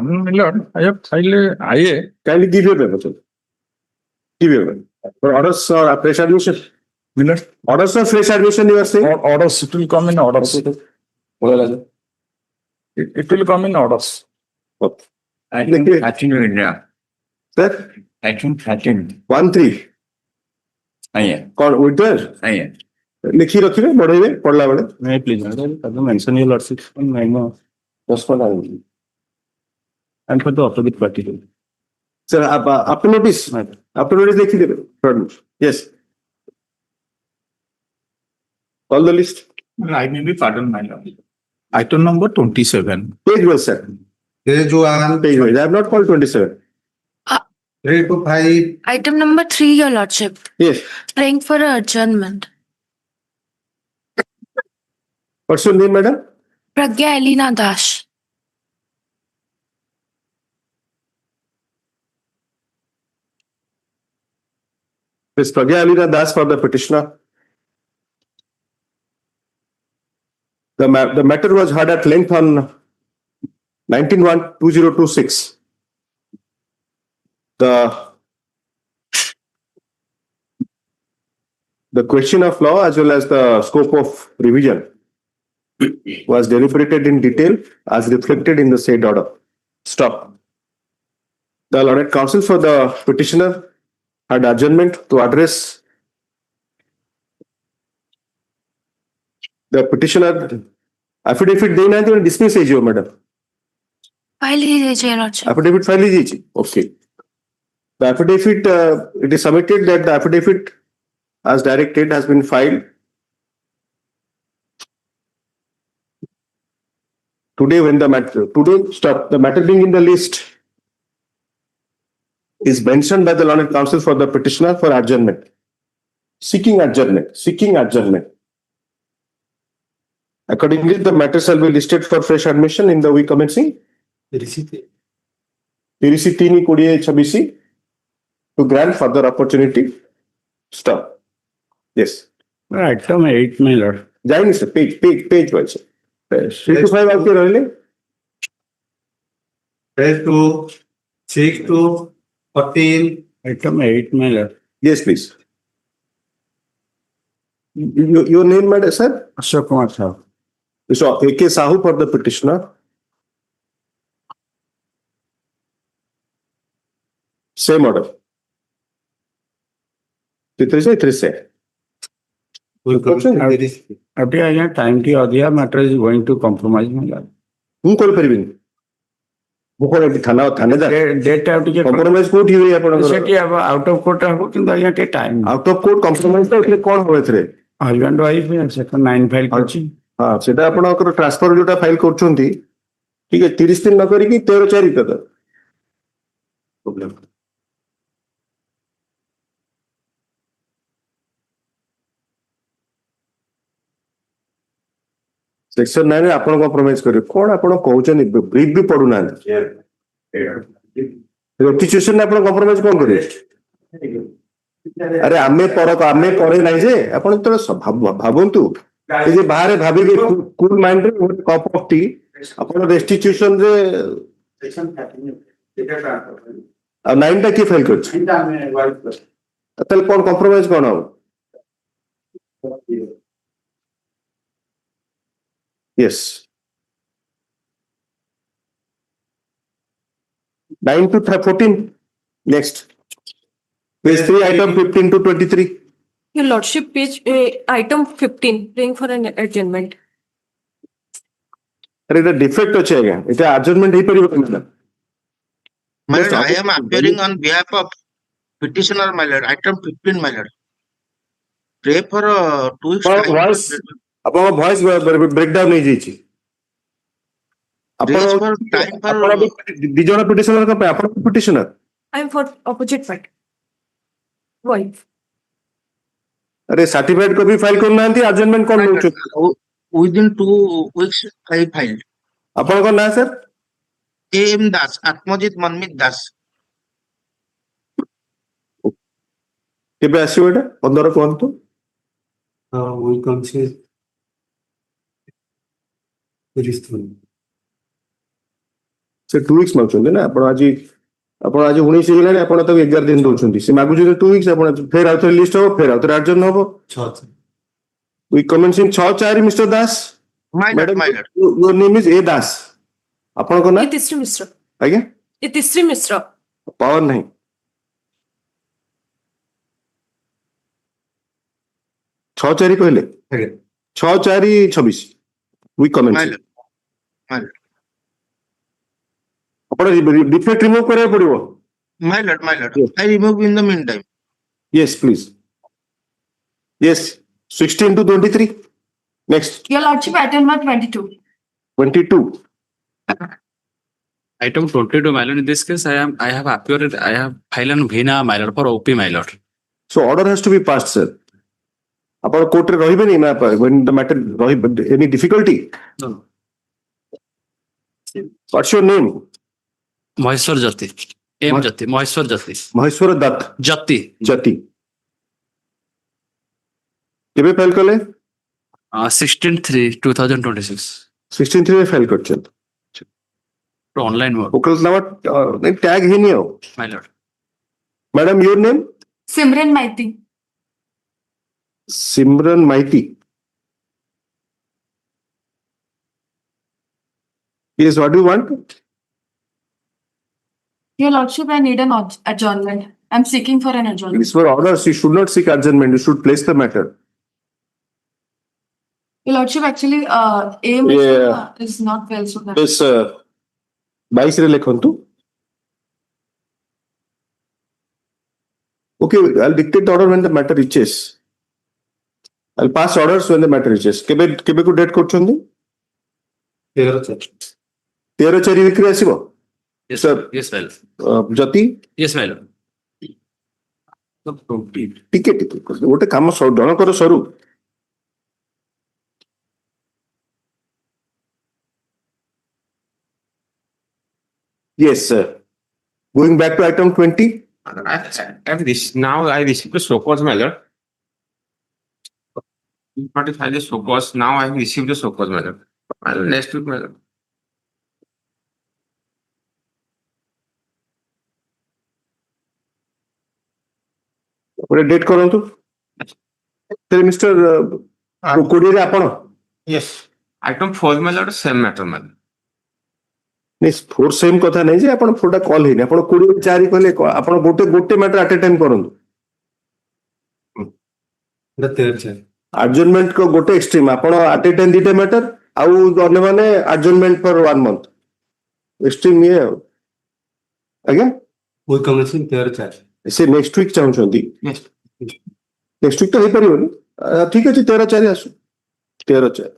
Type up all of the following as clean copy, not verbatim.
My lord, I have filed a IA. Kindly give your paper, sir. Give your paper. For orders or fresh admission? My lord, Orders or fresh admission you are saying? orders, it will come in orders. It will come in orders. Okay. I think Sir? 13. 1-3. आइए कौन withdraw? आइए लिखी रखिए बढ़ेइबे पढ़ला बेले May I please, mention your lordship on my name just for that. and for the opposite party. Sir, आप notice लिखी देबे. Yes. Call the list. I may be pardoned, my lord. Item number 27. Page wise, sir. Page wise. I have not called 27. 3 to 5. Item number 3, your lordship. Yes. Praying for adjournment. What's your name, madam? Pragya Elena Dash. Ms. Pragya Alina Das for the petitioner. The matter was heard at length on 19/1/2026. The question of law as well as the scope of revision was deliberated in detail as reflected in the said order. Stop. The learned counsel for the petitioner had adjournment to address the petitioner affidavit देना है तो dismiss है जो madam. File लीजिए, your lordship. Affidavit file लीजिए. Okay. The affidavit, it is submitted that the affidavit as directed has been filed today when the matter, the matter being in the list is mentioned by the learned counsel for the petitioner for adjournment. Seeking adjournment. Accordingly, the matter shall be listed for fresh admission in the week commencing 30/3/2026 to grant further opportunity. Stop. Yes. Item 8, my lord. जाएंगे sir page wise 3 to 5 आपके रहले. Page 2, 6 to 14. Item 8, my lord. Yes, please. Your name, madam, sir? Ashok Kumar Sahu. So, A.K. Sahoo for the petitioner. Same order. इतने से अभी आज्ञा time की अधिया matter is going to compromise my lord. ମୁଁ କରିପାରିବିନି. ମୁଁ କଣ ଏଠି ଥାନେଦାର Date out ଟିକେ କମ୍ପ୍ରୋମାଇଜ କୋଉଠି ହୁଏ ଆପଣଙ୍କର? ସେଠି ଆଉଟ ଅଫ କୋର୍ଟ ହବ କିନ୍ତୁ ଆଜ୍ଞା ଟିକେ time out of court compromise ତ ଏଥିରେ କଣ ହବ ଏଥିରେ? ହଜବେଣ୍ଡ ୱାଇଫ ସେକଣ୍ଡ 9 ଫାଇଲ କରିଛି. ହଁ ସେଟା ଆପଣଙ୍କର ଟ୍ରାନ୍ସଫର ଯୋଉଟା ଫାଇଲ କରୁଛନ୍ତି ଠିକ ଅଛି 30 ଦିନ ନ କରିକି 13/4 କରିଦେବେ. ପ୍ରୋବ୍ଲେମ. सेक्शन 9 आपण कॉम्प्रोमाइज करियो कोन आपण कहउचनी ब्रीफ भी पढु नांती रेप्टिट्यूशन आपण कॉम्प्रोमाइज कोन करियो अरे आमे परे नाही जे आपण तो भाबंतु ए जे बाहर भाबी कूल माइंड रे कप ऑफ टी आपण रेस्टिट्यूशन रे सेक्शन 13 आ 9 टा की फाइल करछ तल कोन कॉम्प्रोमाइज कोन हो. Yes. 9 to 14. Next. Page 3, item 15 to 23. Your lordship, page item 15, praying for an adjournment. अरे the defect अच्छे है क्या? इसे adjournment ही परिवर्तन मिला. My lord, I am appearing on behalf of petitioner, my lord. Item 15, my lord. Pray for 2 weeks time. Voice, आपका voice breakdown नहीं जी ची. Prays for time for. डिजोनल petitioner का पे आपका petitioner. I am for opposite side. Wife. अरे certified को भी file करना है थी adjournment कौन लोग चुके? Within 2 weeks, I filed. आपका कौन ना sir? A.M. Das, Atmajit Manmit Das. केबे आसीबो एटा 15 कोन तो? We can say there is 3. से 2 weeks मांगछन्ते ना आपण आज 19 हेलानी आपण तक 11 दिन दोछन्ती से मागुछे 2 weeks आपण फेर आउथर लिस्ट हो फेर आउथर अर्जन होबो वी कमेंट्स इन 6-4 mister Das My lord, madam my lord. Your name is A Das आपण को ना इतिश्री मिश्र आज्ञा इतिश्री मिश्र पावर नहीं 6-4 कहले आज्ञा 6-4-26 वी My comments lord. My lord. आपण डिफेक्ट रिमूव करे पड़िबो My lord, my lord. Yes. I remove in the meantime. Yes please yes 16 to 23 next Your Lordship, item number 22. 22 Item 22, my lord. In this case, I have appeared, I have filed an vina, my lord, for OP, my lord. So order has to be passed, sir. Upon court rohibeni na when the matter any difficulty. No. What's your name? Maheshwar Jati. M What? Jati. Maheshwar Jati. Maheshwar Dutt Jati. Jati. केबे file कले 16/3/2026. 16/3 में file करछन Online mode, ओकल नाम नहीं tag ही नहीं हो my lord. Madam your name Simran Maiti. Simran Maiti Yes, what do you want? Your Lordship, I need an adjournment. I'm seeking for an adjournment. These were orders. You should not seek adjournment. You should place the matter. Your Lordship, actually, aim is not well, so that. Yes, 22 रे लिखंतु. Okay, I'll dictate the order when the matter reaches. I'll pass orders when the matter reaches. केबे को date करछन्ती 13/4 विक्री आसीबो. Yes, Sir. yes, my lord. जति Yes, my lord. टिके गोटे काम जनकर सरू Yes, sir. Going back to item 20. Now I received the show cause, my lord. Not if I the show cause, now I have received the show cause, my lord. Next week, my lord. ଗୋଟେ date କରନ୍ତୁ ତେବେ mister କୋଡ଼ିଏରେ ଆପଣ Yes. Item 4, my lord, same matter, my lord. ନାଇଁ four sem କଥା ନାହିଁ ଯେ ଆପଣ ଫୋର୍ଟା କଲ୍ ହେଇନି ଆପଣ 20/4 କହିଲେ ଆପଣ ଗୋଟେ ମ୍ୟାଟର ଆଟ୍ ଏ ଟାଇମ୍ କରନ୍ତୁ ଆଡଜର୍ନମେଣ୍ଟ ଗୋଟେ ଏକ୍ସଟ୍ରିମ୍ ଆପଣ ଆଟ୍ ଏ ଟାଇମ୍ ଦିଟା ମ୍ୟାଟର ଆଉ ଅନ୍ୟମାନେ ଆଡଜର୍ନମେଣ୍ଟ ଫର 1 month ଏକ୍ସଟ୍ରିମ୍ ଇଏ ଆଉ ଆଜ୍ଞା ସେ ନେକ୍ସଟ ୱିକ୍ ଚାହୁଁଛନ୍ତି Yes. ନେକ୍ସଟ ୱିକ୍ ତ ହେଇପାରିବନି ଠିକ ଅଛି 13/4 ଆସୁ 13/4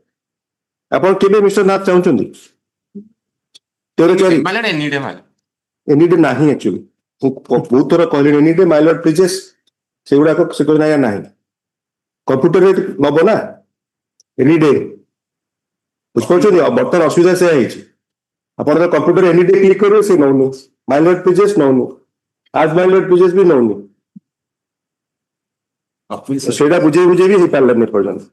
ଆପଣ କେବେ ମିଷ୍ଟର ନାଥ ଚାହୁଁଛନ୍ତି 13/4 My lord, any day, my lord. Any day ନାହିଁ ଆକ୍ଚୁଆଲି ମୁଁ ବହୁତ ଥର କହିଲିଣି ଏନି ଡେ ମାଇ ଲର୍ଡ ପ୍ଲିଜେସ୍ ସେଗୁଡାକ ସେ କହିଲେ ଆଜ୍ଞା ନାହିଁ କମ୍ପ୍ୟୁଟରରେ ନବ ନା ଏନି ଡେ ବୁଝିପାରୁଛନ୍ତି ବର୍ତ୍ତମାନ ଅସୁବିଧା ସେୟା ହେଇଛି ଆପଣ କମ୍ପ୍ୟୁଟର ଏନି ଡେ କ୍ଲିକ୍ କରିବେ ସେ ନଉନି ମାଇ ଲର୍ଡ ପ୍ଲିଜେସ୍ ନଉନି ଆଜ ମାଇ ଲର୍ଡ ପ୍ଲିଜେସ୍ ବି ନଉନି ସେଇଟା ବୁଝେଇ ବି ହେଇପାରିଲାନି ପର୍ଯ୍ୟନ୍ତ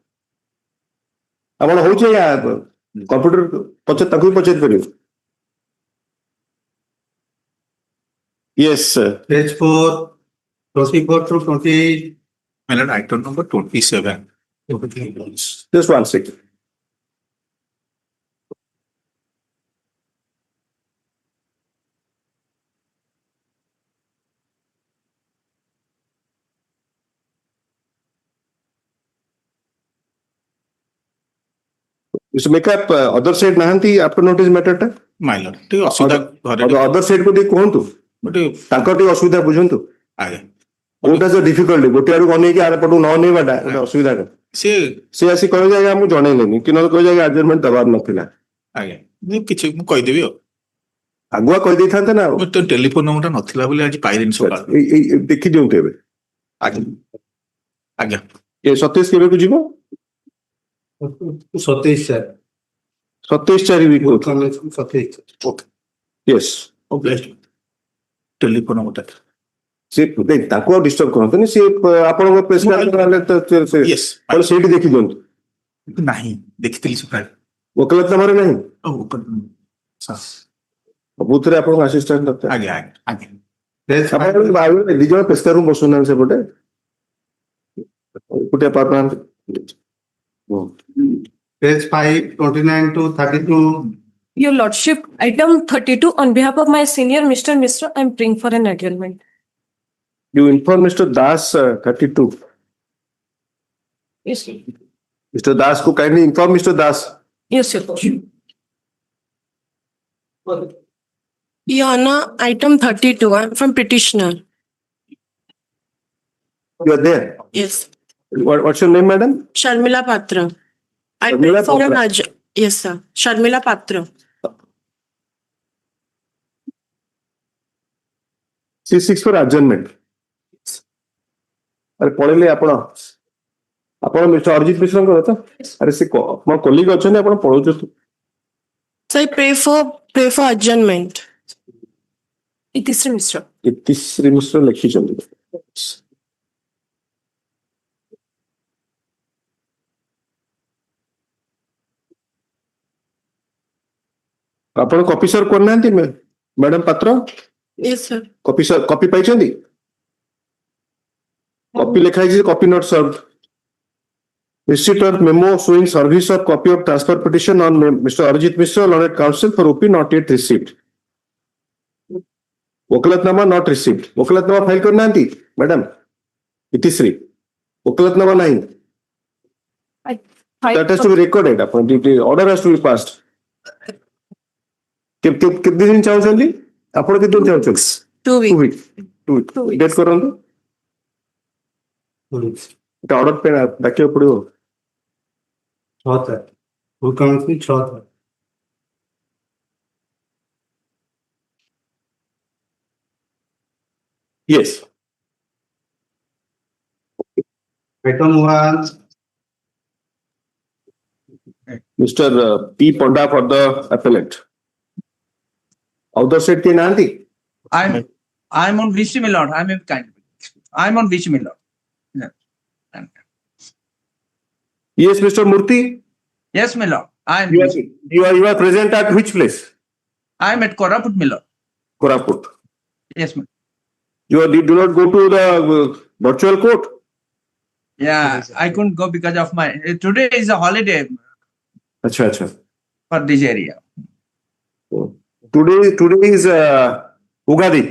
ଆପଣ ହଉଛି ଆଜ୍ଞା କମ୍ପ୍ୟୁଟର ତାଙ୍କୁ ବି ପଚାରି ପାରିବେ Yes, sir. Page 4, 24 to 28. My lord, item number 27. Just one second. You make up other side nahanti after notice matter ta My lord, ଟିକେ ଅସୁବିଧା ଘରେ other side को କୁହନ୍ତୁ ଗୋଟେ ତାଙ୍କର ଟିକେ ଅସୁବିଧା ବୁଝନ୍ତୁ ଆଜ୍ଞା କୋଉଟା ଯୋଉ ଡିଫିକଲ୍ଟ ଗୋଟେ ଆଡକୁ ଅନେଇକି ଆର ପଟକୁ ନ ଅନେଇବାଟା ଗୋଟେ ଅସୁବିଧା ସେ ଆସି କହିବେ ଆଜ୍ଞା ମୁଁ ଜଣେଇଲେନି କି ନହେଲେ କହିବେ ଆଜ୍ଞା ଆଡଜର୍ନମେଣ୍ଟ ଦବାର ନଥିଲା ଆଜ୍ଞା ମୁଁ କିଛି ମୁଁ କହିଦେବି ଆଉ ଆଗୁଆ କହିଦେଇଥାନ୍ତେ ନା ଆଉ ମୋର ତ ଟେଲିଫୋନ ନମ୍ବରଟା ନଥିଲା ବୋଲି ଆଜି ପାଇଲିନି ସକାଳୁ ଏଇ ଦେଖି ଦିଅନ୍ତୁ ଏବେ ଆଜ୍ଞା ଆଜ୍ଞା ଏ 27 କେବେକୁ ଯିବ 27 27/4 ୱିକ୍ ୟେସ୍ ଟେଲିଫୋନ ନମ୍ବରଟା ସେ ତାକୁ ଆଉ ଡିଷ୍ଟର୍ବ କରନ୍ତୁନି ସେ ଆପଣଙ୍କ ପ୍ରେସିଡେଣ୍ଟ Yes. ସେଇଠି ଦେଖି ଦିଅନ୍ତୁ ନାହିଁ ଦେଖିଥିଲି ସକାଳେ ଓକିଲାତ ନାମରେ ନାହିଁ ବୁଥରେ ଆପଣଙ୍କ ଆସିଷ୍ଟାଣ୍ଟ ଦରକାର। ଆଜ୍ଞା ଆଜ୍ଞା ଆଜ୍ଞା Page ଆପଣ five, ଦି ଜଣ ପେସ୍କାର ରୁମ୍ ବସୁନାହାନ୍ତି ସେପଟେ ଏକୁଟିଆ ପାରୁନାହାନ୍ତି। page 5, 29 to 32. Your Lordship, item 32 on behalf of my senior Mr. Mishra, I am praying for an adjournment. You inform Mr. Das 32. Yes, sir. Mr. Das को kindly inform Mr. Das. Yes, Your Lordship. Your Honor, item 32, I'm from petitioner. You are there. Yes, What's your name, madam? Sharmila Patra. I Sharmila pray for an Patra. yes, sir. Sharmila Patra. C6 for adjournment. अरे पढ़ेले आपण mister Arijit मिश्र को तो अरे से मो colleague अछन आपण पढौछ तू So I pray for adjournment. Itisri Mishra. इतिश्री मिश्र लिखि चंदी आपण कॉपी सर करनांती मैडम पात्र Yes, sir. Copy sir copy पाइछंदी कॉपी लिखा है copy not served receipt of memo showing service of copy of transfer petition on Mr. Arjit Mishra learned counsel for OP not yet received. वकालतनामा not received. वकालतनामा file करना थी madam इतिश्री वकालतनामा नहीं. That has to be recorded. The order has to be passed. कितने दिन चाहूँगी आप कितने दिन चाहूँगी 2 weeks. 2 weeks डेट करूँ ऑर्डर पे डाकिया पड़ो 6 तक वो काउंसिल 6 तक yes item 1 Mr. P Ponda for the appellate other side के नाम थी I'm on VC Millard. I'm on VC Millard. yes Mr. Murthy Yes, Millard. you are present at which place I'm at Koraput Millard. Koraput Yes, ma'am. you do not go to the virtual court Yeah, I couldn't go because of my today is a holiday अच्छा अच्छा for this area. today is Ugadi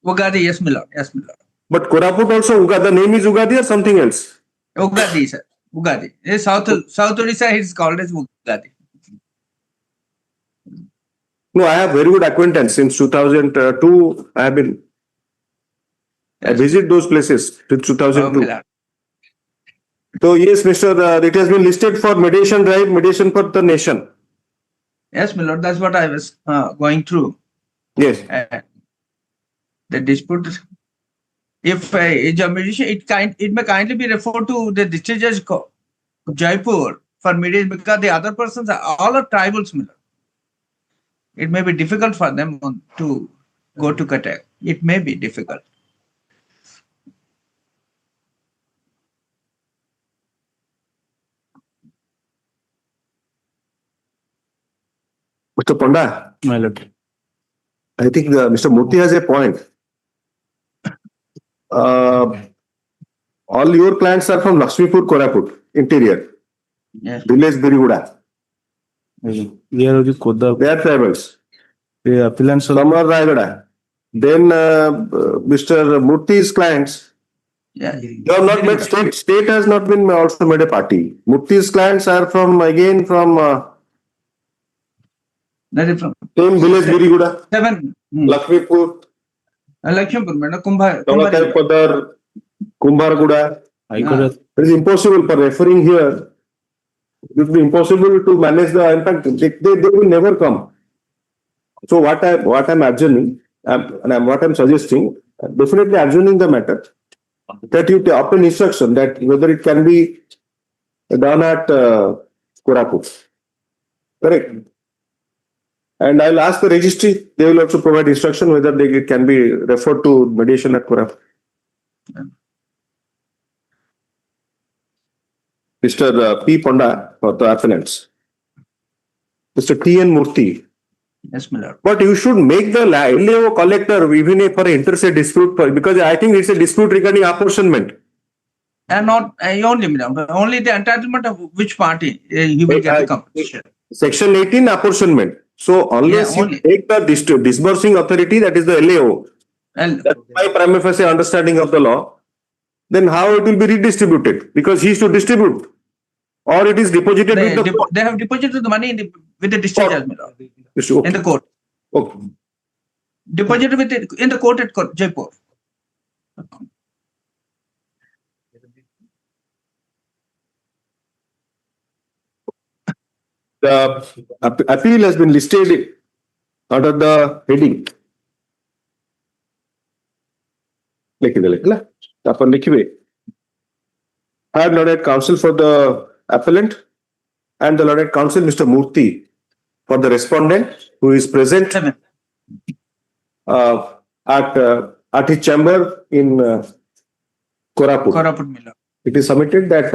Ugadi, yes, Millard. Yes, Millard. but Koraput also Ugadi the name is Ugadi or something else Ugadi, sir. Ugadi. South Orissa is called as Ugadi. no I have very good acquaintance since 2002 I have been I visit those places since 2002 Millard. so yes Mr. It has been listed for mediation drive mediation for the nation Yes, Millard. That's what I was going through. yes The dispute. If is a mediation, it may kindly be referred to the district judge Jaipur for mediation because the other persons are all are tribals. Millard. It may be difficult for them to go to Cuttack. It may be difficult. Mr. Ponda My lord. I think Mr. Murthy has a point all your clients are from Lakshmipur Koraput interior Yes. village Biriguda Here is Koda. they are tribals The appellants. Samar Raigada then Mr. Murthy's clients Yeah. they have not made state has not been also made a party Murthy's clients are from again from That is from same village Biriguda 7. Lakshmipur Lakshmipur, madam. Kumbhar. Dolakai Padar Kumbharguda High Court of it is impossible for referring here it would be impossible to manage the impact they will never come so what I'm adjourning and what I'm suggesting definitely adjourning the matter that you up an instruction that whether it can be done at Koraput correct and I'll ask the registry they will also provide instruction whether it can be referred to mediation at Koraput. Mr. P Ponda for the appellants. Mr. T N Murthy Yes, my lord. But you should make the LAO collector even if for interstate dispute because I think it's a dispute regarding apportionment. And not only, madam, only the entitlement of which party he will get the compensation. Section 18 apportionment. So unless Yeah, you only. take the disbursing authority, that is the LAO, And that's my prima facie understanding of the law, then how it will be redistributed? Because he is to distribute. Or it is deposited with the court. they have deposited the money with the district judge, my lord, Okay. in the court. Okay. Deposited with in the court at Jaipur. The appeal has been listed under the heading. High Learned Counsel for the appellant and the Learned Counsel, Mr. Murthy, for the respondent who is present at his chamber in Koraput. Koraput, my lord. It is submitted that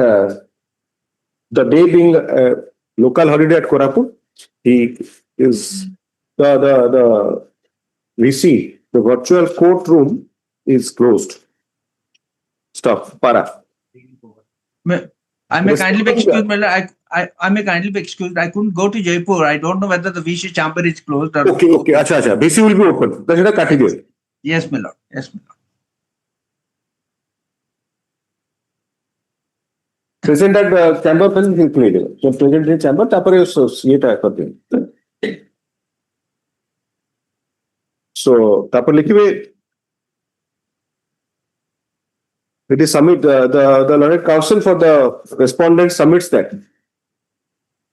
the day being local holiday at Koraput, he is the VC, the virtual courtroom is closed. Stop. Para. I may kindly be excused, my lord. I may kindly be excused. I couldn't go to Jaipur. I don't know whether the VC chamber is closed or Okay. Acha. VC will be open. That's a category. Yes, my lord. Yes, my lord. Present at the chamber, so present in chamber, so it is submit the Learned Counsel for the respondent submits that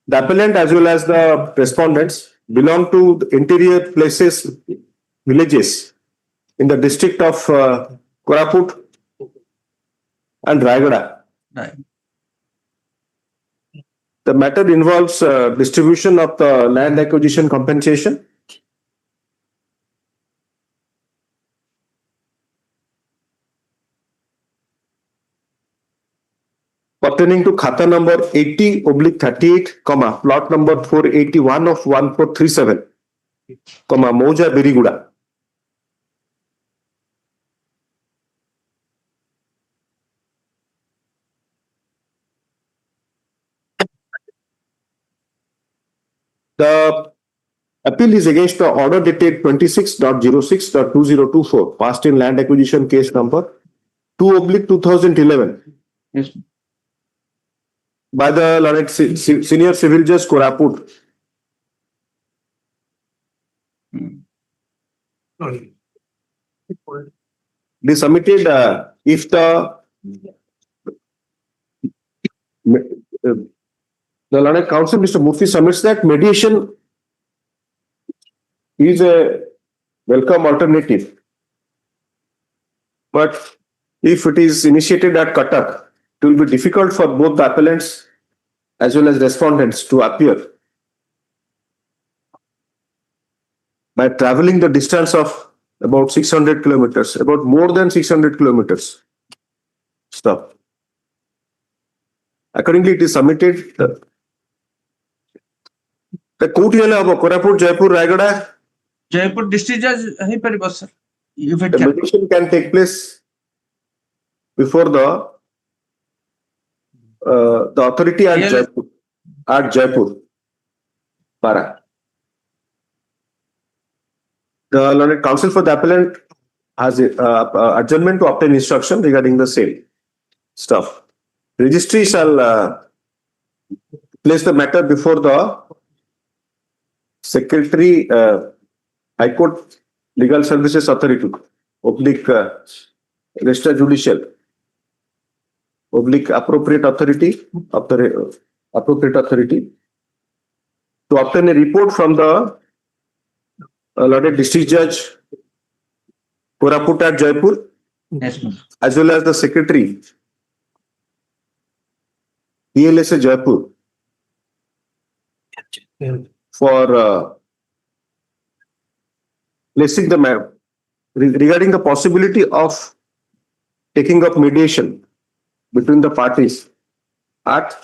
the appellant as well as the respondents belong to the interior places, villages in the district of Koraput and Raigada. Right. The matter involves distribution of the land acquisition compensation. Pertaining to Khata number 80/38, plot number 481 of 1437, Mauja Biriguda. The appeal is against the order dated 26.06.2024, passed in land acquisition case number 2/2011 Yes. by the Learned Senior Civil Judge Koraput. They submitted if the Learned Counsel, Mr. Murthy, submits that mediation is a welcome alternative. But if it is initiated at Cuttack, it will be difficult for both the appellants as well as respondents to appear by traveling the distance of about 600 kilometers, about more than 600 kilometers. Stop. Accordingly, it is submitted. The court here of Koraput, Jaipur, Raigada. Jaipur district judge, he paribas, sir. If it The can. mediation can take place before the authority at Really? Jaipur, Para. The Learned Counsel for the appellant has adjournment to obtain instruction regarding the same stuff. Registry shall place the matter before the Secretary, High Court Legal Services Authority, Register Judicial, appropriate authority of the appropriate authority to obtain a report from the Learned District Judge Koraput at Jaipur, Yes, ma'am. as well as the Secretary PLSA Jaipur for placing the map regarding the possibility of taking up mediation between the parties at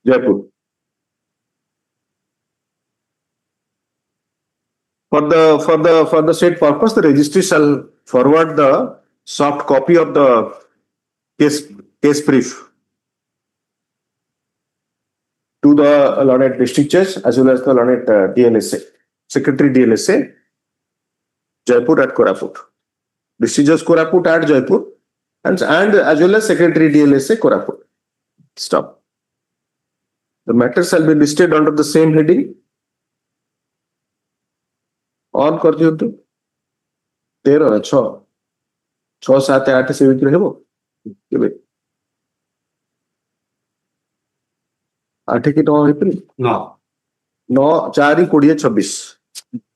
Jaipur. For the said purpose, the registry shall forward the soft copy of the case brief to the learned district judge as well as the learned DLSA, Secretary DLSA, Jaipur at Koraput. District Judge Koraput at Jaipur and as well as Secretary DLSA Koraput. Stop. The matter shall be listed under the same heading. On कर दियो तो 13 6 6 7 8 से विक्री है वो केबे 8 की 9 April 9 4 20 26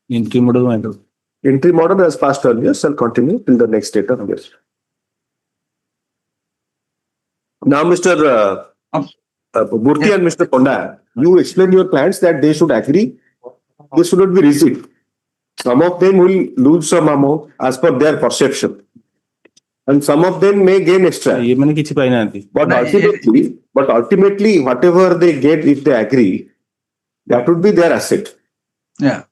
Entry model matter. entry model as passed earlier shall continue till the next date of this. Now Mr. Murthy and Mr. Ponda, you explain your clients that they should agree, they should not be rigid. Some of them will lose some amount as per their perception, and some of them may gain extra. ये मैंने किसी पाई ना थी. But ultimately, whatever they get, if they agree, that would be their asset. Yeah.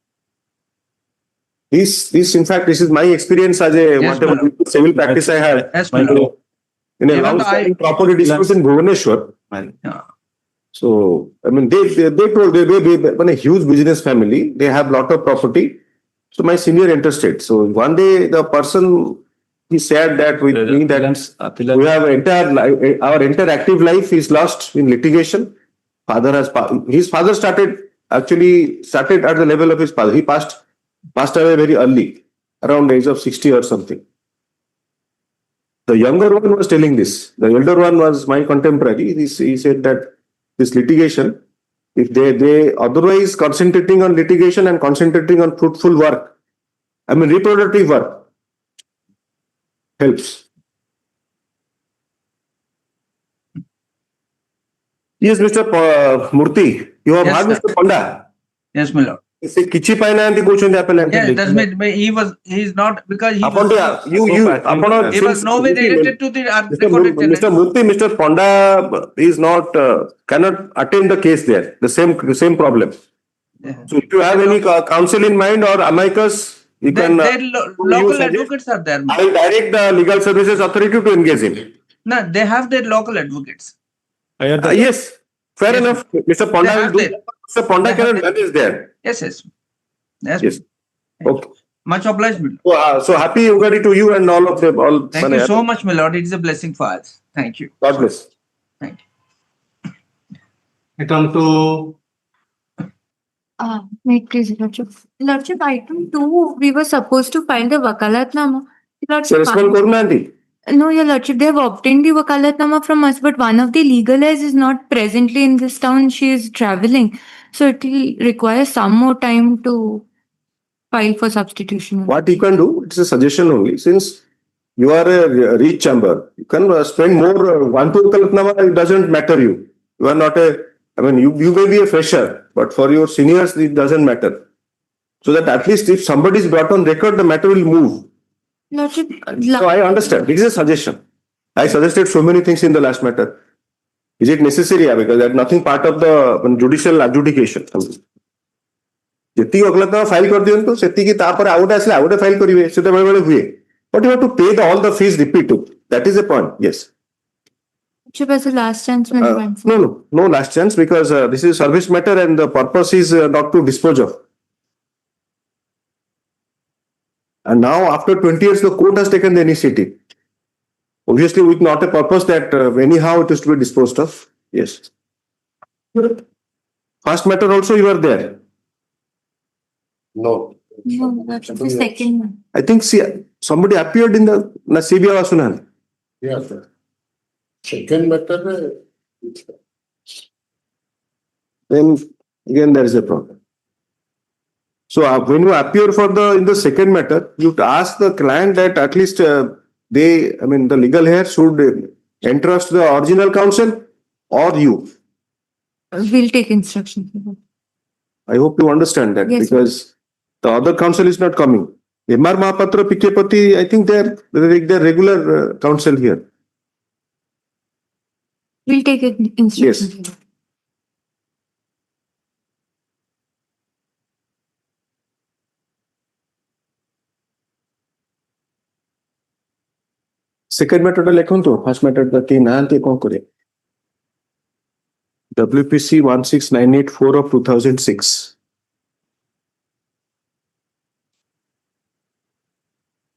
This in fact, this is my experience as a Yes, whatever civil practice I have. Yes, in madam. a Even long-standing property dispute in Bhubaneswar. Yeah. So I mean, they told they a huge business family. They have lot of property. So my senior interested. So one day the person he said that with me that we have our entire active life is lost in litigation. His father started at the level of his father. He passed away very early, around the age of 60 or something. The younger one was telling this. The elder one was my contemporary. He said that this litigation, if they otherwise concentrating on litigation and concentrating on fruitful work, I mean reproductive work, helps. Yes, Mr. Murthy, you have Yes, heard sir. Mr. Panda. Yes, my lord. से किछि पाई ना एंती कोचन आपन Yeah, that's meant he's not because he upon was, upon he was no way related to the recorded tenant. Mr. Murthy, Mr. Panda is not cannot attend the case there. The same problem. Yeah. So if you have any counsel in mind or amicus, you can. Local advocates are there. I will direct the legal services authority to engage him. No, they have their local advocates. Yes, fair Yes, enough. Mr. Panda will do. Mr. Panda cannot manage there. Yes. Yes. Okay. Much obliged, my lord. So happy Ugadi to you and all of them. All. Thank you so much, my lord. It is a blessing for us. Thank you. God bless. Thank you. Item to Wait, please, Lordship. Lordship, item 2, we were supposed to file the wakalatnama. Lordship, Respond Kurunandi. no, Your Lordship, they have obtained the wakalatnama from us, but one of the legal heirs is not presently in this town. She is traveling. So it will require some more time to file for substitution. What you can do, it's a suggestion only. Since you are a rich chamber, you can spend more. One to it doesn't matter you. You are not you may be a fresher, but for your seniors, it doesn't matter. So that at least if somebody is brought on record, the matter will move. Lordship, So I understand. It is a suggestion. I suggested so many things in the last matter. Is it necessary? Because that's nothing part of the judicial adjudication. ଯେତିକି ଅଗଲତା file କରିଦିଅନ୍ତୁ ସେତିକି ତାପରେ ଆଉ ଗୋଟେ ଆସିଲେ ଆଉ ଗୋଟେ file କରିବେ ସେଟା ବେଳେ ବେଳେ ହୁଏ but you have to pay all the fees repeat. That is the point. Yes. as a last chance. No last chance because this is service matter and the purpose is not to dispose of. And now after 20 years the court has taken the initiative. Obviously with not a purpose that anyhow it is to be disposed of. Yes. First matter also you are there. No, that's the second one. I think somebody appeared in the CBI Vasunan. Yes, sir. Second matter. Then again there is a problem. So when you appear in the second matter, you ask the client that at least the legal heir should entrust the original counsel or you. We'll take instruction for that. I hope you understand that Yes, because the other counsel is not coming. MR Mahapatra, PK Pati, I think they're regular counsel here. We'll take instruction. Yes. for that. Second matter টা লিখুন তো, first matter টা কে না আনতে কোন করে? WPC 16984 of 2006.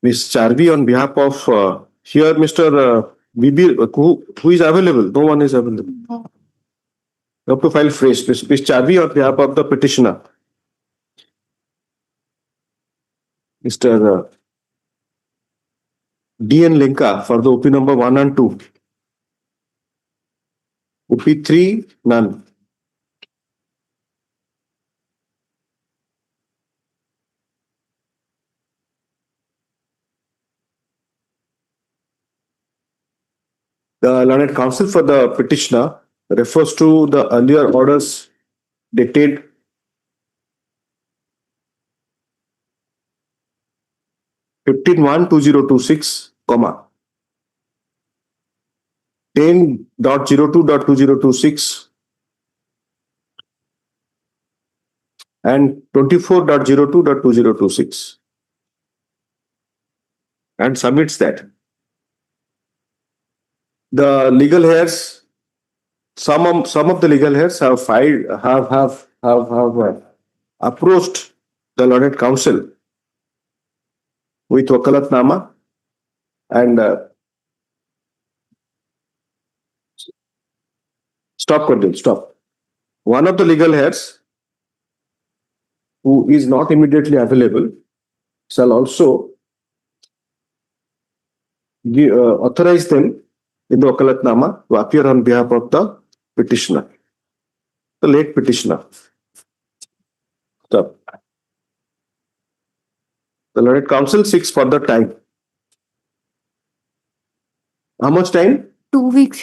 Ms. Charvi on behalf of here Mr. Bibi, who is available? No one is available. You have to file fresh. Ms. Charvi on behalf of the petitioner. Mr. DN Lenka for the OP number 1 and 2. OP 3, none. The learned counsel for the petitioner refers to the earlier orders dated 15/1/2026, 10.02.2026 and 24.02.2026, and submits that the legal heirs, some of the legal heirs have filed, have approached the learned counsel with wakalatnama and stop. One of the legal heirs who is not immediately available shall also authorize them in the wakalatnama to appear on behalf of the petitioner, the late petitioner. Stop. The learned counsel seeks further time. How much time? 2 weeks.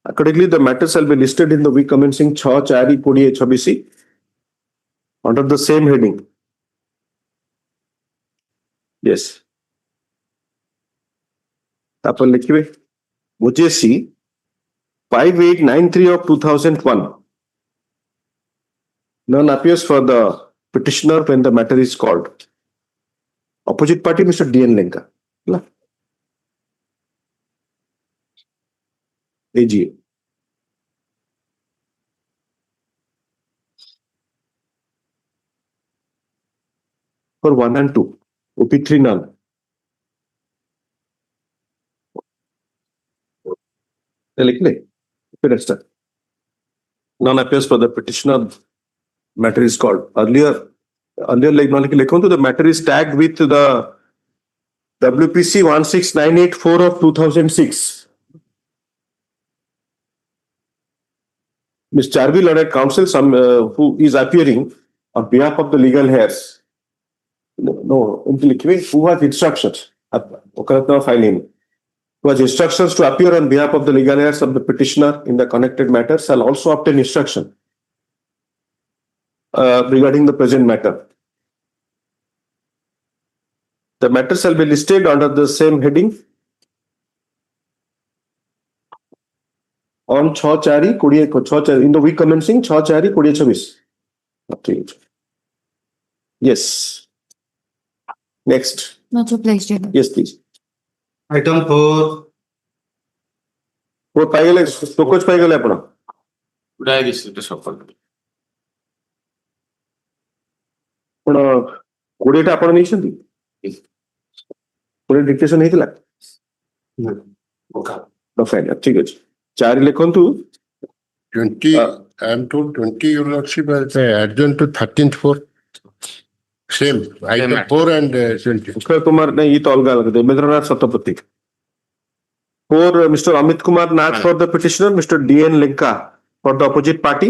Accordingly, the matter shall be listed in the week commencing 6/4/2026 under the same heading. Yes. तापर लिखिए OJC 5893 of 2001. None appears for the petitioner when the matter is called. Opposite party, Mr. DN Lenka. AGA. For 1 and 2. OP3 none. None appears for the petitioner. Matter is called. Earlier the matter is tagged with the WPC 16984 of 2006. Ms. Charvi, learned counsel, who is appearing on behalf of the legal heirs. Who has instructions? Filing. Who has instructions to appear on behalf of the legal heirs of the petitioner in the connected matter shall also obtain instruction regarding the present matter. The matter shall be listed under the same heading on 6/4/2026 in the week commencing 6/4/2026. Yes. Next. Much obliged. Yes, please. Item 4. वो पाइगले तो कुछ पाइगले अपना उड़ाई this तो सफल पण कोडीटा आपण नहीं छथि कोडी डिक्टेशन नहीं थिला तो फाइन ठीक अछि 4 लिखंतु 20 I am told 20 your lordship as adjourned to 13th 4. Same item 4 and 20. उसका कुमार नहीं ये तो अलग अलग Debendranath Satpathy. For Mr. Amit Kumar Nath for the petitioner, Mr. DN Lenka for the opposite party.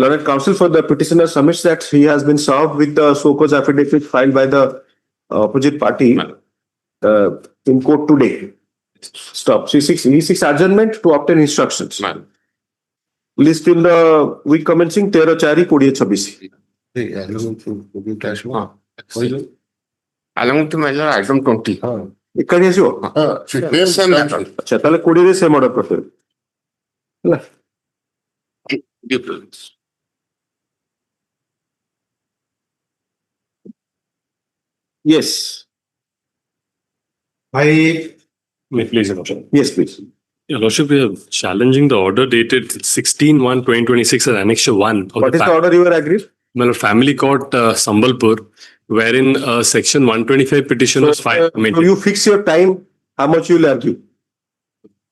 Learned counsel for the petitioner submits that he has been served with the so-called affidavit filed by the opposite party in court today. Stop. He seeks adjournment to obtain instructions. List in the week commencing 13/4/2026. Along to measure item 20. इकड़ी आसियो Same matter. अच्छा ताले 20 रे same order करते ହେଲା Yes. I, Please, Your Lordship. Yes, please. Your Lordship, we are challenging the order dated 16/1/2026 as Annexure 1 of What is the the order you are agreed? Family Court, Sambalpur, wherein Section 125 petition was filed. So you fix your time, how much you will argue.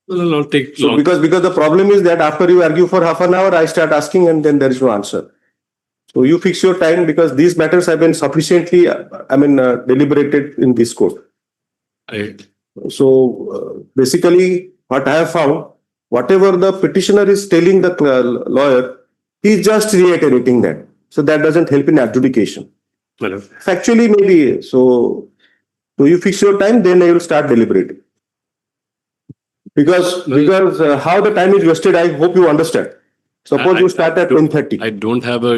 It will not take So long. because the problem is that after you argue for half an hour, I start asking and then there is no answer. So you fix your time because these matters have been sufficiently, deliberated in this court. So basically what I have found, whatever the petitioner is telling the lawyer, he is just reiterating that. So that doesn't help in adjudication. Factually maybe, so you fix your time, then I will start deliberating. Because how the time is wasted, I hope you understand. Suppose you start at 10:30. I don't have a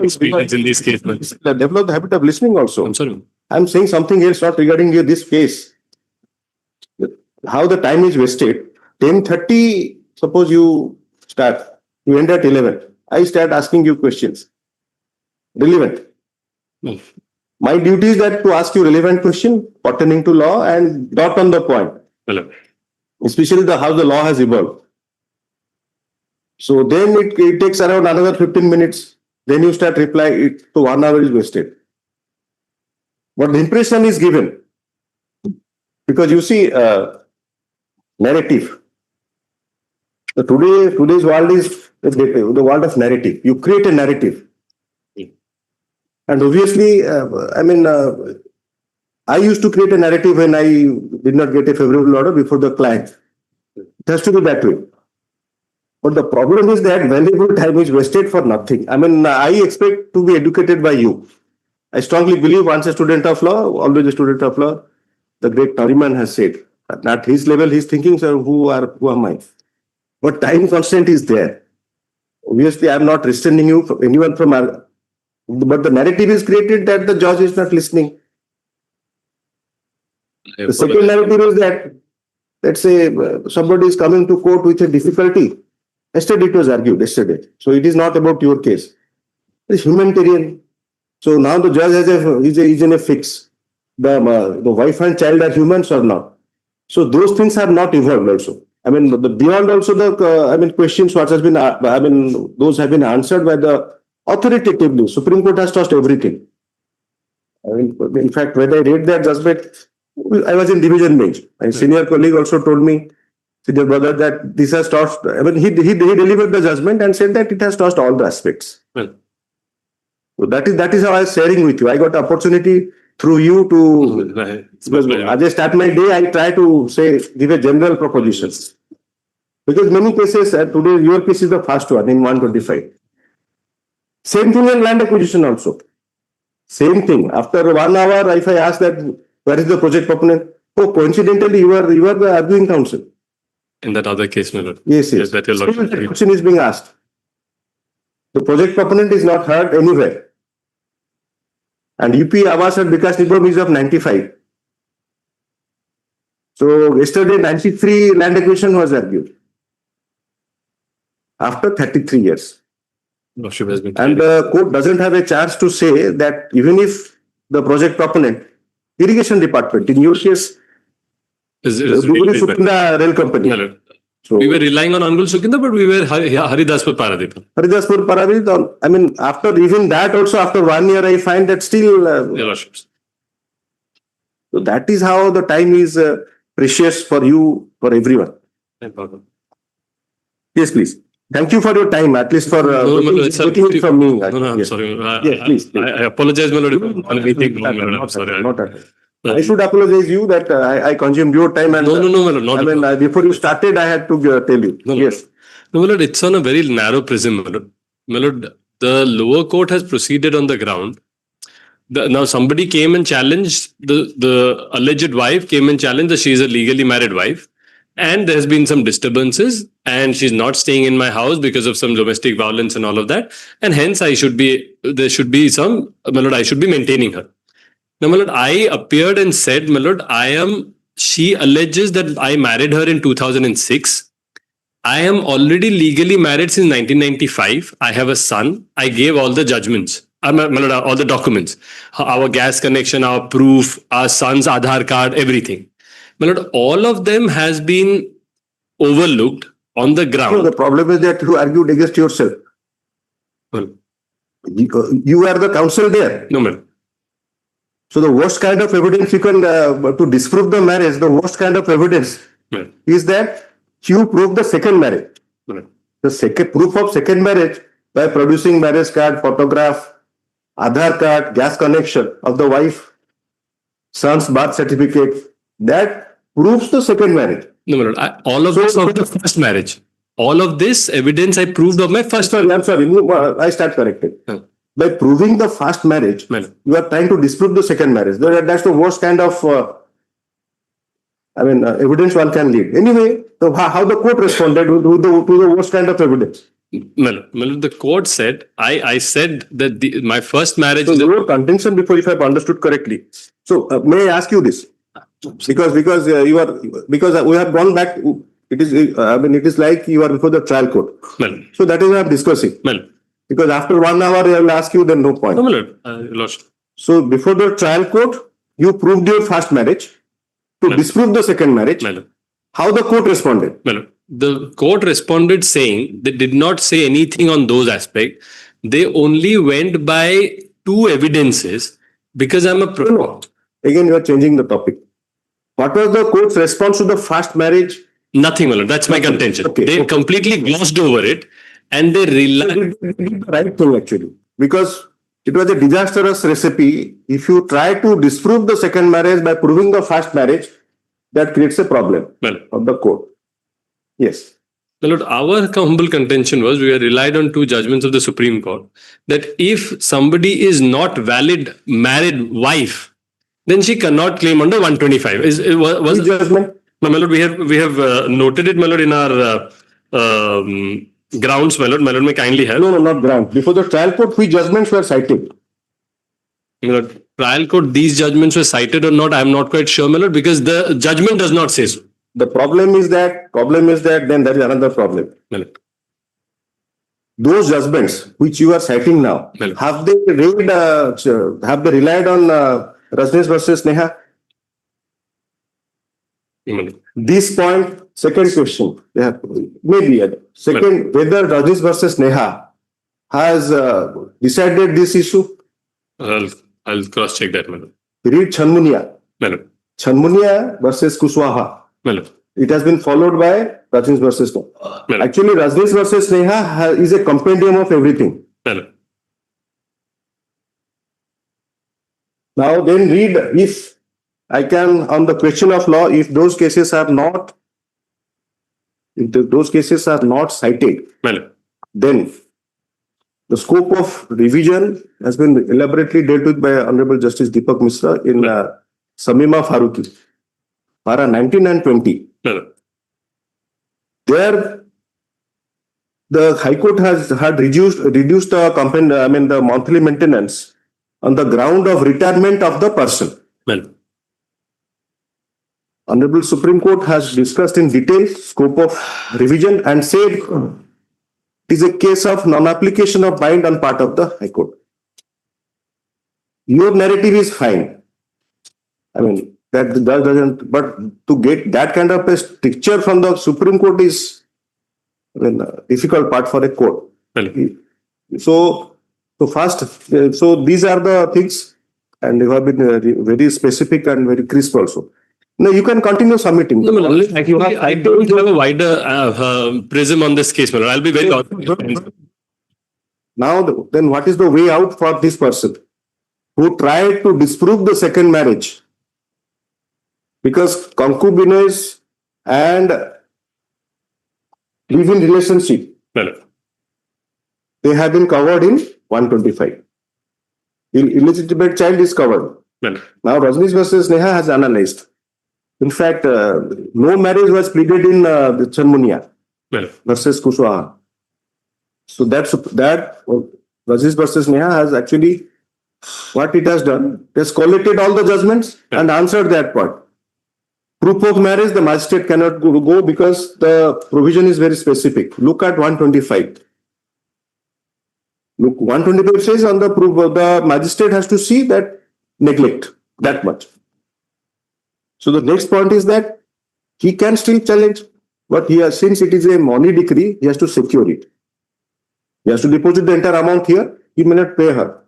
experience in these cases. Develop the habit of listening also. I'm sorry. I'm saying something else, not regarding this case. How the time is wasted. 10:30, suppose you start, you end at 11. I start asking you questions. Relevant. No. My duty is that to ask you relevant question pertaining to law and dot on the point. Hello. Especially how the law has evolved. So then it takes around another 15 minutes. Then you start reply, so 1 hour is wasted. But the impression is given. Because you see, narrative. So today's world is the world of narrative. You create a narrative. And obviously, I used to create a narrative when I did not get a favorable order before the client. It has to be that way. But the problem is that valuable time is wasted for nothing. I expect to be educated by you. I strongly believe once a student of law, always a student of law. The great Nariman has said, at his level, he's thinking, sir, who am I? But time constant is there. Obviously, I'm not restraining you from anyone from but the narrative is created that the judge is not listening. The second narrative is that, let's say, somebody is coming to court with a difficulty. Yesterday it was argued, yesterday. So it is not about your case. It's humanitarian. So now the judge is in a fix. The wife and child are humans or not. So those things have not evolved also. Beyond also the, questions what has been, those have been answered by the authoritatively. Supreme Court has tossed everything. In fact, when I read that judgment, I was in division bench. My senior colleague also told me, senior brother, that this has tossed, he delivered the judgment and said that it has tossed all the aspects. Well. So that is how I was sharing with you. I got opportunity through you to, because as I start my day, I try to give a general proposition. Because many cases, today your case is the first one in 125. Same thing in land acquisition also. Same thing. After 1 hour, if I ask that, where is the project proponent? Oh, coincidentally, you are the arguing counsel. In that other case, my lord. Yes. That your Still lordship. the question is being asked. The project proponent is not heard anywhere. And UP Awas and Vikas Nigam is of 95. So yesterday, 93 land acquisition was argued. After 33 years. Lordship has been And the court doesn't have a chance to say that even if the project proponent, irrigation department, in your case, Duguri Sukinda Rail Company. My lord. So, We were relying on Hon'Ble Sukinda, but we were Haridaspur Paradip. Haridaspur Paradip, after even that also, after 1 year, I find that still. Your lordships. So that is how the time is precious for you, for everyone. No problem. Yes, please. Thank you for your time, at least for taking it from me. No, I'm Yes. sorry. Yes, please. I apologize, my lord. Anything wrong, my lord. I'm sorry. Not at all. I should apologize you that I consumed your time and No, my lord. Not at all. before you started, I had to tell you. No, Yes. No, my lord, it's on a very narrow prism, my lord. My lord, the lower court has proceeded on the ground. Now somebody came and challenged, the alleged wife came and challenged that she is a legally married wife. And there's been some disturbances and she's not staying in my house because of some domestic violence and all of that. And hence there should be some, my lord, I should be maintaining her. Now, my lord, I appeared and said, my lord, she alleges that I married her in 2006. I am already legally married since 1995. I have a son. I gave all the judgments. all the documents, our gas connection, our proof, our son's Aadhaar card, everything. My lord, all of them has been overlooked on the So ground. the problem is that you argued against yourself. Well, You are the counsel there. no, madam. So the worst kind of evidence you can, to disprove the marriage, the worst kind of evidence Madam. is that you prove the second marriage. Madam. The second proof of second marriage by producing marriage card, photograph, Aadhaar card, gas connection of the wife, son's birth certificate, that proves the second marriage. No, my lord. All of this of the first marriage. All of this evidence I proved of my first. I'm sorry, I start correcting. By proving the first marriage, Madam. you are trying to disprove the second marriage. That's the worst kind of, evidence one can lead. Anyway, so how the court responded to the worst kind of evidence? Madam, the court said, I said that my first marriage. So your contention before, if I've understood correctly. So may I ask you this? Because we have gone back. It is like you are before the trial court. Madam. So that is what I'm discussing. Madam. Because after 1 hour, I will ask you, then no point. No, my lord. Lost. So before the trial court, you proved your first marriage to disprove the second marriage. Madam. How the court responded? Madam. The court responded saying they did not say anything on those aspects. They only went by two evidences because I'm a No. Again, you are changing the topic. What was the court's response to the first marriage? Nothing, my lord. That's my contention. Okay, They okay. completely glossed over it and they relied. The right thing actually, because it was a disastrous recipe. If you try to disprove the second marriage by proving the first marriage, that creates a problem of the court. Yes. My lord, our humble contention was we relied on two judgments of the Supreme Court that if somebody is not valid married wife, then she cannot claim under 125. Was judgment? No, my lord, we have noted it, my lord, in our grounds, my lord. My lord, may kindly help. No, not ground. Before the trial court, which judgments were cited? My lord, trial court, these judgments were cited or not, I am not quite sure, my lord, because the judgment does not say so. The problem is that then there is another problem. My lord. Those judgments which you are citing now, Well. have they relied on Rajneesh versus Neha? My lord. This point, second question. Yeah, maybe. Second, whether Rajneesh versus Neha has decided this issue. I'll cross check that, my lord. Read Chanmunia. My lord. Chanmunia versus Kushwaha. My lord. It has been followed by Rajneesh versus Neha. My lord. Actually, Rajneesh versus Neha is a compendium of everything. My lord. Now then read, if I can, on the question of law, if those cases are not cited, My lord. then the scope of revision has been elaborately dealt with by Honorable Justice Deepak Misra in Samima Faruqi, para 19 and 20. My lord. There, the High Court had reduced the monthly maintenance on the ground of retirement of the person. My lord. Honorable Supreme Court has discussed in detail scope of revision and said it is a case of non-application of bind on part of the High Court. Your narrative is fine. That doesn't, but to get that kind of a stricture from the Supreme Court is a difficult part for a court. My lord. So these are the things, and you have been very specific and very crisp also. No, you can continue submitting. No, my lord. I don't have a wider prism on this case, my lord. I'll be very honest. Now, then what is the way out for this person who tried to disprove the second marriage? Because concubinage and live-in relationship, My lord. they have been covered in 125. Illegitimate child is covered. My lord. Now, Rajneesh versus Neha has analyzed. In fact, no marriage was pleaded in the Chanmunia My lord. versus Kushwaha. So that Rajneesh versus Neha has actually, what it has done, it has collated all the judgments and answered that part. Proof of marriage, the magistrate cannot go because the provision is very specific. Look at 125. Look, 125 says on the proof, the magistrate has to see that neglect, that much. So the next point is that he can still challenge, but he has, since it is a money decree, he has to secure it. He has to deposit the entire amount here, he may not pay her.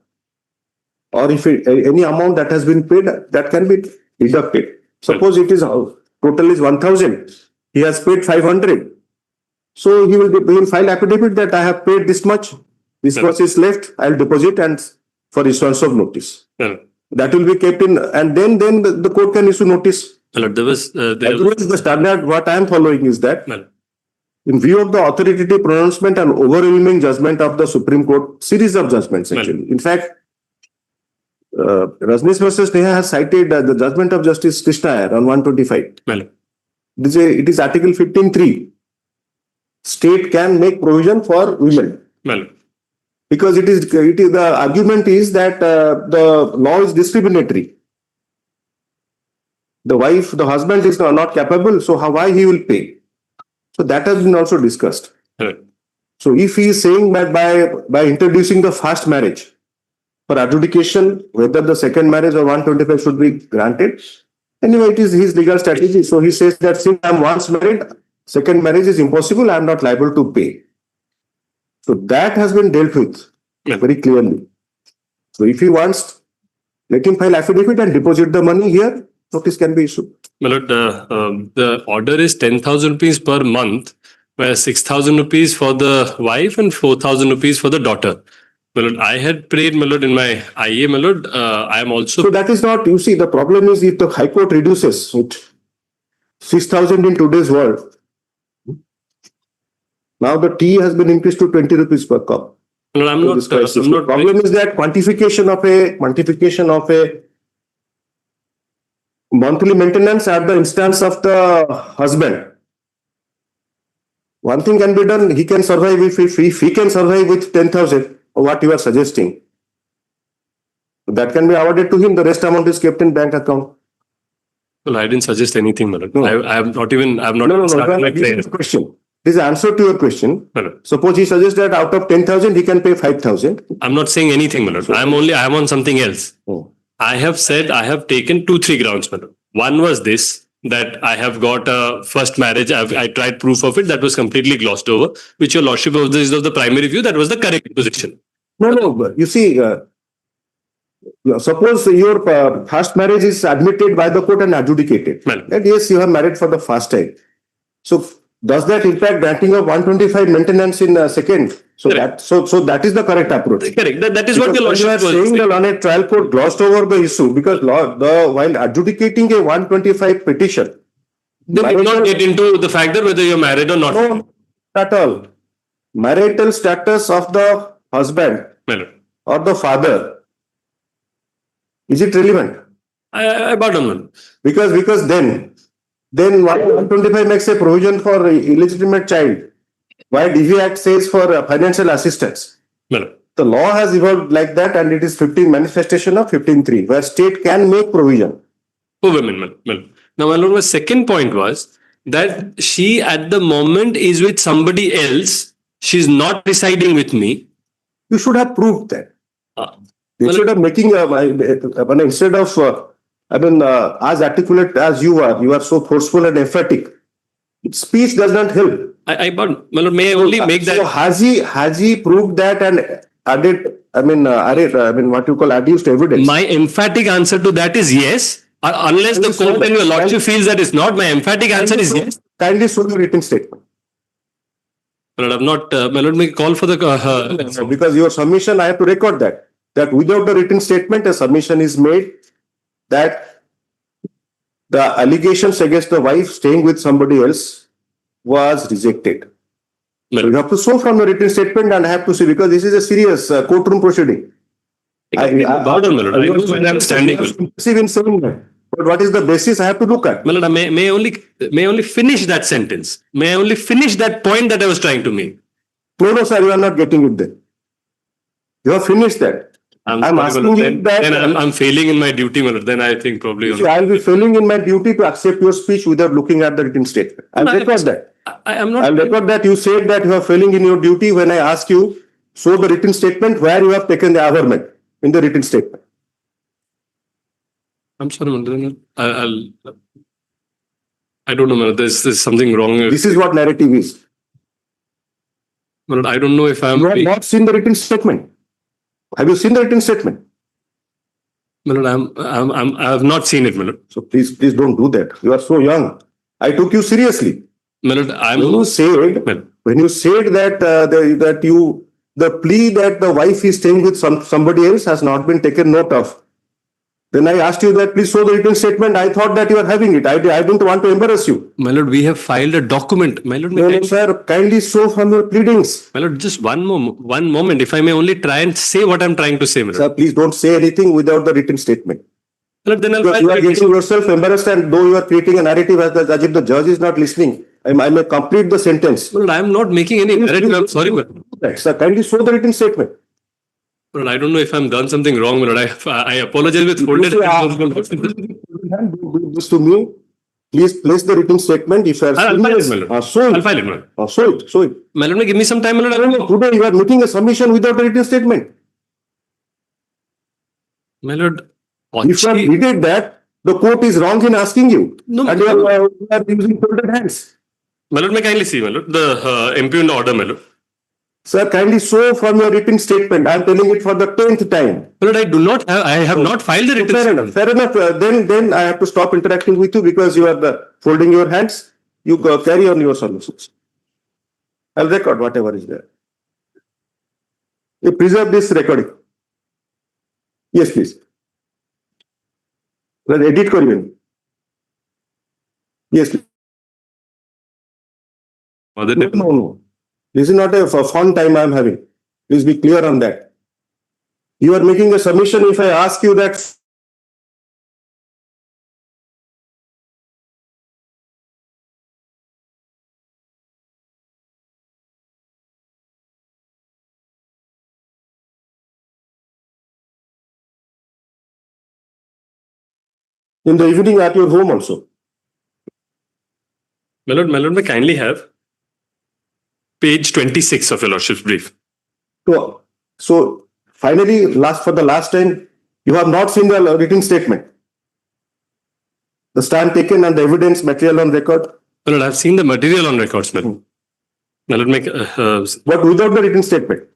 Or if any amount that has been paid, that can be deducted. Suppose it is total is 1,000, he has paid 500. So he will file affidavit that I have paid this much, this much is left, I'll deposit and for issuance of notice. That will be kept in, and then the court can issue notice. There was the standard what I am following is that in view of the authoritative pronouncement and overwhelming judgment of the Supreme Court, series of judgments actually. In fact, Rajneesh versus Neha has cited the judgment of Justice Krishna on 125. It is Article 15(3). State can make provision for women. Because it is the argument is that the law is discriminatory. The wife, the husband is not capable, so why he will pay? So that has been also discussed. So if he is saying that by introducing the first marriage for adjudication, whether the second marriage or 125 should be granted, anyway, it is his legal strategy. So he says that since I am once married, second marriage is impossible, I am not liable to pay. So that has been dealt with very clearly. So if he wants, let him file affidavit and deposit the money here, notice can be issued. My lord, the order is 10,000 rupees per month, where 6,000 rupees for the wife and 4,000 rupees for the daughter. My lord, I had prayed, my lord, in my IA, my lord, I am also... So that is not, you see, the problem is if the High Court reduces it, 6,000 in today's world, now the tea has been increased to 20 rupees per cup. No, I'm not. The problem is that quantification of a monthly maintenance at the instance of the husband. One thing can be done, he can survive if he can survive with 10,000, or what you are suggesting. That can be awarded to him, the rest amount is kept in bank account. Well, I didn't suggest anything, my lord. No. I have not even started my This is the question. This is the answer to your question. Suppose he suggests that out of 10,000, he can pay 5,000. I'm not saying anything, my lord. I am on something else. I have said I have taken 2-3 grounds, my lord. One was this, that I have got a first marriage. I tried proof of it. That was completely glossed over, which your lordship of the primary view, that was the correct position. No. You see, suppose your first marriage is admitted by the court and adjudicated. That yes, you have married for the first time. So does that impact granting of 125 maintenance in second? So that is the correct approach. Correct. That is what the lordship was saying. The learned trial court glossed over the issue because while adjudicating a 125 petition, they did not get into the fact that whether you're married or not. No, at all. Marital status of the husband or the father, is it relevant? I pardon. Because then 125 makes a provision for illegitimate child, while DV Act says for financial assistance. The law has evolved like that, and it is manifestation of 15(3), where state can make provision. For women. Now, my lord, my second point was that she at the moment is with somebody else. She's not residing with me. You should have proved that. Instead of making instead of as articulate as you are so forceful and emphatic. Speech does not help. May I only make that? So has he proved that and added? What you call adduced evidence? My emphatic answer to that is yes. Unless the court and your lordship feels that it's not, my emphatic answer is yes. Kindly show your written statement. But I've not. My lord, may call for the. Because your submission, I have to record that without the written statement, a submission is made that the allegations against the wife staying with somebody else was rejected. So you have to show from the written statement, and I have to see, because this is a serious courtroom proceeding. I'm standing. But what is the basis I have to look at? May only finish that sentence. May I only finish that point that I was trying to make? No, sir, you are not getting it there. You have finished that. I'm asking you that. Then I'm failing in my duty, then I think probably. I will be failing in my duty to accept your speech without looking at the written statement. I'll record that. I am not. I'll record that you said that you are failing in your duty when I ask you, show the written statement where you have taken the averment in the written statement. I'm sorry, Madam. I don't know, Madam. There's something wrong. This is what narrative is. Madam, I don't know if I'm. You have not seen the written statement. Have you seen the written statement? Madam, I have not seen it, Madam. So please don't do that. You are so young. I took you seriously. Madam, When you said that the plea that the wife is staying with somebody else has not been taken note of. Then I asked you that please show the written statement. I thought that you are having it. I didn't want to embarrass you. My lord, we have filed a document. My lord, No, sir, kindly show from your pleadings. My lord, just one moment. If I may only try and say what I'm trying to say, my lord. Sir, please don't say anything without the written statement. My lord, then I'll Because you are getting yourself embarrassed, and though you are creating a narrative as if the judge is not listening, I may complete the sentence. My lord, I'm not making any narrative. I'm sorry, my lord. Sir, kindly show the written statement. My lord, I don't know if I'm done something wrong, my lord. I apologize with folded hands. Do this to me. Please place the written statement. If you are I'll file it, my lord. I'll file it, my lord. Show it. My lord, give me some time, my lord. Today you are making a submission without a written statement. My lord, If you have needed that, the court is wrong in asking you. No, and you are using folded hands. my lord, may kindly see, my lord, the impugned order, my lord. Sir, kindly show from your written statement. I am telling it for the 10th time. My lord, I have not filed the written statement. Fair enough. Then I have to stop interacting with you because you are folding your hands. You go carry on your solutions. I'll record whatever is there. You preserve this recording. Yes, please. Edit koriben. Yes, please. No. This is not a fun time I am having. Please be clear on that. You are making a submission if I ask you that. In the evening at your home also. My lord, may kindly have page 26 of your lordship's brief. So finally, for the last time, you have not seen the written statement. The stand taken and the evidence material on record. My lord, I've seen the material on records, my lord. My lord, but without the written statement.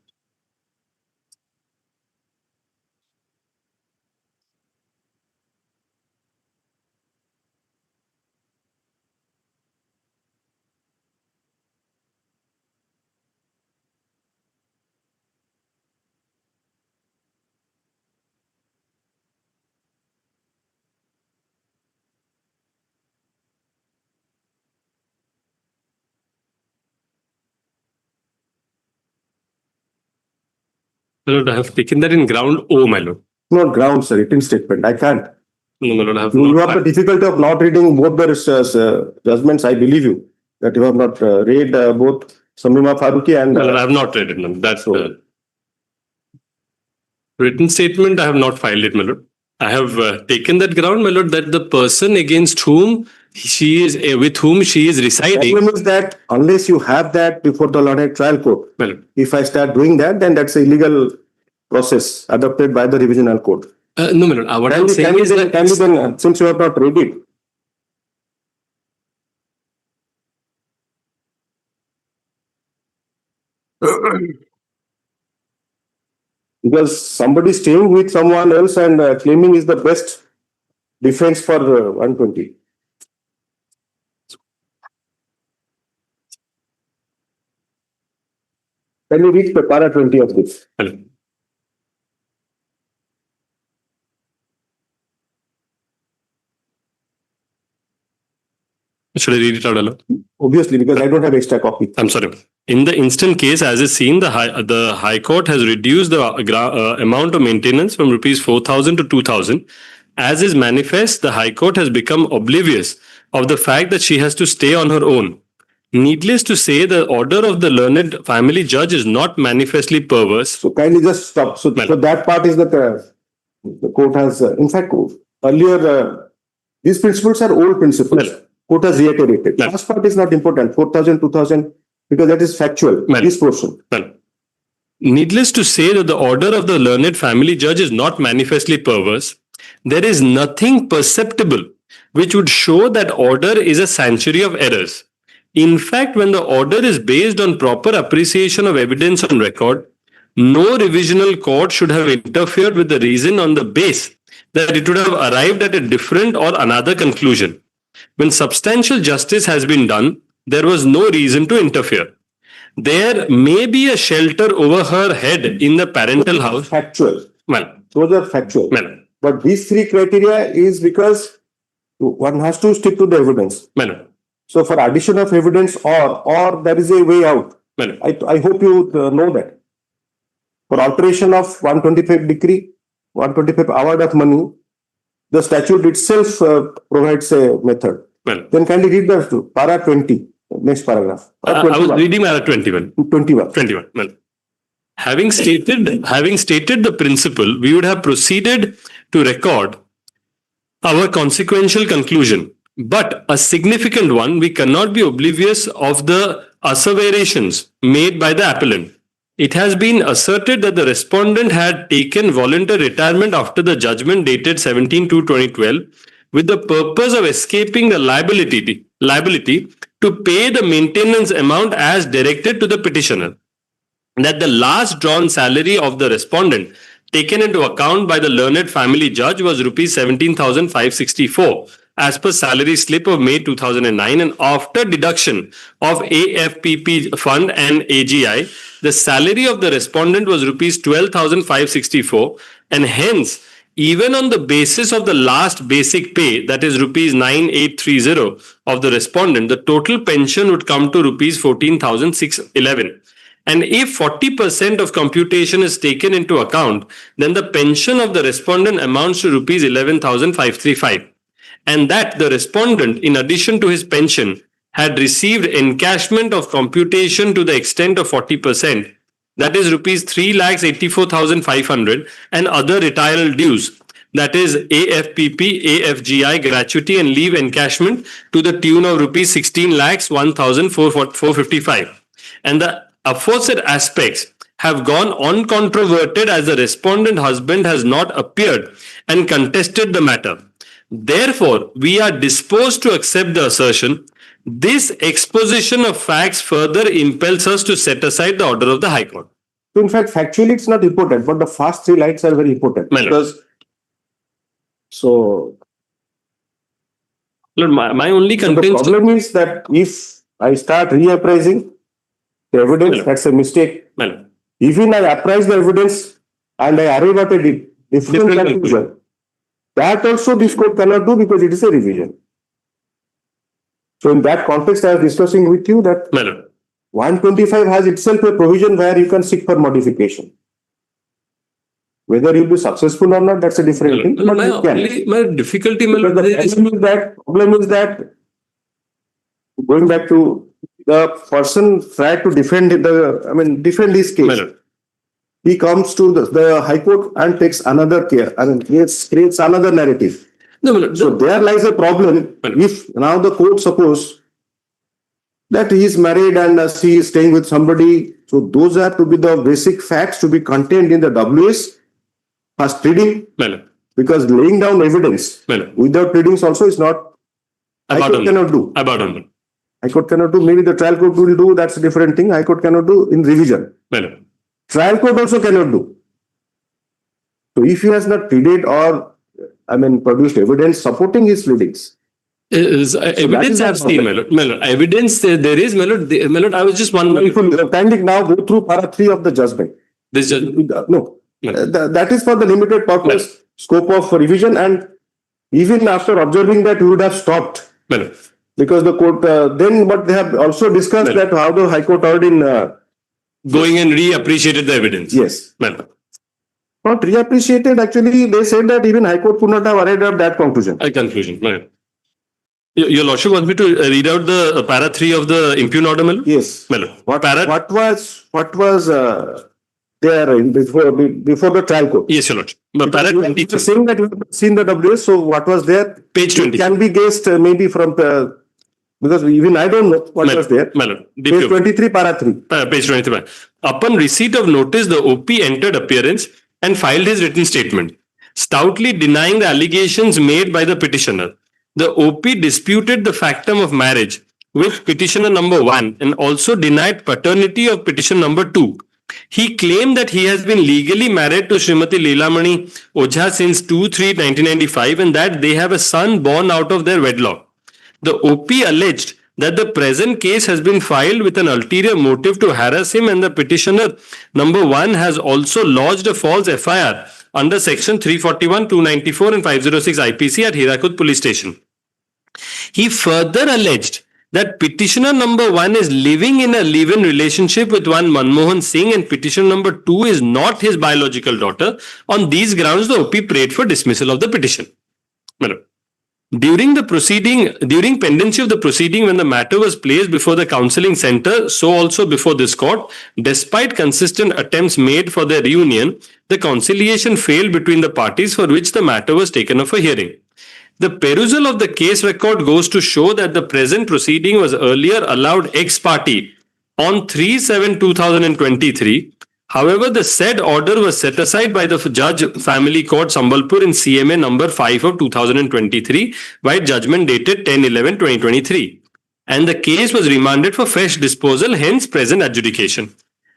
My lord, I have taken that in ground O, my lord. Not ground, sir. Written statement. I can't. No, my lord, I have You have the difficulty of not reading both the judgments. I believe you that you have not read both Samima Faruqi and. No, I have not read it, my lord. That's written statement. I have not filed it, my lord. I have taken that ground, my lord, that the person against whom she is residing. The problem is that unless you have that before the Lord trial court, if I start doing that, then that's an illegal process adopted by the revisional court. No, my lord. What I'm saying is that since you have not read it. Because somebody staying with someone else and claiming is the best defense for 120. Can you read the para 20 of this? Hello. Should I read it out aloud? Obviously, because I don't have extra copy. I'm sorry. In the instant case, as is seen, the High Court has reduced the amount of maintenance from rupees 4,000 to 2,000. As is manifest, the High Court has become oblivious of the fact that she has to stay on her own. Needless to say, the order of the learned family judge is not manifestly perverse. So kindly just stop. So that part is that the court has, in fact, earlier, these principles are old principles. Court has reiterated. Last part is not important. 4,000, 2,000, because that is factual. This portion. needless to say that the order of the learned family judge is not manifestly perverse. There is nothing perceptible which would show that order is a sanctuary of errors. In fact, when the order is based on proper appreciation of evidence on record, no revisional court should have interfered with the reason on the base that it would have arrived at a different or another conclusion. When substantial justice has been done, there was no reason to interfere. There may be a shelter over her head in the parental house. Factual. Well, Those are factual. well, But these three criteria is because one has to stick to the evidence. well, So for addition of evidence or there is a way out. well. I hope you know that. For alteration of 125 decree, 125 award of money, the statute itself provides a method. Well, Then kindly read the para 20, next paragraph. I was reading Mara 21. 21. 21. Well, having stated the principle, we would have proceeded to record our consequential conclusion. But a significant one, we cannot be oblivious of the asseverations made by the appellant. It has been asserted that the respondent had taken voluntary retirement after the judgment dated 17/2/2012 with the purpose of escaping the liability to pay the maintenance amount as directed to the petitioner. That the last drawn salary of the respondent taken into account by the learned family judge was rupees 17,564 as per salary slip of May 2009, and after deduction of AFPP fund and AGI, the salary of the respondent was rupees 12,564, and hence even on the basis of the last basic pay, that is rupees 9,830 of the respondent, the total pension would come to rupees 14,611. And if 40% of computation is taken into account, then the pension of the respondent amounts to rupees 11,535. And that the respondent, in addition to his pension, had received encashment of computation to the extent of 40%, that is rupees 3,84,500, and other retiral dues, that is AFPP, AFGI, gratuity and leave encashment to the tune of rupees 16,01,455. And the aforesaid aspects have gone uncontroverted as the respondent husband has not appeared and contested the matter. Therefore, we are disposed to accept the assertion. This exposition of facts further impels us to set aside the order of the High Court. So in fact, factually it's not important, but the first three lines are very important. Because Lord, my only the contention. problem is that if I start reappraising the evidence, that's a mistake. Even I appraise the evidence and I arrive at a different conclusion, that also this court cannot do because it is a revision. So in that context, I was discussing with you that 125 has itself a provision where you can seek for modification. Whether you'll be successful or not, that's a different thing. But you can. My difficulty, The problem is that going back to the person tried to defend his case. He comes to the High Court and takes another care. Creates another narrative. So there lies a problem. If now the court suppose that he is married and she is staying with somebody, so those are to be the basic facts to be contained in the WS first pleading. Because laying down evidence without pleadings also is not. High Court cannot do. High Court cannot do. Maybe the trial court will do. That's a different thing. High Court cannot do in revision. Trial court also cannot do. So if he has not pleaded or produced evidence supporting his pleadings. Evidence I've seen, evidence there is, I was just one. If you kindly now go through para 3 of the judgment. That is for the limited purpose, scope of revision, and even after observing that, we would have stopped. Because the court, then what they have also discussed that how the High Court ordered in going and reappreciated the evidence. Yes. Not reappreciated, actually, they said that even High Court could not have arrived at that conclusion. Your Lordship wants me to read out the para 3 of the impugned order, Melo? Yes. What was there before the trial court? Yes, Your Lordship. Para 20. Saying that you have seen the WS, so what was there? Page 20. It can be guessed maybe from Because even I don't know what was there. My lord, Page 23, para 3. Page 23. Upon receipt of notice, the OP entered appearance and filed his written statement, stoutly denying the allegations made by the petitioner. The OP disputed the factum of marriage with petitioner number 1 and also denied paternity of petitioner number 2. He claimed that he has been legally married to Srimati Leelamani Ojha since 2/3/1995 and that they have a son born out of their wedlock. The OP alleged that the present case has been filed with an ulterior motive to harass him, and the petitioner number 1 has also lodged a false FIR under section 341, 294 and 506 IPC at Hirakud police station. He further alleged that petitioner number 1 is living in a live-in relationship with one Manmohan Singh and petitioner number 2 is not his biological daughter. On these grounds, the OP prayed for dismissal of the petition. During pendency of the proceeding, when the matter was placed before the counselling center, so also before this court, despite consistent attempts made for their reunion, the conciliation failed between the parties, for which the matter was taken up for hearing. The perusal of the case record goes to show that the present proceeding was earlier allowed ex parte on 3/7/2023. However, the said order was set aside by the Judge Family Court Sambalpur in CMA number 5 of 2023 by judgment dated 10/11/2023, and the case was remanded for fresh disposal, hence present adjudication.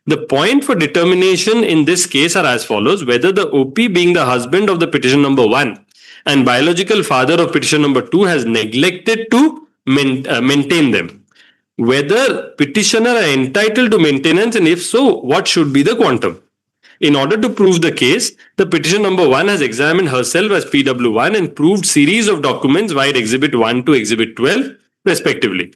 The point for determination in this case are as follows: whether the OP, being the husband of the petition number 1 and biological father of petition number 2, has neglected to maintain them. Whether petitioner are entitled to maintenance, and if so, what should be the quantum. In order to prove the case, the petition number 1 has examined herself as PW1 and proved series of documents via Exhibit 1 to Exhibit 12, respectively.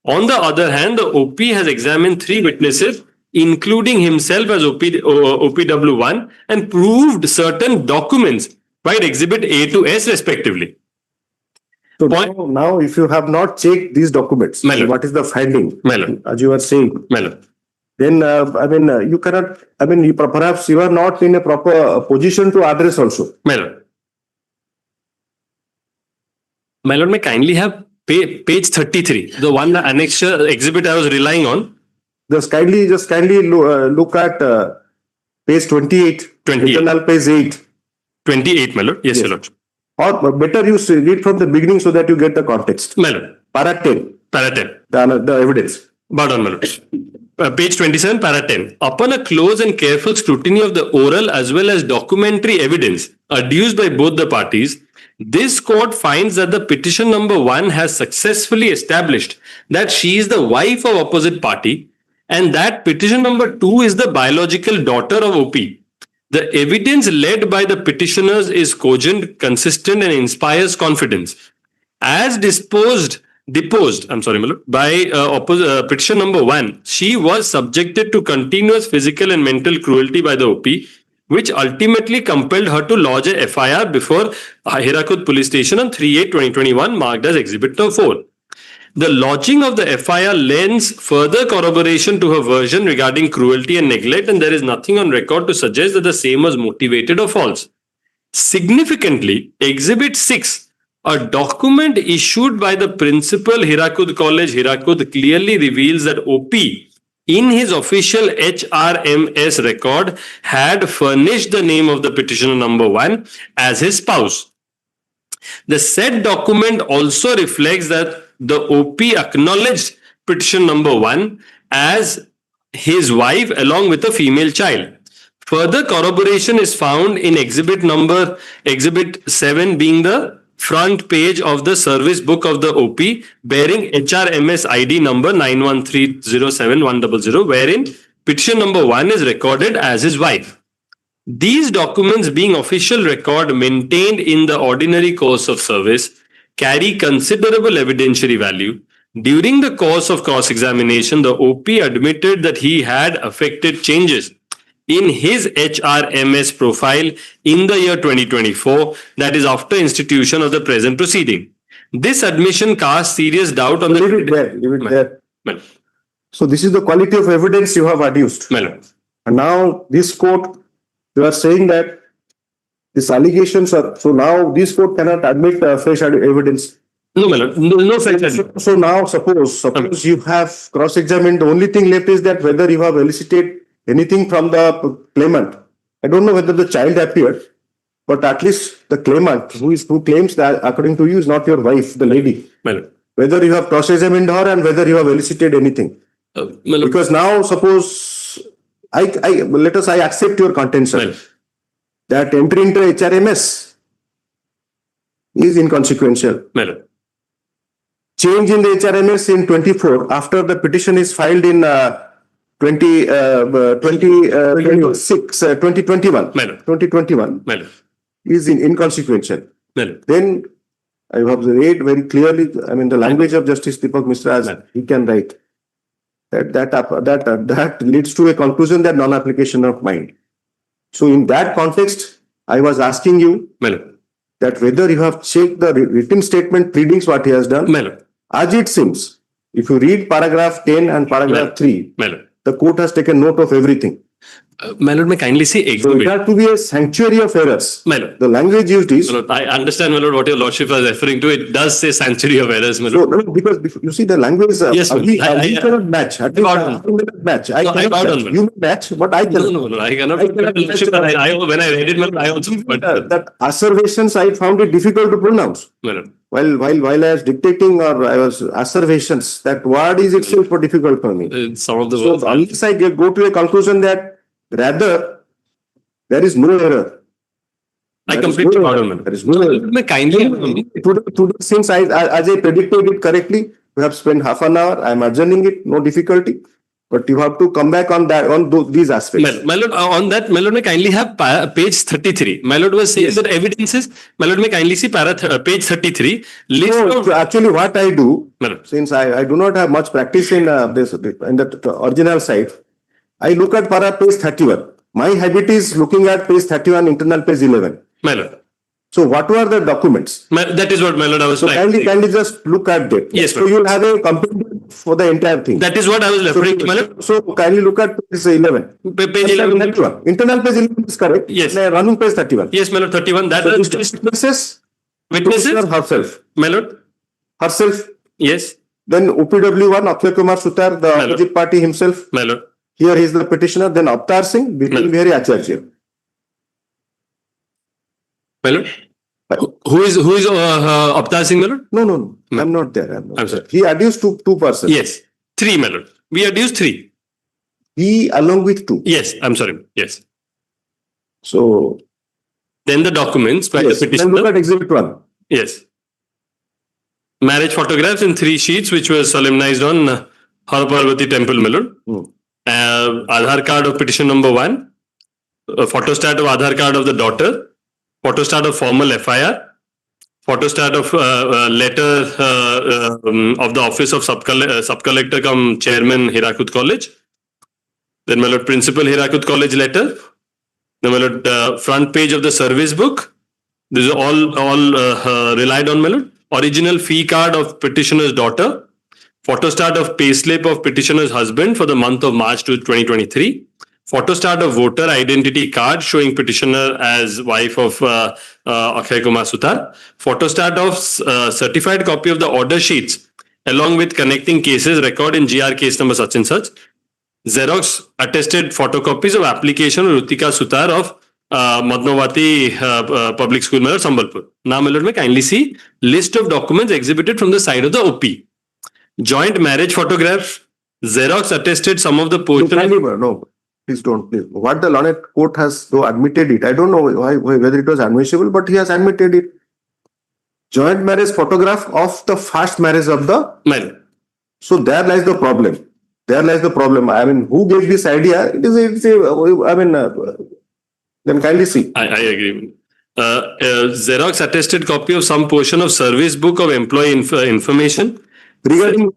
On the other hand, the OP has examined 3 witnesses, including himself as OPW1, and proved certain documents via Exhibit A to S, respectively. So now, if you have not checked these documents, what is the finding? As you are saying, then you cannot. Perhaps you are not in a proper position to address also. My lord, may kindly have page 33, the one annexure exhibit I was relying on. Just kindly look at page 28. 28. Internal page 8. 28, my lord. Yes, your lord. Or better you read from the beginning so that you get the context. My lord. Para 10. Para 10. The evidence. Pardon, my lord. Page 27, para 10. Upon a close and careful scrutiny of the oral as well as documentary evidence adduced by both the parties, this court finds that the petition number 1 has successfully established that she is the wife of opposite party and that petition number 2 is the biological daughter of OP. The evidence led by the petitioners is cogent, consistent, and inspires confidence. As deposed by petition number 1, she was subjected to continuous physical and mental cruelty by the OP, which ultimately compelled her to lodge a FIR before Hirakud police station on 3/8/2021, marked as Exhibit 4. The lodging of the FIR lends further corroboration to her version regarding cruelty and neglect, and there is nothing on record to suggest that the same was motivated or false. Significantly, Exhibit 6, a document issued by the principal Hirakud College, Hirakud, clearly reveals that OP, in his official HRMS record, had furnished the name of the petitioner number 1 as his spouse. The said document also reflects that the OP acknowledged petition number 1 as his wife along with a female child. Further corroboration is found in Exhibit 7, being the front page of the service book of the OP, bearing HRMS ID number 91307-100, wherein petition number 1 is recorded as his wife. These documents, being official record maintained in the ordinary course of service, carry considerable evidentiary value. During the course of cross-examination, the OP admitted that he had affected changes in his HRMS profile in the year 2024, that is after institution of the present proceeding. This admission casts serious doubt on the... Leave it there. So this is the quality of evidence you have adduced. And now this court, you are saying that these allegations are... So now this court cannot admit fresh evidence. No, my lord, no such. So now suppose you have cross-examined, the only thing left is that whether you have elicited anything from the claimant. I don't know whether the child appeared, but at least the claimant who claims that according to you is not your wife, the lady. My lord. Whether you have cross-examined her and whether you have elicited anything. Because now suppose I accept your contention that entry into HRMS is inconsequential. Change in the HRMS in 24 after the petition is filed in 2021 is inconsequential. Then I have read very clearly, I mean, the language of Justice Deepak Misra, as he can write, that leads to a conclusion that non-application of mind. So in that context, I was asking you that whether you have checked the written statement pleadings, what he has done. As it seems, if you read paragraph 10 and paragraph 3, the court has taken note of everything. My lord, may kindly see exhibit. So it has to be a sanctuary of errors. The language used is. I understand, my lord, what your lordship was referring to. It does say sanctuary of errors, my lord. So, because you see the language, yes, we cannot match. I cannot match. I cannot match. You may match, but I cannot. No, I cannot. When I read it, my lord, I also. That asservations, I found it difficult to pronounce. While I was dictating or I was asservations, that word is itself difficult for me. Some of the words. So unless I go to a conclusion that rather there is no error. I completely pardon. There is no error. May kindly. Today, since as I predicted it correctly, we have spent half an hour. I am adjourning it, no difficulty. But you have to come back on that, on these aspects. My lord, on that, my lord, may kindly have page 33. My lord was saying that evidences. My lord, may kindly see page 33. So actually, what I do, since I do not have much practice in this in the original side, I look at page 31. My habit is looking at page 31, internal page 11. My lord. So what were the documents? That is what, my lord, I was trying to kindly just look at that. Yes, so you'll have a compendium for the entire thing. That is what I was referring to, my lord. So kindly look at page 11. Page 11. Internal page 11 is correct. Yes. Running page 31. Yes, my lord, 31. That is witnesses. Witnesses? Herself. My lord. Herself. Yes. Then OPW1, Akshay Kumar Sutar, the opposite party himself. My lord. Here he is the petitioner. Then Avtar Singh, Bitil Bihari Acharya. My lord. Who is Avtar Singh, my lord? No. I'm not there. I'm sorry. He adduced two persons. Yes. 3, my lord. We adduced 3. He along with 2. Yes. I'm sorry. Yes. So. Then the documents by the petitioner. Then look at exhibit 1. Yes. Marriage photographs in 3 sheets, which were solemnized on Har Parvati Temple, my lord. Aadhaar card of petition number 1. Photostat of Aadhaar card of the daughter. Photostat of formal FIR. Photostat of letter of the office of sub-collector cum chairman Hirakud College. Then my lord, principal Hirakud College letter. Then my lord, front page of the service book. This is all relied on, my lord. Original fee card of petitioner's daughter. Photostat of payslip of petitioner's husband for the month of March 2023. Photostat of voter identity card showing petitioner as wife of Akshay Kumar Sutar. Photostat of certified copy of the order sheets along with connecting cases record in GR case number such and such. Xerox attested photocopies of application of Rutika Sutar of Madnovati Public School, Sambalpur. Now, my lord, may kindly see list of documents exhibited from the side of the OP. Joint marriage photographs. Xerox attested some of the portion. No. Please don't. Please. What the learned court has admitted it. I don't know whether it was admissible, but he has admitted it. Joint marriage photograph of the first marriage of the man. So there lies the problem. I mean, who gave this idea? Then kindly see. I agree. Xerox attested copy of some portion of service book of employee information. Regarding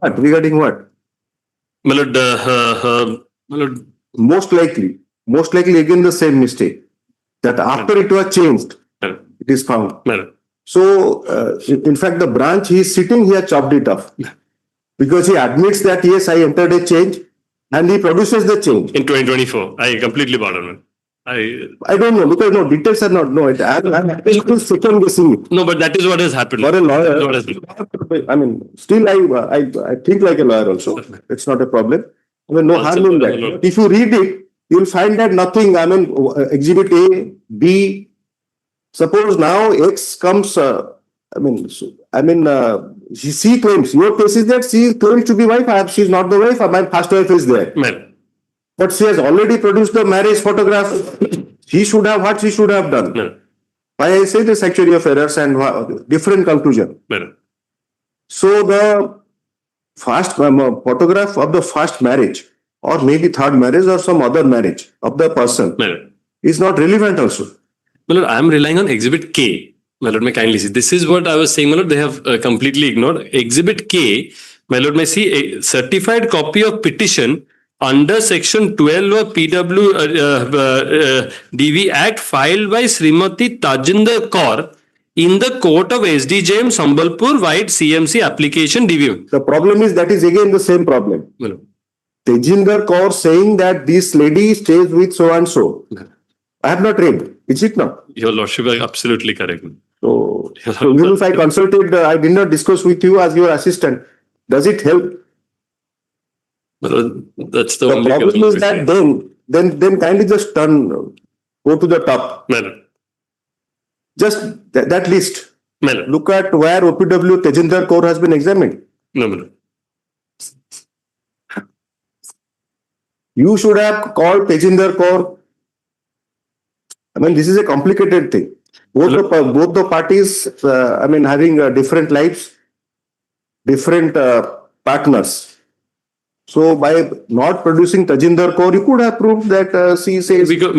what? My lord, most likely again the same mistake that after it was changed, it is found. So in fact, the branch he is sitting here chopped it off because he admits that yes, I entered a change and he produces the change in 2024. I completely pardon. I don't know because no details are not no. I'm still second guessing it. No, but that is what has happened. For a That is what lawyer, has happened. I mean, still I think like a lawyer also. It's not a problem. I mean, no harm in that. If you read it, you'll find that nothing. I mean, exhibit A, B. Suppose now X comes. She claims. Your case is that she claims to be wife. She's not the wife. My first wife is there. Well, But she has already produced the marriage photograph. She should have what she should have done. no, Why I say this actually of errors and different conclusion. no. So the first photograph of the first marriage or maybe third marriage or some other marriage of the person is not relevant also. My lord, I am relying on Exhibit K. My lord, may kindly see. This is what I was saying, my lord. They have completely ignored. Exhibit K, my lord, may see a certified copy of petition under Section 12 of DV Act filed by Srimati Tajinder Kaur in the court of SDJM Sambalpur White CMC application DV. The problem is that is again the same problem. My lord. Tejinder Kaur saying that this lady stays with so and so. I have not read. Is it not? Your lordship is absolutely correct. So even if I consulted, I did not discuss with you as your assistant. Does it help? That's the The only problem is that then kindly just go to the top. My lord. Just that list. My lord. Look at where OPW Tejinder Kaur has been examined. No, my lord. You should have called Tejinder Kaur. I mean, this is a complicated thing. Both the parties, having different lives, different partners. So by not producing Tejinder Kaur, you could have proved that she says. Because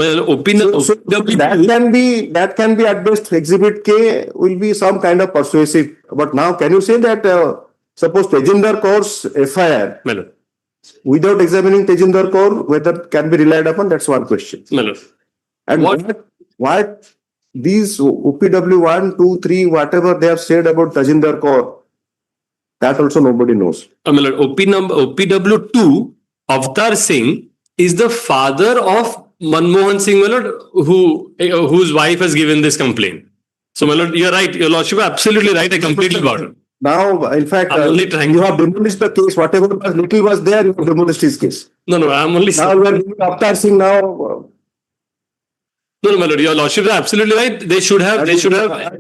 that can be at best. Exhibit K will be some kind of persuasive. But now, can you say that suppose Tejinder Kaur's FIR without examining Tejinder Kaur, whether can be relied upon? That's one question. And what these OPW 1, 2, 3, whatever they have said about Tejinder Kaur, that also nobody knows. OPW 2, Avtar Singh is the father of Manmohan Singh, my lord, whose wife has given this complaint. So, my lord, you're right. Your lordship is absolutely right. I completely got it. Now, in fact, you have demolished the case. Whatever was little was there, you have demolished his case. No, I'm only. Now we are giving Avtar Singh now. No, my lord, your lordship is absolutely right. They should have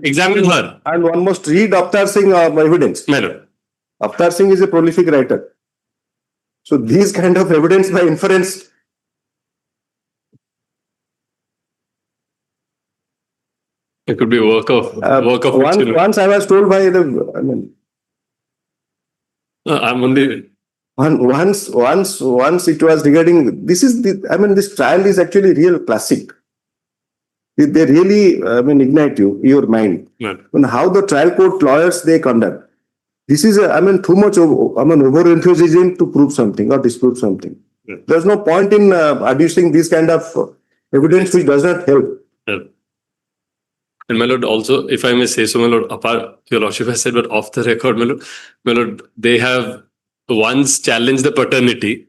examined her. And one must read Avtar Singh evidence. My lord. Avtar Singh is a prolific writer. So these kind of evidence by inference. It could be work of Once I was told by the. I'm only. Once it was regarding this is the. This trial is actually real classic. They really ignite your mind. How the trial court lawyers they conduct. This is too much over enthusiasm to prove something or disprove something. There's no point in adducing this kind of evidence which does not help. And my lord, also, if I may say so, my lord, apart, your lordship has said, but off the record, my lord, they have once challenged the paternity.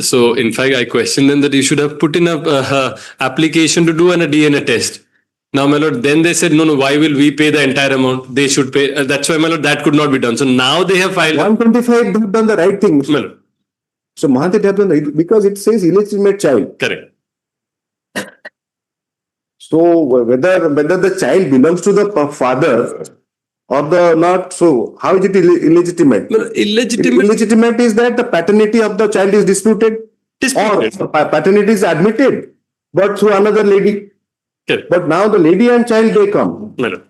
So, in fact, I question them that you should have put in a application to do a DNA test. Now, my lord, then they said, no, why will we pay the entire amount? They should pay. That's why, my lord, that could not be done. So now they have filed. 125, they have done the right thing. My lord. So, Mahathir have done the, because it says illegitimate child. Correct. So, whether the child belongs to the father or the not, so how is it illegitimate? No, illegitimate. Illegitimate is that the paternity of the child is disputed. Or paternity is admitted, but through another lady. Correct. But now the lady and child, they come. No.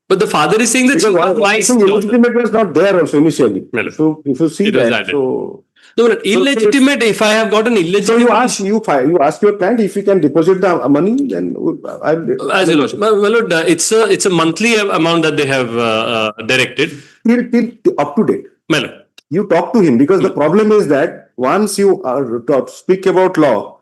But the father is saying that illegitimate was not there also initially. No. So if you see that, so... No, illegitimate, if I have got an illegitimate... So you ask your client if he can deposit the money, then... As you lordship. Well, Lord, it's a monthly amount that they have directed. Till up to date. Well, you talk to him because the problem is that once you speak about law,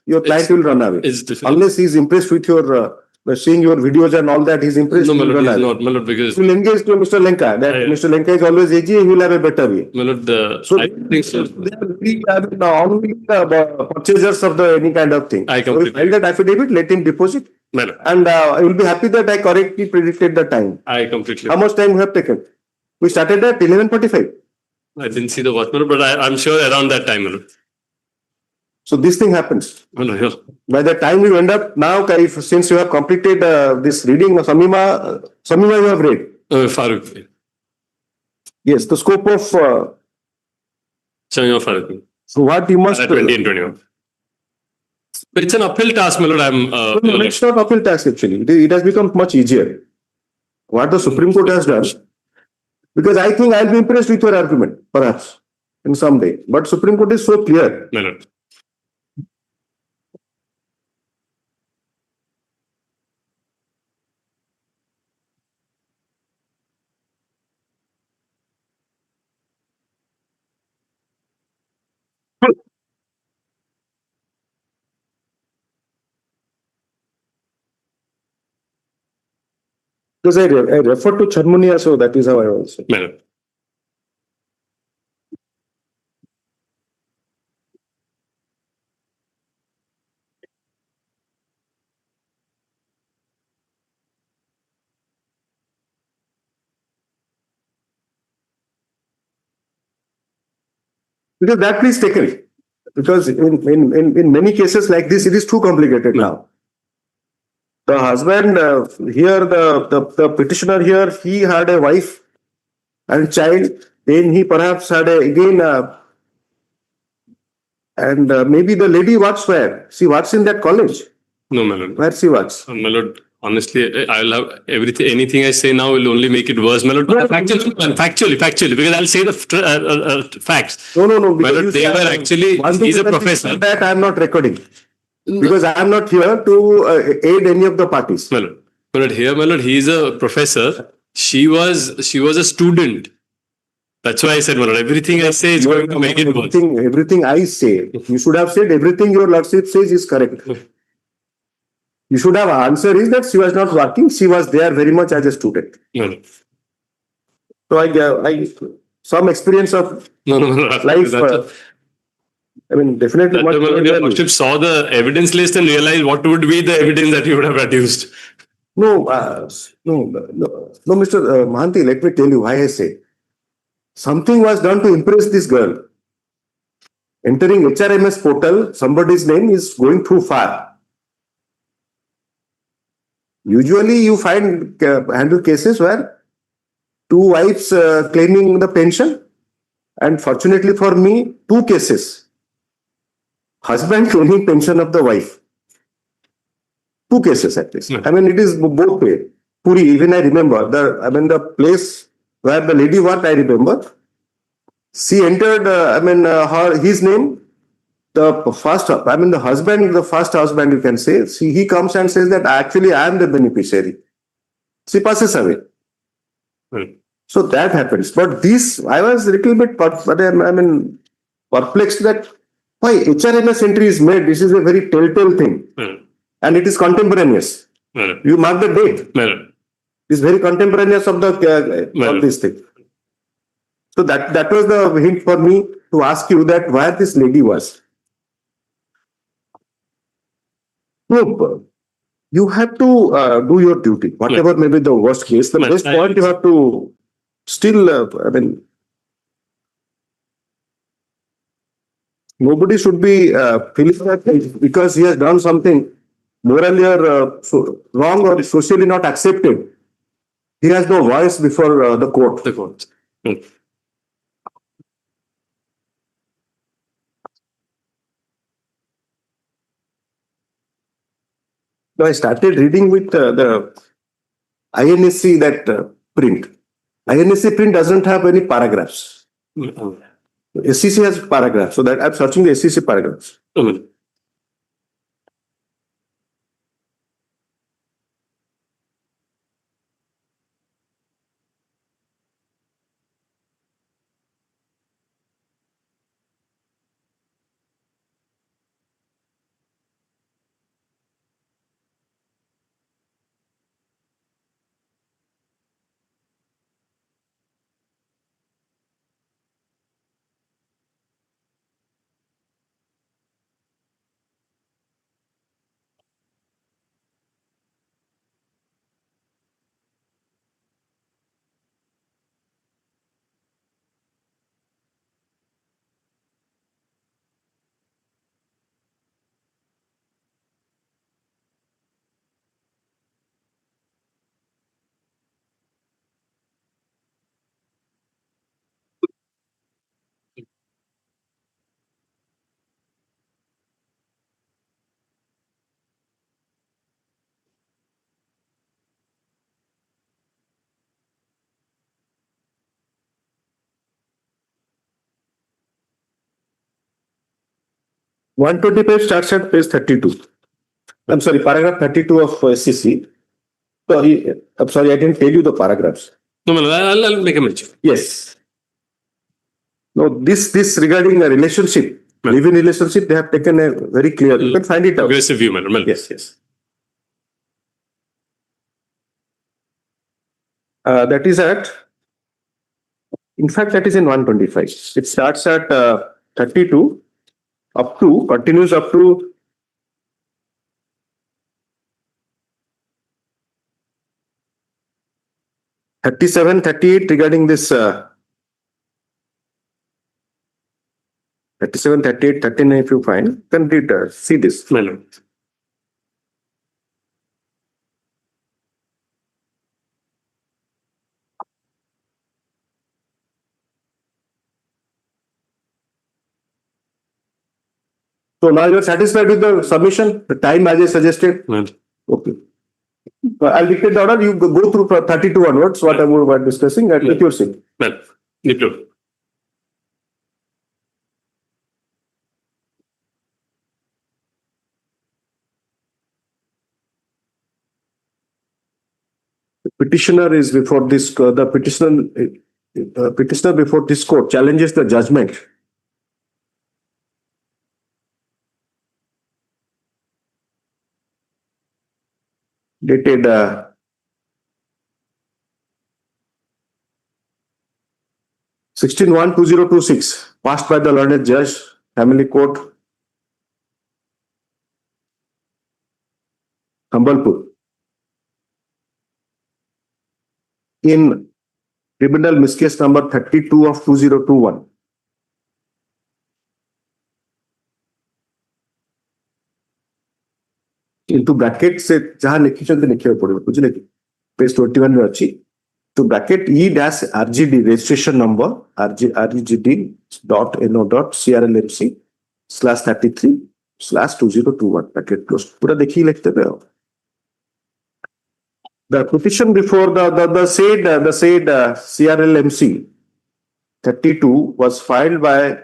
your client will run away. Unless he is impressed with your seeing your videos and all that, he's impressed. No, my He lord, will he's have- not, my lord, because He will engage to Mr. Lenka, that Mr. Lenka is always AG, he will have a better way. my lord, So I think so. they are really, only purchasers of the any kind of thing. I So we completely file that affidavit, let him deposit, My lord, and I will be happy that I correctly predicted the time. I completely. How much time we have taken? We started at 11:45. I didn't see the watch, my lord, but I'm sure around that time, my lord. So this thing happens. My lord, yeah. By the time you end up now, since you have completed this reading of Samima, you have read. Farooq. Yes, the scope of Shamima Farooq. so what you must. 20 and 21. But it's an uphill task, my lord. No, it's not uphill task actually. It has become much easier. What the Supreme Court has done, because I think I'll be impressed with your argument, perhaps, in some day. But Supreme Court is so clear. My lord. Because I refer to Charmunia, so that is how I will say. My lord. Because that please take it. Because in many cases like this, it is too complicated now. The husband here, the petitioner here, he had a wife and child. Then he perhaps had again, and maybe the lady works where? She works in that college. No, my lord. Where she works? My lord, honestly, I'll have everything. Anything I say now will only make it worse, my lord. Factually, because I'll say the facts. No. My lord, they were actually. He's a professor. That I am not recording because I am not here to aid any of the parties. My lord, here, my lord, he is a professor. She was a student. That's why I said, my lord, everything I say is going to make it worse. Everything I say, you should have said everything your lordship says is correct. You should have answer is that she was not working, she was there very much as a student. No. So I some experience of life. I mean, definitely. That your lordship saw the evidence list and realized what would be the evidence that you would have adduced. No, Mr. Mahanti, let me tell you why I say. Something was done to impress this girl. Entering HRMS portal, somebody's name is going too far. Usually you handle cases where two wives claiming the pension, and fortunately for me, two cases. Husband claiming pension of the wife. Two cases at least. I mean, it is both way. Puri, even I remember the place where the lady worked, I remember. She entered, his name, the first husband, you can say. He comes and says that actually I am the beneficiary. She passes away. So that happens. But this, I was a little bit perplexed that why HRMS entry is made. This is a very telltale thing. And it is contemporaneous. You mark the date. It is very contemporaneous of of this thing. So that was the hint for me to ask you that where this lady was. No, you have to do your duty, whatever may be the worst case. The best point you have to still, nobody should be feeling that because he has done something morally or wrong or socially not accepted, he has no voice before the court. So I started reading with the INSC that print. INSC print doesn't have any paragraphs. SCC has paragraphs, so that I'm searching the SCC paragraphs. 125 starts at page 32. I'm sorry, paragraph 32 of SCC. Sorry, I'm sorry, I didn't tell you the paragraphs. No, my lord, I'll make a mention. Yes. No, this regarding a relationship, live-in relationship, they have taken a very clear. You can find it out. Aggressive view, my lord. Yes, yes. That is at. In fact, that is in 125. It starts at 32 up to, continues up to 37, 38 regarding this 37, 38, 39 if you find, then read, see this. My lord. So now you are satisfied with the submission, the time as I suggested? My lord. Okay. I'll dictate the order. You go through 32 onwards, whatever we were discussing, at your seat. My lord. Deploy. Petitioner is before this, the petitioner before this court challenges the judgment. Dated 16/1/2026, passed by the learned judge, family court, Hon'Ble, in criminal miscase number 32 of 2021. Into bracket से जहाँ लिखिଛନ୍ତି लिखिବାକୁ ପଡିବ ବୁଝିଲେ କି page 21 ରେ ଅଛି to bracket E-RGD registration number RGD.NO.CRLMC/33/2021 bracket close पूरा देखिए लिखते पे हो. The petition before the said CRLMC 32 was filed by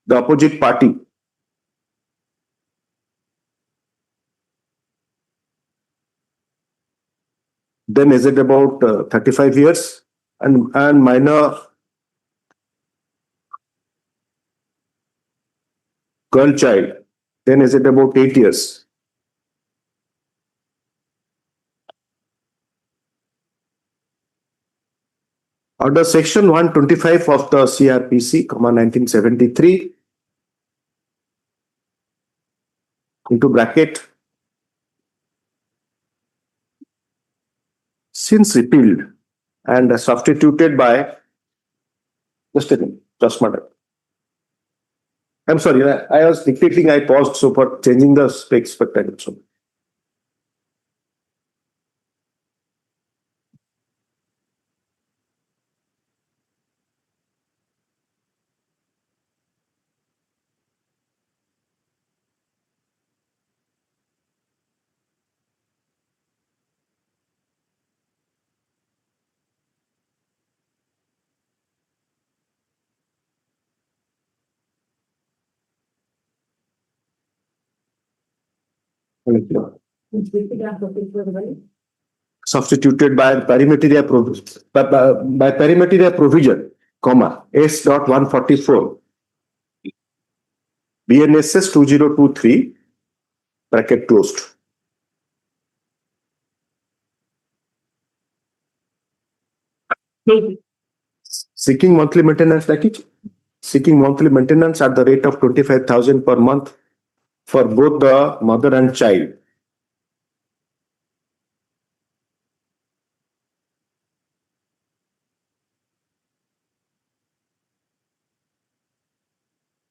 the opposite party. Then is it about 35 years and minor girl child, then is it about 8 years. Under section 125 of the CRPC, 1973, into bracket, since repealed and substituted by, just a minute, just matter. I'm sorry, I was dictating, I paused, so for changing the specs, so. Substituted by perimeteria provision, comma, S.144, BNSS 2023, bracket closed. Seeking monthly maintenance package, seeking monthly maintenance at the rate of 25,000 per month for both the mother and child.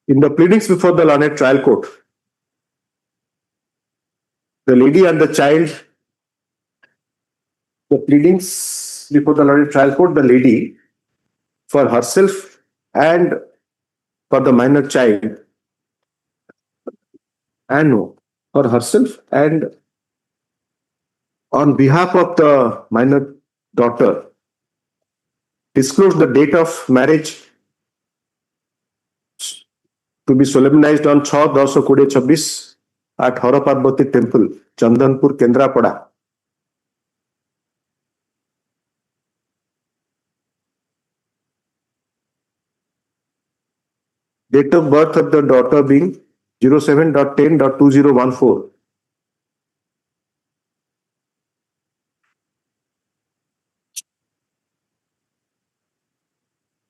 In the pleadings before the learned trial court, the lady and the child, the pleadings before the learned trial court, the lady for herself and for the minor child, and for herself and on behalf of the minor daughter, disclose the date of marriage to be solemnized on 6/10/2026 at Hara Parvati Temple, Chandanpur, Kendrapada. Date of birth of the daughter being 07.10.2014.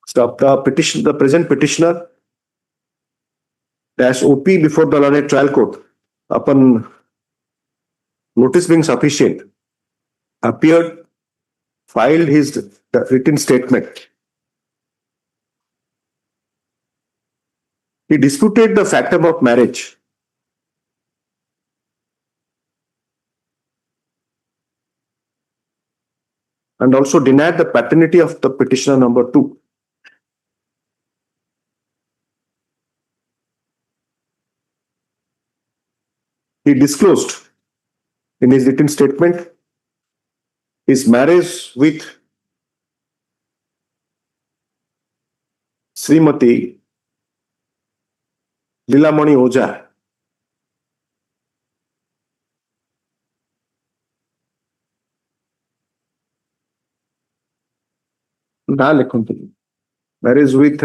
Stop. The present petitioner dash OP before the learned trial court, upon notice being sufficient, appeared, filed his written statement. He disputed the factum of marriage. And also denied the paternity of the petitioner number 2. He disclosed in his written statement his marriage with Srimati Lilamani Oja. Marriage with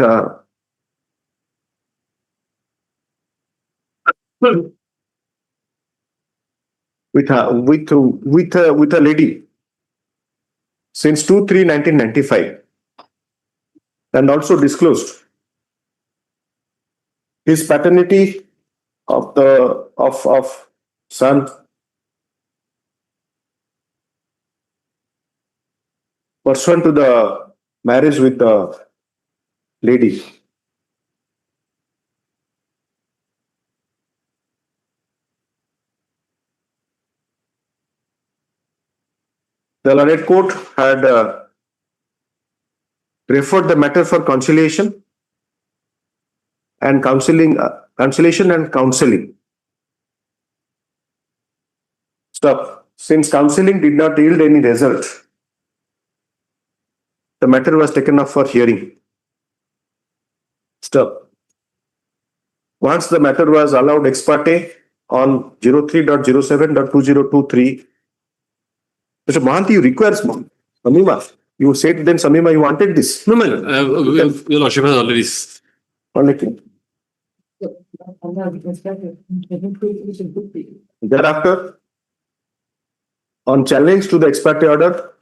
with a lady since 2/3/1995, and also disclosed his paternity of son pursuant to the marriage with the lady. The learned court had referred the matter for conciliation and counseling. Stop. Since counseling did not yield any result, the matter was taken up for hearing. Stop. Once the matter was allowed ex parte on 03.07.2023, Mr. Mohanty, you require Samima. You said then, Samima, you wanted this. No, your lordship has already. Thereafter, on challenge to the ex parte order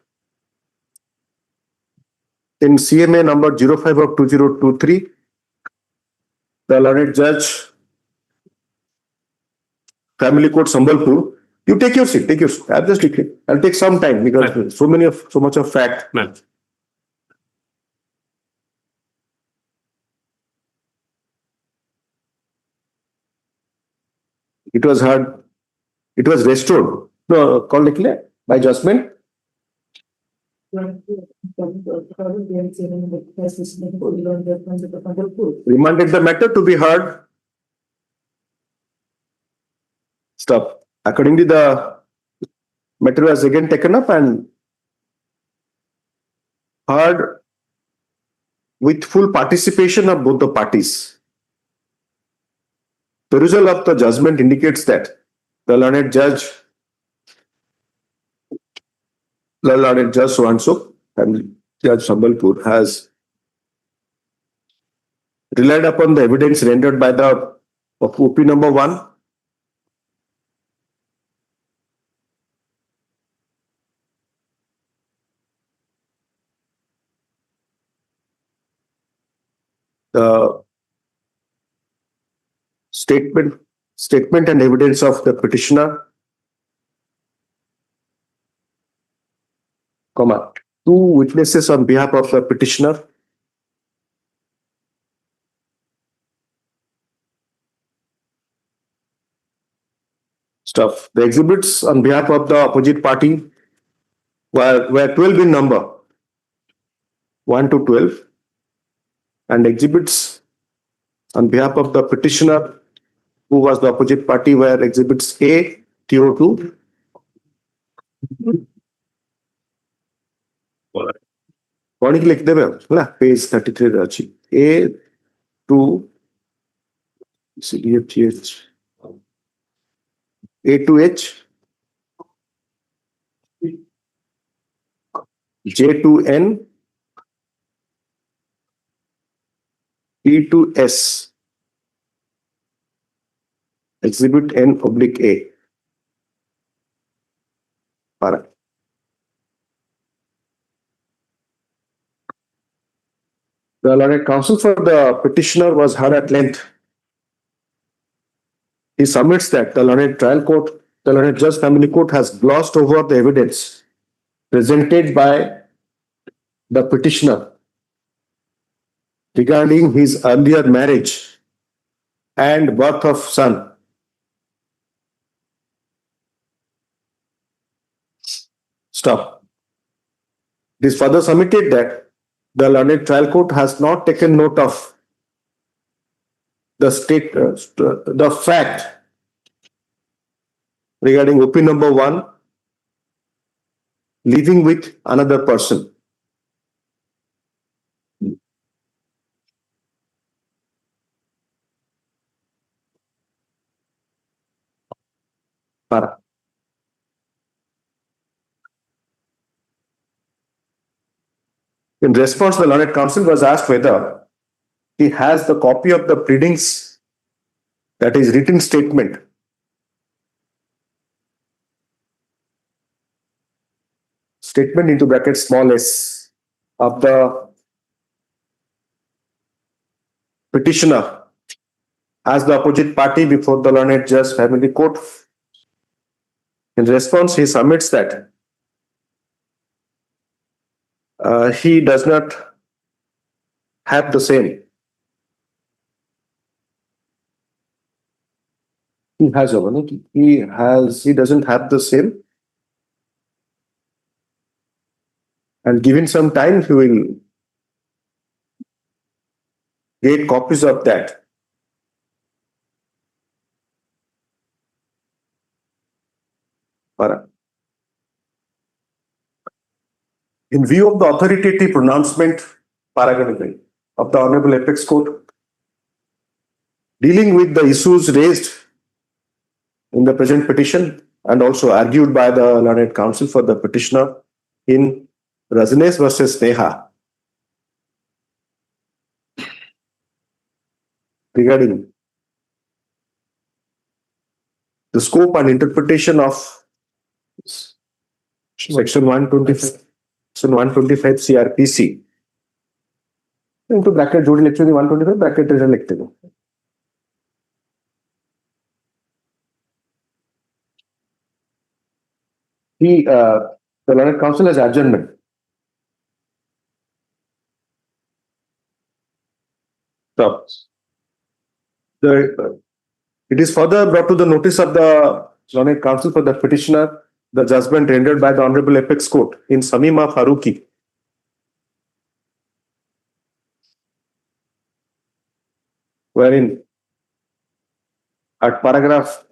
in CMA number 05/2023, the learned judge, Family Court, Sambalpur. You take your seat. I'll just take it. I'll take some time because so much of fact. It was heard. It was restored. No, called by judgment. Remanded the matter to be heard. Stop. Accordingly, the matter was again taken up and heard with full participation of both the parties. The result of the judgment indicates that the learned judge so and so, and Judge Sambalpur, has relied upon the evidence rendered by the OP number 1, the statement and evidence of the petitioner, comma, 2 witnesses on behalf of the petitioner, stuff. The exhibits on behalf of the opposite party were 12 in number, 1 to 12, and exhibits on behalf of the petitioner, who was the opposite party, were exhibits A, TO2, page 33 A, 2, CDFGH. A to H. J to N. E to S. Exhibit N oblique A. Para. The learned counsel for the petitioner was heard at length. He submits that the learned judge family court has glossed over the evidence presented by the petitioner regarding his earlier marriage and birth of son. Stop. It is further submitted that the learned trial court has not taken note of the fact regarding OP number 1 living with another person. Para. In response, the learned counsel was asked whether he has the copy of the pleadings, that is written statement, into bracket small s of the petitioner as the opposite party before the learned judge family court. In response, he submits that he does not have the same. He doesn't have the same. And given some time, he will get copies of that. Para. In view of the authoritative pronouncement, paragraph of the Honorable Apex Court, dealing with the issues raised in the present petition and also argued by the learned counsel for the petitioner in Rajneesh versus Neha regarding the scope and interpretation of Section 125 CRPC. Into bracket जोड़ी लिखते हैं 125 bracket result लिखते हैं. The learned counsel has adjournment. So, it is further brought to the notice of the learned counsel for the petitioner the judgment rendered by the Honorable Apex Court in Samima Faruqi, wherein at paragraph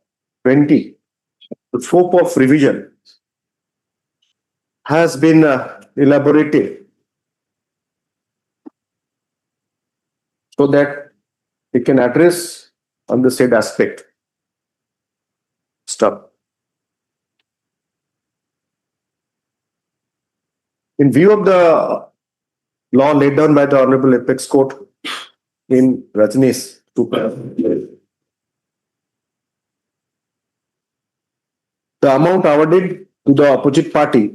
20, the scope of revision has been elaborated so that it can address on the said aspect. Stop. In view of the law laid down by the Honorable Apex Court in Rajneesh, the amount awarded to the opposite party,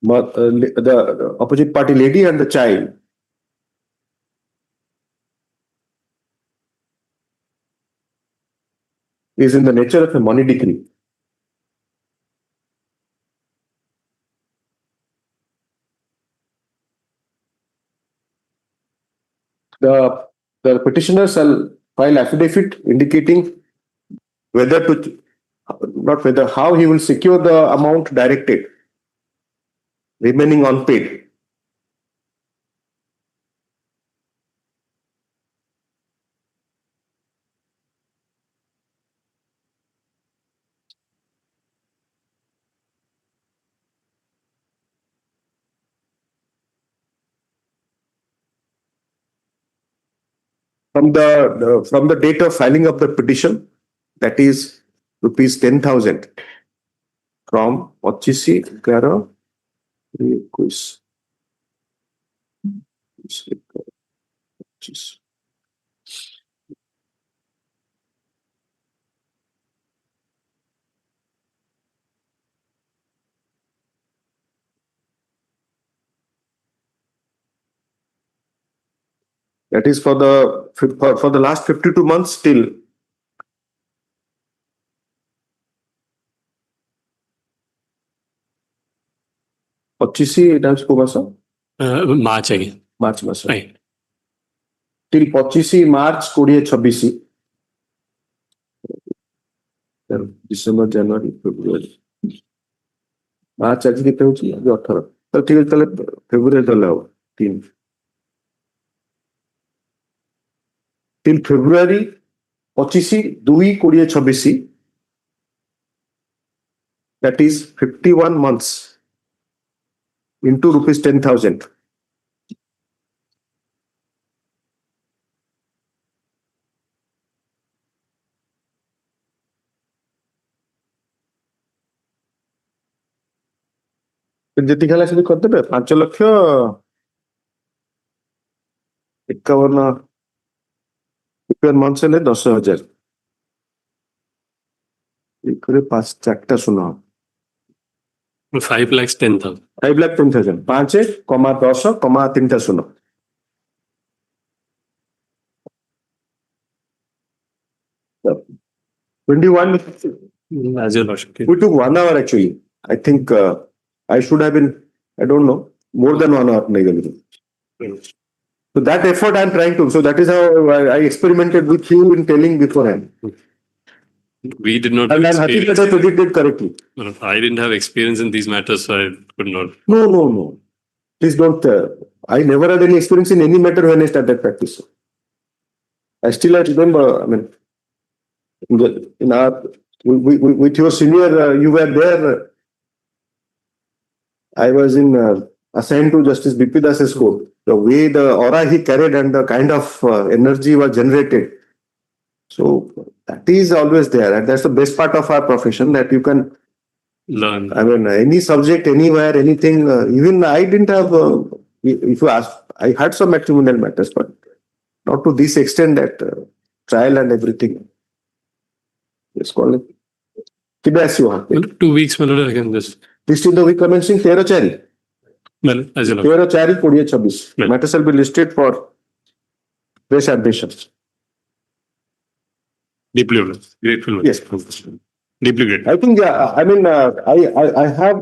the opposite party lady and the child, is in the nature of a money decree. The petitioner shall file affidavit indicating how he will secure the amount directed remaining unpaid. from the date of filing of the petition, that is rupees 10,000 from 25/11/21. That is for the last 52 months till March again. March mas. Right. Till 25 March 2026. December, January, February. March आज कितने होची? आज 18. तो ठीक है चले February चले आओ 3. Till February 25/2/2026. That is 51 months into rupees 10,000. ଯେତିକି ହେଲା ସେଠି କରିଦେବେ 5,51,000 months ହେଲେ 10,000 ଏକରେ 4ଟା ଶୂନ 5,10,000. 5,10,000 5,10,3ଟା ଶୂନ 21. As your lordship. We took 1 hour actually. I think I should have been, I don't know, more than 1 hour. So that effort I'm trying to, so that is how I experimented with you in telling beforehand. We did not. And I'm happy that I predicted correctly. No, I didn't have experience in these matters, so I could not. No. Please don't. I never had any experience in any matter when I started practice. I remember, I mean, in our, with your senior, you were there. I was assigned to Justice B.P. Das's court. The way the aura he carried and the kind of energy was generated. So that is always there. And that's the best part of our profession, that you can learn. I mean, any subject, anywhere, anything. Even I didn't have, if you ask, I had some matrimonial matters, but not to this extent that trial and everything. Let's call it. 2 weeks, my lord, I can just. List in the week commencing 13/4. Well, as you know. 13/4/2026. Matter shall be listed for fresh admissions. Deeply grateful. Yes. Deeply grateful. I think, I mean, I have,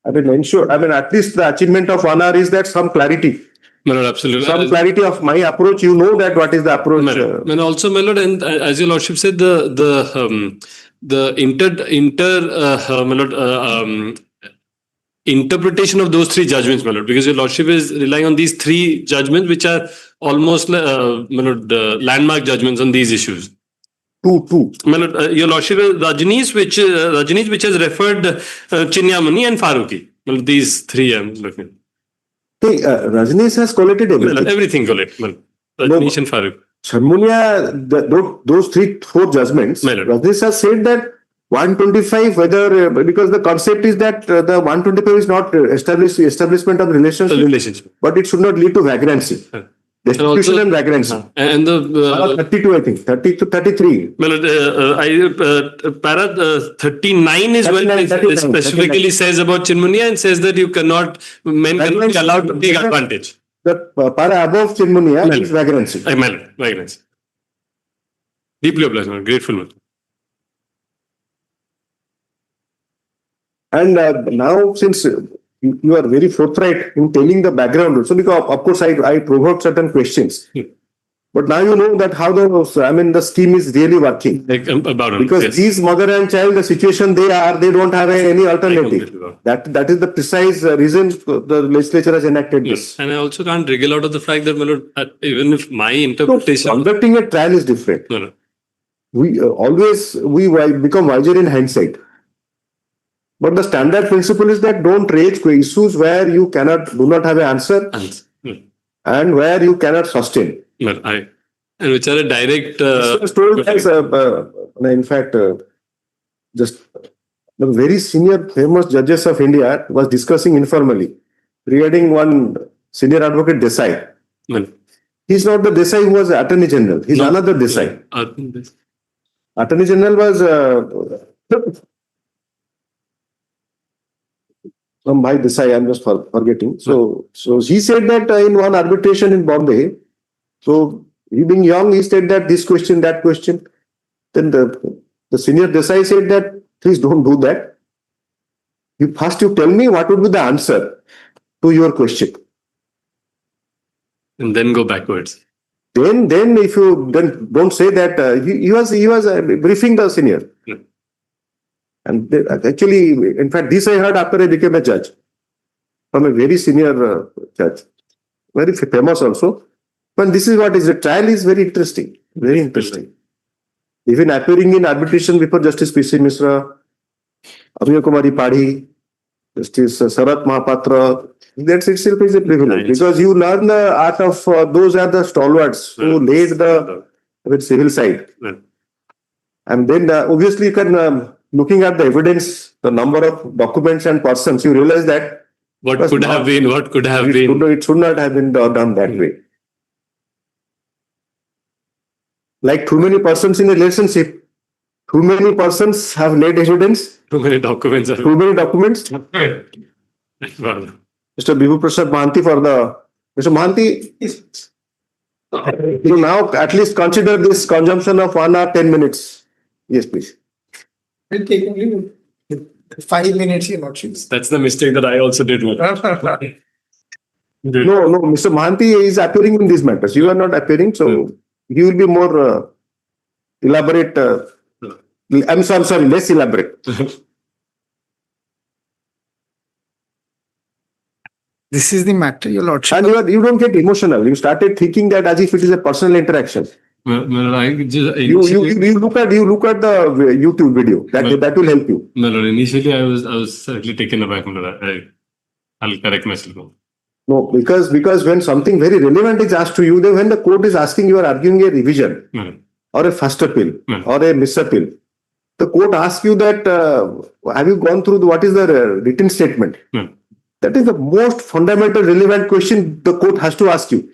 I mean, ensure, I mean, at least the achievement of 1 hour is that some clarity. My lord, absolutely. Some clarity of my approach, you know that what is the approach. And also, my lord, and as your lordship said, interpretation of those 3 judgments, my lord, because your lordship is relying on these 3 judgments, which are almost, my lord, landmark judgments on these issues. Two. My lord, your lordship is Rajneesh, which has referred Chinyamani and Faruqi. Well, these 3 I'm looking. Hey, Rajneesh has collated everything. Everything collated. Well, Rajneesh and Faruq. Sharmunia, those 3-4 judgments, Rajneesh has said that 125, whether, because the concept is that the 125 is not establishment of relationship, but it should not lead to vagrancy. Restitution and vagrancy. And the 32, I think, 30 to 33. Well, para 39 is when it specifically says about Chinmunia and says that men cannot be allowed to take advantage. The para above Chinmunia is vagrancy. Vagrancy. Deeply obliged, grateful. And now, since you are very forthright in telling the background also, because of course I provoked certain questions. But now you know that how the scheme is really working. Because these mother and child, the situation they don't have any alternative. That is the precise reason the legislature has enacted this. And I also can't wriggle out of the fact that, my lord, even if my interpretation... So, conducting a trial is different. No. We become wiser in hindsight. But the standard principle is that don't raise issues where you do not have an answer and where you cannot sustain. Well, And which are a direct. was told as, in fact, just the very senior famous judges of India was discussing informally regarding one senior advocate Desai. Well, He's not the Desai who was Attorney General. He's another Desai. Attorney General was some Bhai Desai, I'm just forgetting. So he said that in one arbitration in Bombay, so he being young, he said that this question, that question. Then the senior Desai said that, please don't do that. First you tell me what would be the answer to your question. And then go backwards. Then if you then don't say that he was briefing the senior. Yeah. And actually, in fact, this I heard after I became a judge from a very senior judge, very famous also. But this is what is the trial is very interesting, very interesting. Even appearing in arbitration before Justice P.C. Misra, Aruya Kumari Padhi, Justice Sarat Mahapatra, that itself is a privilege because you learn the art of those are the stalwarts who laid the civil side. And then obviously you can, looking at the evidence, the number of documents and persons, you realize that what could have been. It should not have been done that way. Like too many persons in a relationship, too many persons have laid evidence. Too many documents. Too many documents. Mr. Bibhu Prasad Mahanti for the... Mr. Mahanti, you now at least consider this consumption of 1 hour 10 minutes. Yes, please. It take only 5 minutes, your lordships. That's the mistake that I also did. No, Mr. Mahanti is appearing in these matters. You are not appearing, so he will be more elaborate. I'm sorry, less elaborate. This is the matter, your lordship. And you don't get emotional. You started thinking that as if it is a personal interaction. Well, You look at the YouTube video. That will help you. No, initially I was slightly taken aback. I'll correct myself. No, because when something very relevant is asked to you, then when the court is asking, you are arguing a revision or a first appeal or a misappeal. The court asks you that have you gone through what is the written statement? That is the most fundamental relevant question the court has to ask you.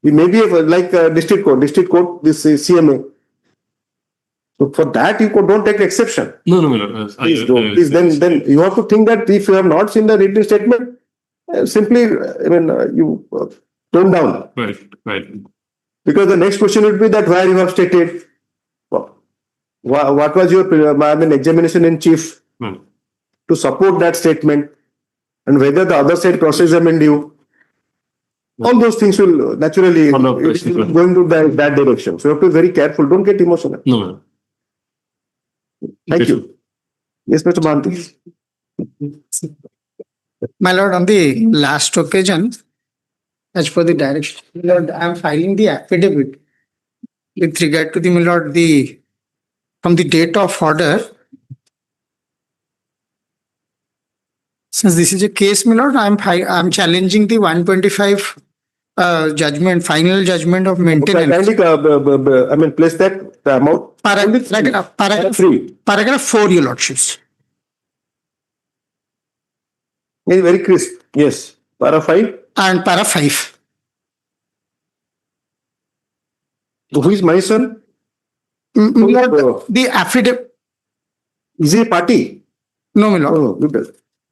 It may be like district court, this is CMA. So for that, you don't take exception. No. Please don't. Please, then you have to think that if you have not seen the written statement, simply, you tone down. Right. Because the next question would be that where you have stated, what was your examination in chief to support that statement, and whether the other side cross-examined you. All those things will naturally go into that direction. So you have to be very careful. Don't get emotional. No. Thank you. Yes, Mr. Mahanti. My lord, on the last occasion, as per the direction, my lord, I am filing the affidavit with regard to the, my lord, from the date of order. Since this is a case, my lord, I am challenging the 125 judgment, final judgment of maintenance. Kindly, place that the amount. Paragraph 4, your lordships. Very crisp. Yes. Para 5. And para 5. Who is my son? The affidavit. Is he a party? No, my lord. No,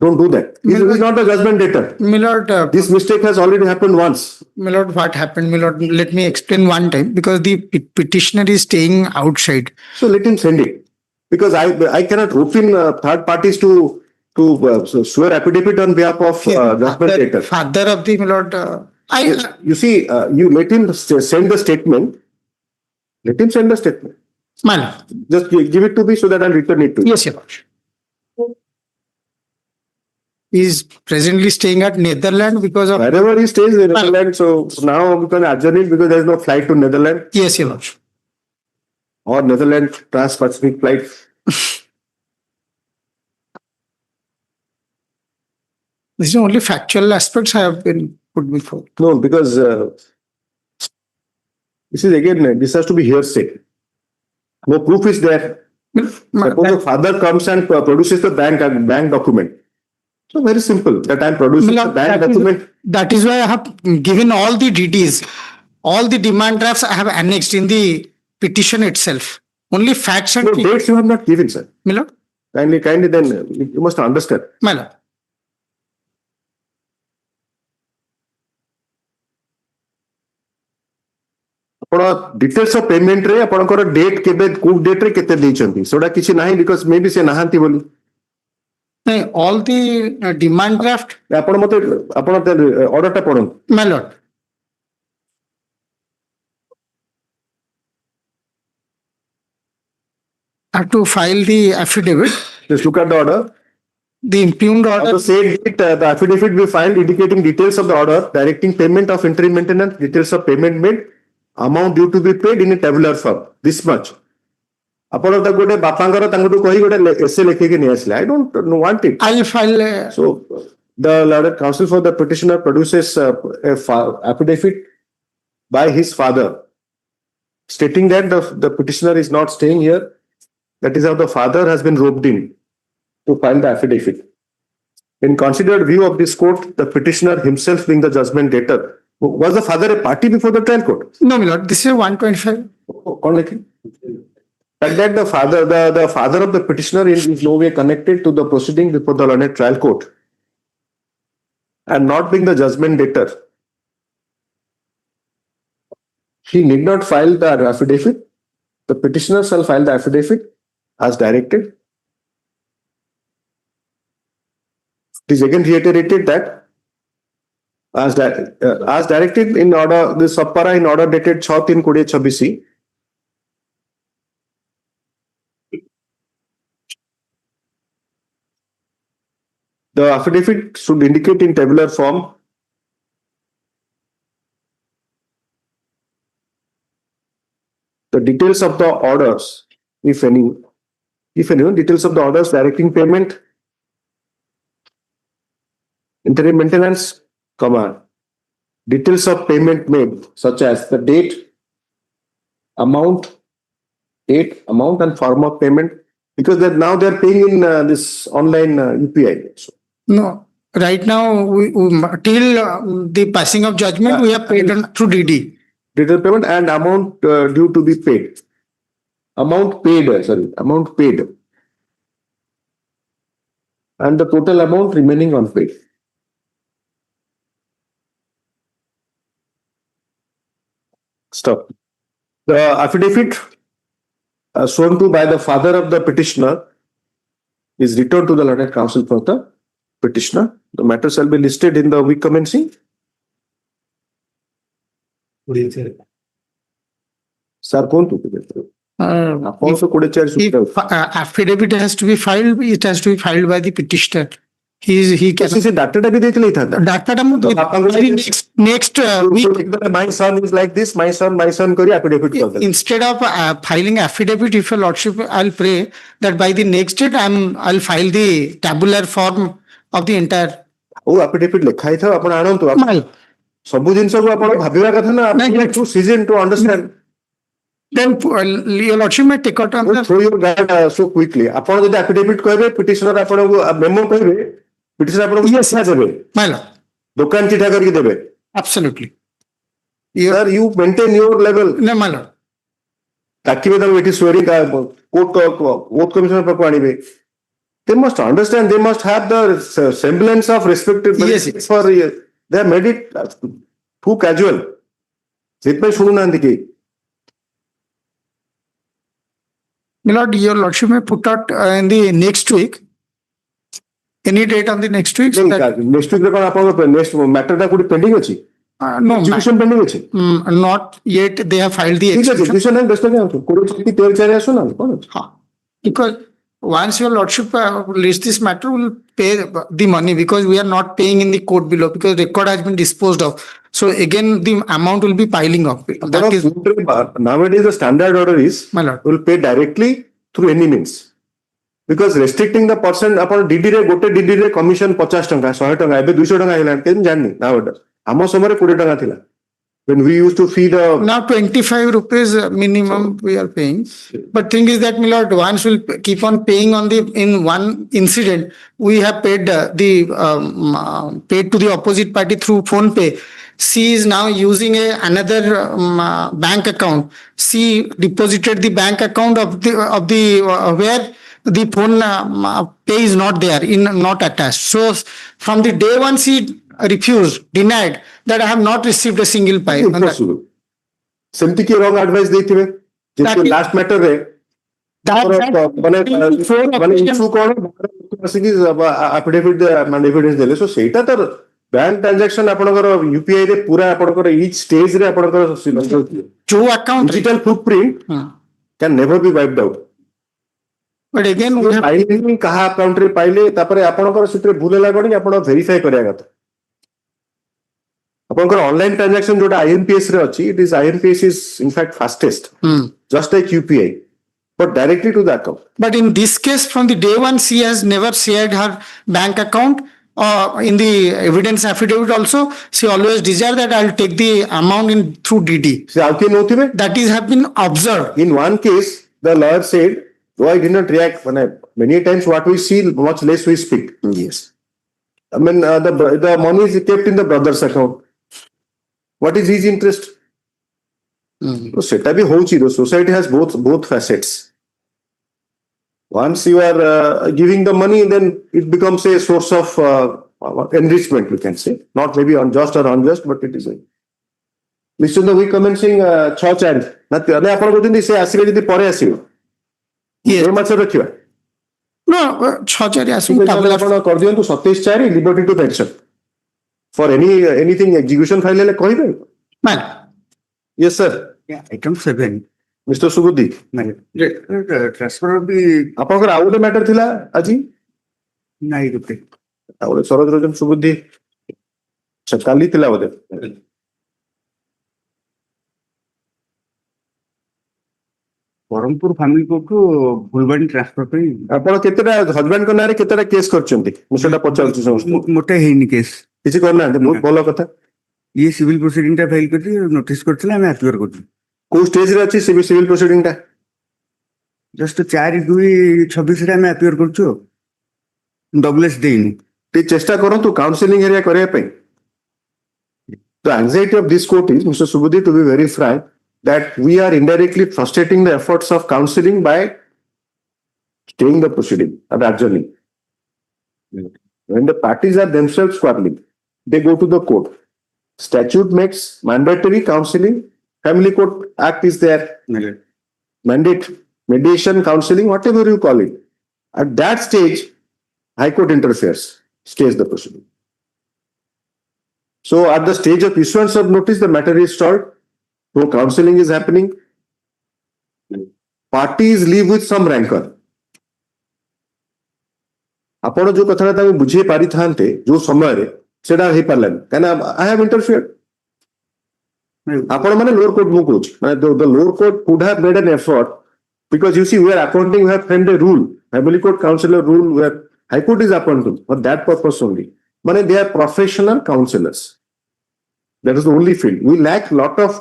don't do that. He is not a judgment debtor. My lord. This mistake has already happened once. My lord, what happened? My lord, let me explain one time, because the petitioner is staying outside. So let him send it. Because I cannot rope in third parties to swear affidavit on behalf of judgment debtor. Father of the, my lord. You see, you let him send the statement. Let him send the statement. My lord. Just give it to me so that I'll return it to you. Yes, your lord. He is presently staying at Netherlands because of... Wherever he stays in Netherlands, so now we can adjourn it because there is no flight to Netherlands. Yes, your lord. Or Netherlands trans-Pacific flight. This is only factual aspects I have been put before. No, because This is again, this has to be hearsay. No proof is there. Suppose the father comes and produces the bank document. So very simple, that I am producing the bank document. That is why I have given all the DDs, all the demand drafts I have annexed in the petition itself. Only facts and No, dates you have not given, sir. My lord. Kindly then, you must understand. My lord. ଆପଣ details of payment ରେ ଆପଣଙ୍କର date କେବେ କୋଉ date ରେ କେତେ ଦେଇଛନ୍ତି ସେଟା କିଛି ନାହିଁ ବିକଜ ମେ ବି ସେ ନାହାନ୍ତି ବୋଲି all the demand draft ଆପଣ ମତେ ଆପଣ ଅର୍ଡର ଟା ପଢନ୍ତୁ my lord. I have to file the affidavit. Just look at the order. The impugned order. On the same date, the affidavit be filed indicating details of the order, directing payment of interim maintenance, details of payment made, amount due to be paid in a tabular form. This much. ଆପଣ ତାକୁ ଗୋଟେ ବାପାଙ୍କର ତାଙ୍କଠୁ କହି ଗୋଟେ ଏସେ ଲେଖିକି ନେଇ ଆସିଲେ I don't want it. I'll file. So the Lord counsel for the petitioner produces a affidavit by his father stating that the petitioner is not staying here. That is how the father has been roped in to file the affidavit. In considered view of this court, the petitioner himself being the judgment debtor, was the father a party before the trial court? No, my lord. This is 125. Like that, the father of the petitioner is no way connected to the proceeding before the learned trial court, and not being the judgment debtor, he need not file the affidavit. The petitioner shall file the affidavit as directed. It is again reiterated that as directed in order, this subpara in order dated 6/3/2026. The affidavit should indicate in tabular form the details of the orders, if any, details of the orders directing payment, interim maintenance, details of payment made, such as the date, amount, and form of payment, because now they are paying in this online UPI. So, No, right now, till the passing of judgment, we have paid through DD. Detail payment and amount due to be paid. Amount paid. And the total amount remaining unpaid. Stop. The affidavit sworn to by the father of the petitioner is returned to the learned counsel for the petitioner. The matter shall be listed in the week commencing. Sir, if affidavit has to be filed, it has to be filed by the petitioner. He can. Next week. My son is like this. My son affidavit. Instead of filing affidavit, if your lordship, I'll pray that by the next date, I'll file the tabular form of the entire. Oh, affidavit ଲେଖା ହେଇଥିବ ଆପଣ ଆଣନ୍ତୁ ସବୁ ଜିନିଷକୁ ଆପଣ ଭାବିବା କଥା ନା too seasoned to understand. Then your lordship may take out on throw your guard so quickly. ଆପଣ ଯଦି affidavit କହିବେ petitioner ଆପଣଙ୍କୁ memo କହିବେ petitioner ଆପଣଙ୍କୁ ଚିଠା ଦେବେ my lord. ଦୋକାନ ଚିଠା କରିକି ଦେବେ. Absolutely. Sir, you maintain your level. No, my lord. ଡାକିବେ ତାଙ୍କୁ ଏଠି swearing କୋର୍ଟ କମିଶନର ପାଖକୁ ଆଣିବେ. They must understand, they must have the semblance of respect. Yes. For they have made it too casual. ସେଥିପାଇଁ ଶୁଣୁନାହାନ୍ତି କେହି. My lord, your lordship may put out in the next week. Any date on the next week? So that, next week କଣ ଆପଣଙ୍କ next matter ଟା କୋଉଠି pending ଅଛି? No, execution pending ଅଛି? Not yet. They have filed the execution. Execution and ବ୍ୟସ୍ତ କାହିଁ ଅଛନ୍ତି? 20/4 ଆସୁ ନା କଣ ଅଛି? Because once your lordship lists this matter, we'll pay the money because we are not paying in the court below because record has been disposed of. So again, the amount will be piling up. That is nowadays the standard order is my lord will pay directly through any means. Because restricting the person upon DD रे गोटे DD रे commission 50 ଟଙ୍କା 100 ଟଙ୍କା ଏବେ 200 ଟଙ୍କା ହେଇଲାଣି କେମିତି ଜାଣିନି now order ଆମ ସମୟରେ 20 ଟଙ୍କା ଥିଲା When we used to feed a Now 25 rupees minimum we are paying. But thing is that, my lord, once we'll keep on paying on the, in one incident, we have paid paid to the opposite party through phone pay. She is now using another bank account. She deposited the bank account of the where the phone pay is not there, not attached. So from the day one she refused, denied that I have not received a single pay. impossible. सेमती की wrong advice ଦେଇଥିବେ ଯେମିତି last matter ରେ ମାନେ issue କଣ ଆସିକି affidavit ମାନେ evidence ଦେଲେ, so ସେଇଟା ତ bank transaction ଆପଣଙ୍କର UPI ରେ ପୁରା ଆପଣଙ୍କର each stage ରେ ଆପଣଙ୍କର ଯୋଉ account digital footprint can never be wiped out. But again, ପାଇଲେ କାହା account ରେ ପାଇଲେ ତାପରେ ଆପଣଙ୍କର ସେଥିରେ ଭୁଲ ହେଲା କଣ କି ଆପଣ verify କରିବା କଥା. ଆପଣଙ୍କର online transaction ଯୋଉଟା IMPS ରେ ଅଛି, it is IMPS is in fact fastest, just like UPI, but directly to the account. But in this case, from the day one, she has never shared her bank account. In the evidence affidavit also, she always desired that I'll take the amount in through DD. That is have been observed. In one case, the lawyer said, though I did not react, many times what we see, much less we speak. Yes. I mean, the money is kept in the brother's account. What is his interest? So, the society has both facets. Once you are giving the money, then it becomes a source of enrichment, you can say. Not maybe unjust or unjust, but it is a. Listen, we commencing church and not the other say asile the pore asile. Yes, much of the No, church area asking to Satish Chari, liberty to pension. For anything execution file Man. Yes, sir. Yeah, item 7. Mr. Subudhi. Transfer of the ଆପଣଙ୍କର ଆଉ ଗୋଟେ matter ଥିଲା ଆଜି ନାଇଁ ଗୋଟେ ଆଉ ଗୋଟେ ଶରଦ ରଞ୍ଜନ ସୁବୁଦ୍ଧି କାଲି ଥିଲା ବୋଧେ ବ୍ରହ୍ମପୁର ଫ୍ୟାମିଲି କୋର୍ଟରୁ ଫୁଲବାଣୀ ଟ୍ରାନ୍ସଫର ପାଇଁ ଆପଣ କେତେଟା ହଜବେଣ୍ଡଙ୍କ ନାଁରେ କେତେଟା କେସ୍ କରିଛନ୍ତି ମୁଁ ସେଟା ପଚାରୁଛି ସମସ୍ତଙ୍କୁ ମୋଟେ ହେଇନି କେସ୍ କିଛି କରିନାହାନ୍ତି ବହୁତ ଭଲ କଥା ଇଏ ସିଭିଲ ପ୍ରୋସିଡିଂ ଟା ଫାଇଲ କରି ନୋଟିସ କରିଥିଲେ ଆମେ ଆପ୍ୟୁର କରୁଛୁ କୋଉ ଷ୍ଟେଜରେ ଅଛି ସିଭିଲ ପ୍ରୋସିଡିଂ ଟା ଜଷ୍ଟ 4/2/26 ରେ ଆମେ ଆପ୍ୟୁର କରୁଛୁ ଡବଲେସ୍ ଦେଇନି ଟିକେ ଚେଷ୍ଟା କରନ୍ତୁ କାଉନସିଲିଂ ଏରିଆ କରିବା ପାଇଁ The anxiety of this court is, Mr. Subudhi, to be very frank, that we are indirectly frustrating the efforts of counseling by staying the proceeding and adjourning. When the parties are themselves quarreling, they go to the court. Statute makes mandatory counseling. Family Court Act is there. Mandate, mediation, counseling, whatever you call it. At that stage, High Court interferes, stays the proceeding. So at the stage of issuance of notice, the matter is stalled. So counseling is happening. Parties leave with some rancor. ଆପଣ ଯୋଉ କଥାଟା ତାଙ୍କୁ ବୁଝେଇ ପାରିଥାନ୍ତେ ଯୋଉ ସମୟରେ ସେଟା ହେଇପାରିଲାନି କାହିଁକିନା I have interfered. ଆପଣ ମାନେ lower court ମୁଁ କହୁଛି ମାନେ the lower court could have made an effort because you see we are appointing, we have framed a rule, family court counselor rule where High Court is appointing for that purpose only. Mane they are professional counselors. That is the only field. We lack lot of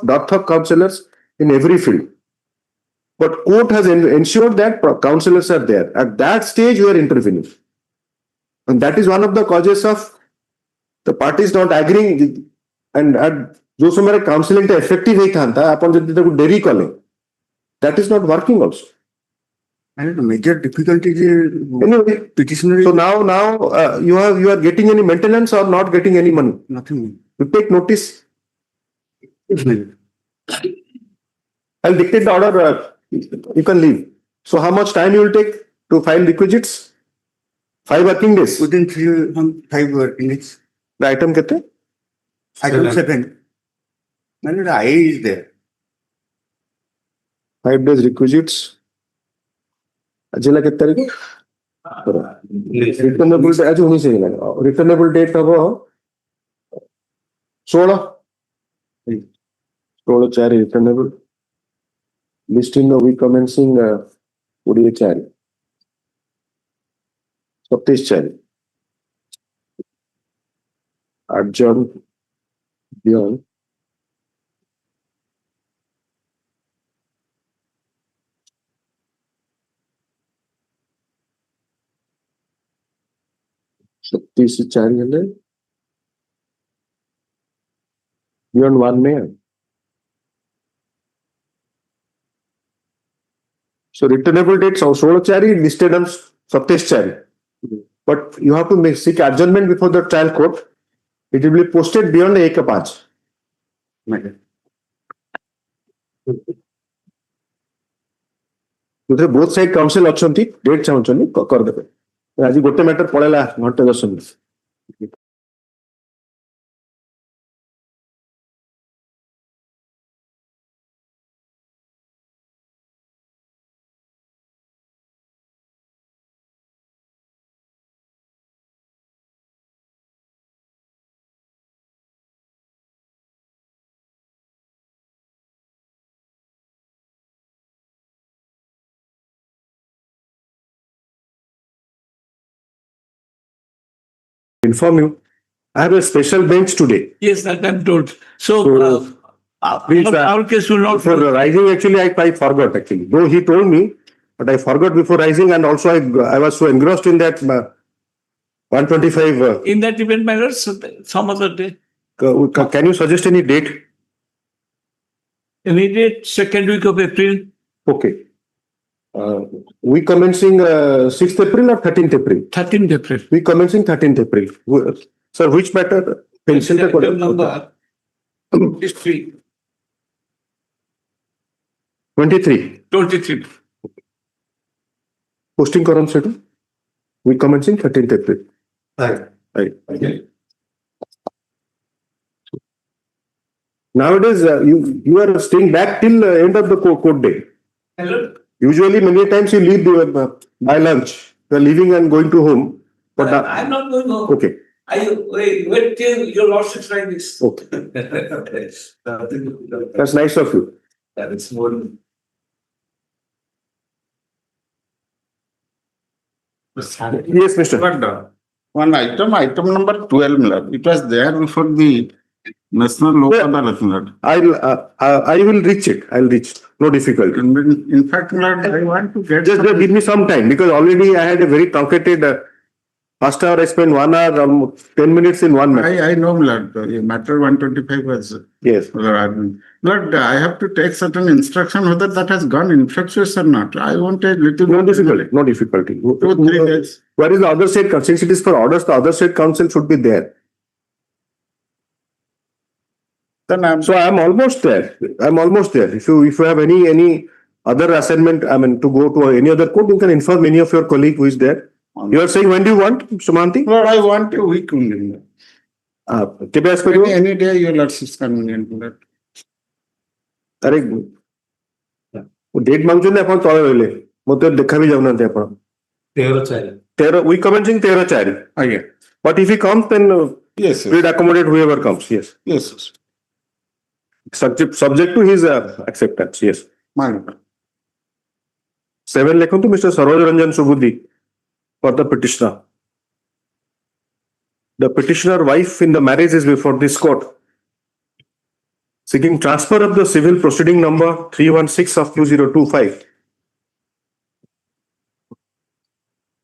counselors in every field. But court has ensured that counselors are there. At that stage, you are intervening. And that is one of the causes of the parties not agreeing. And at जो समय counseling ta effective ही था अपन जब तक देरी करें, that is not working also. And the major difficulty is anyway, petitioner. So now you are getting any maintenance or not getting any money? Nothing. You take notice. I'll dictate the order. You can leave. So how much time you will take to file requisites? 5 working days. Within 5 working days. The item kete? Item 7. Man, the I is there. 5 days requisites. Ajila kete tarik? Returnable date. Aaj honi se returnable date habo 16. 16 returnable. Listing the week commencing 24. 27. Adjourn beyond 37 beyond 1 May. So returnable dates are 16 listed on 27. But you have to seek adjournment before the trial court. It will be posted beyond 1-5. Both side council अच्छा date चाहते करदे आज गोटे matter पड़ेगा घंटे 10 minute inform you. I have a special bench today. Yes, that I'm told. So, Please, our case will not. For rising, actually, I forgot actually. Though he told me, but I forgot before rising, and also I was so engrossed in that 125. In that event matters, some other day. Can you suggest any date? Any date, second week of April. Okay. We commencing 6th April or 13th April? 13th April. We commencing 13th April. Sir, which matter? Number. History. 23. 23. Posting quorum settle. We commencing 13th April. Right. Okay. Nowadays, you are staying back till end of the court day. Hello. Usually, many times you leave by lunch. You are leaving and going to home. But I'm not going home. Okay. Wait till your lordship like this. Okay. That's nice of you. That is more. Yes, Mr. But one item number 12, Milord. It was there before the National Law Adalat. I will reach it. I'll reach. No difficulty. In fact, Milord, I want to get Just give me some time because already I had a very truncated first hour. I spent 1 hour, 10 minutes in one matter. I know, Milord. Matter 125 was. Yes. Milord, I have to take certain instruction whether that has gone infectious or not. I want a little. No difficulty. No difficulty. 2-3 days. Where is the other state? Since it is for orders, the other state council should be there. Then I'm almost there. I'm almost there. If you have any other assignment, to go to any other court, you can inform any of your colleague who is there. You are saying when do you want, Sumanti? Lord, I want a week only. Any day your lordship's convenient, Lord. अरे date मांगछन आपण तळे होइले मते देखा भी जाउना ते आपण 13 we commencing 13/4 again. But if he comes then yes, we'll accommodate whoever comes. Yes. Subject to his acceptance. Yes. 7 lekhantu Mr. Saroj Ranjan Subudhi for the petitioner. The petitioner wife in the marriage is before this court, seeking transfer of the civil proceeding number 316 of 2025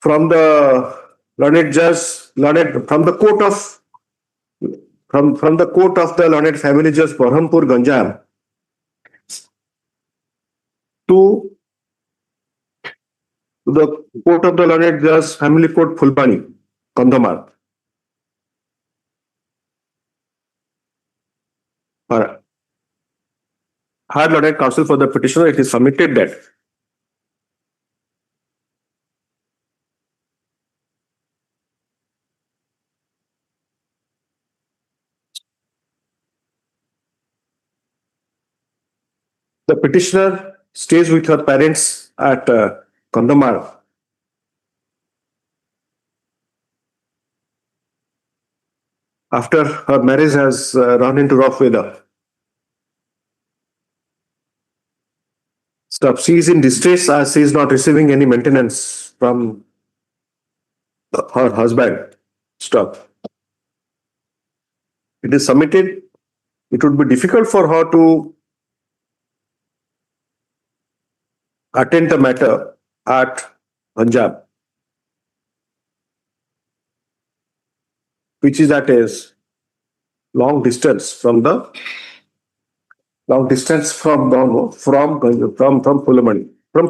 from the learned judge, from the court of the learned family judge Berhampur Ganjam to the court of the learned judge family court Fulbani, Kandhamar. Hard learned counsel for the petitioner, it is submitted that the petitioner stays with her parents at Kandhamar. After her marriage has run into rough weather. Stop. She is in distress as she is not receiving any maintenance from her husband. Stop. It is submitted. It would be difficult for her to attend the matter at Punjab. which is at a long distance from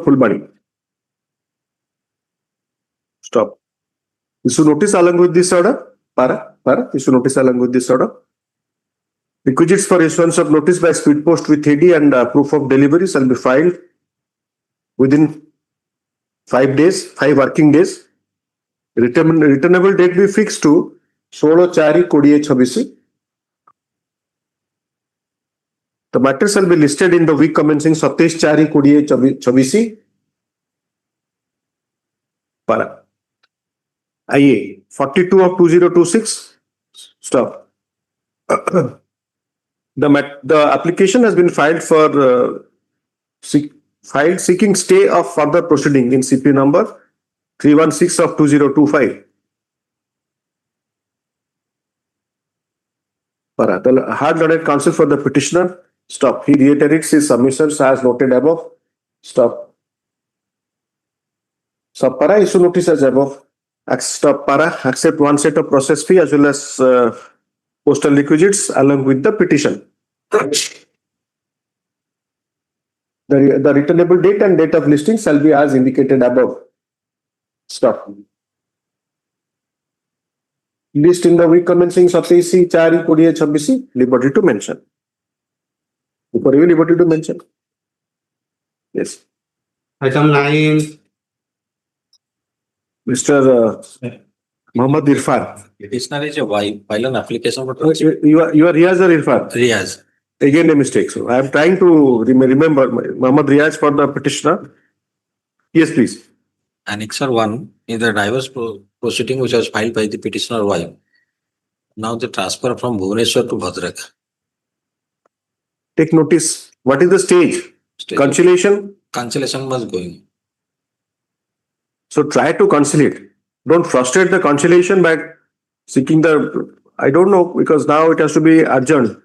Fulmani. Stop. Issue notice along with this order. Issue notice along with this order. Requisites for issuance of notice by speed post with AD and proof of delivery shall be filed within 5 working days. Returnable date be fixed to 16/4/2026. The matter shall be listed in the week commencing 27/4/2026. Para. IA 42 of 2026. Stop. The application has been filed for seeking stay of further proceeding in CP number 316 of 2025. Para. The hard learned counsel for the petitioner. Stop. He reiterates his submissions as noted above. Stop. Stop. Para. Issue notice as above. Stop. Para. Accept one set of process fee as well as postal requisites along with the petition. The returnable date and date of listing shall be as indicated above. Stop. List in the week commencing 27/4/2026. Liberty to mention. Before you liberty to mention. Yes. Item 9. Mr. Muhammad Irfan. Petitioner is a wife, file an application for You are Riaz or Irfan? Riaz. Again a mistake. So I am trying to remember Muhammad Riaz for the petitioner. Yes, please. Annexure 1 is the divorce proceeding which was filed by the petitioner wife. Now the transfer from Bhubaneswar to Bhadrak. Take notice. What is the stage? Conciliation? Cancellation was going. So try to conciliate. Don't frustrate the conciliation by seeking the, I don't know, because now it has to be adjourned.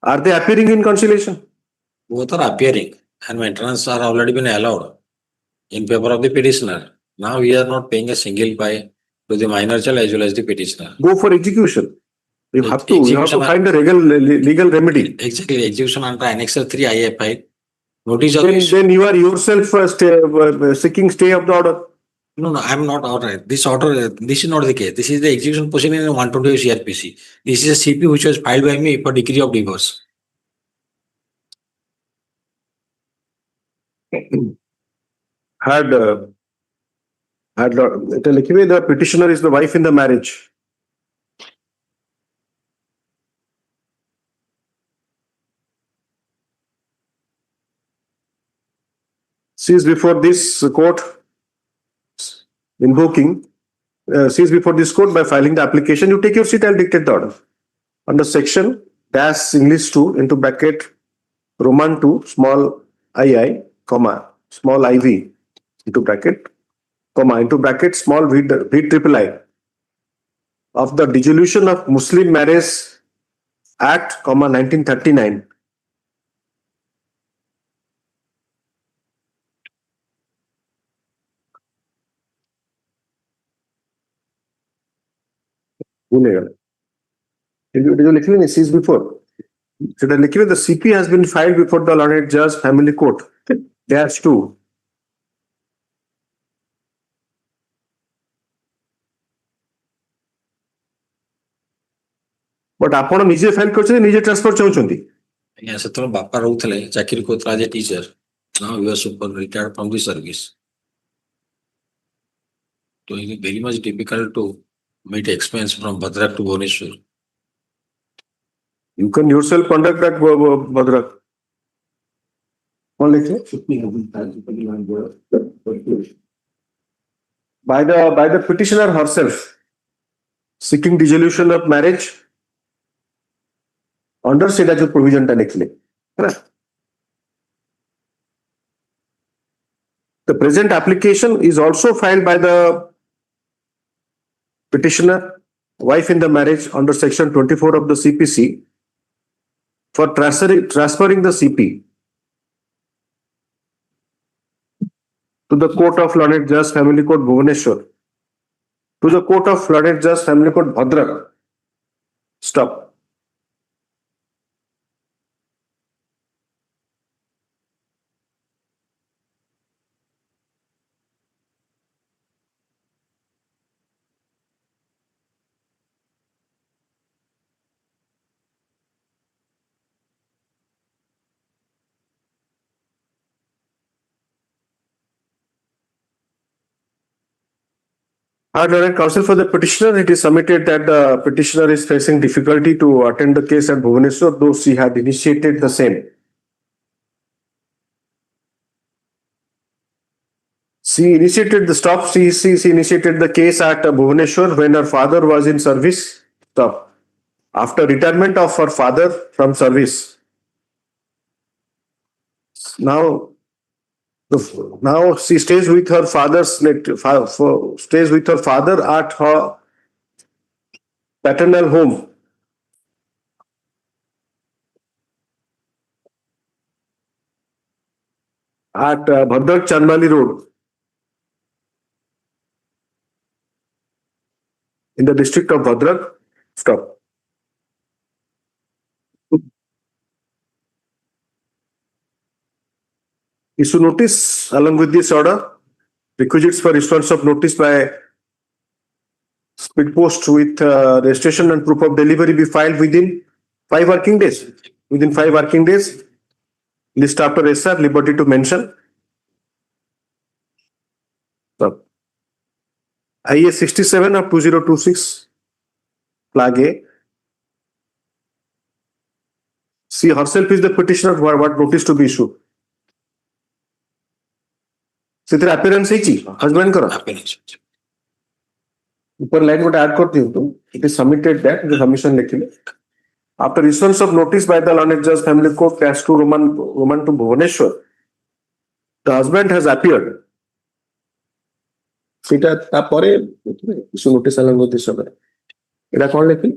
Are they appearing in conciliation? Both are appearing and maintenance are already been allowed in favor of the petitioner. Now we are not paying a single pay to the minor child as well as the petitioner. Go for execution. You have to find a legal remedy. Exactly, execution under Annexure 3 IFI. Notice of Then you are yourself seeking stay of the order. No, I am not order. This is not the case. This is the execution proceeding in 120 CRPC. This is a CP which was filed by me for decree of divorce. The petitioner is the wife in the marriage. Sees before this court invoking, sees before this court by filing the application. You take your seat, I'll dictate the order. Under section dash English 2 into bracket Roman 2 small II comma small IV into bracket comma into bracket small v triple I of the dissolution of Muslim Marriage Act comma 1939. Sees before. Should I the CP has been filed before the learned judge family court. Dash 2. But ଆପଣ ନିଜେ file କରିଛନ୍ତି ନିଜେ transfer ଚାହୁଁଛନ୍ତି? ଆଜ୍ଞା ସେତେବେଳେ ବାପା ରହୁଥିଲେ ଚାକିରି କରୁଥିଲା as a teacher. Now he was super retired from the service. So it is very much difficult to meet expense from Bhadrak to Bhubaneswar. You can yourself conduct that Bhadrak. By the petitioner herself seeking dissolution of marriage under statute provision The present application is also filed by the petitioner, wife in the marriage under section 24 of the CPC for transferring the CP to the Court of Learned Judge Family Court Bhubaneswar, to the Court of Learned Judge Family Court Bhadrak. Stop. Our learned counsel for the petitioner, it is submitted that the petitioner is facing difficulty to attend the case at Bhubaneswar, though she had initiated the same. She initiated the stop. She initiated the case at Bhubaneswar when her father was in service. Stop. After retirement of her father from service. Now she stays with her stays with her father at her paternal home. At Bhadrak Chandmali Road in the district of Bhadrak. Stop. Issue notice along with this order. Requisites for issuance of notice by speed post with registration and proof of delivery be filed within 5 working days. Within 5 working days. List after SR, liberty to mention. Stop. IA 67 of 2026 flag A. She herself is the petitioner. What notice to be issued? ସେଥିରେ appearance ହେଇଛି husband କର ऊपर line ଗୋଟେ add କରିଦିଅନ୍ତୁ. It is submitted that the submission ଲେଖିଲେ. After issuance of notice by the Learned Judge Family Court as to Roman to Bhubaneswar, the husband has appeared. ସେଇଟା ତାପରେ issue notice along with this order. ଏଟା କଣ ଲେଖିଲେ?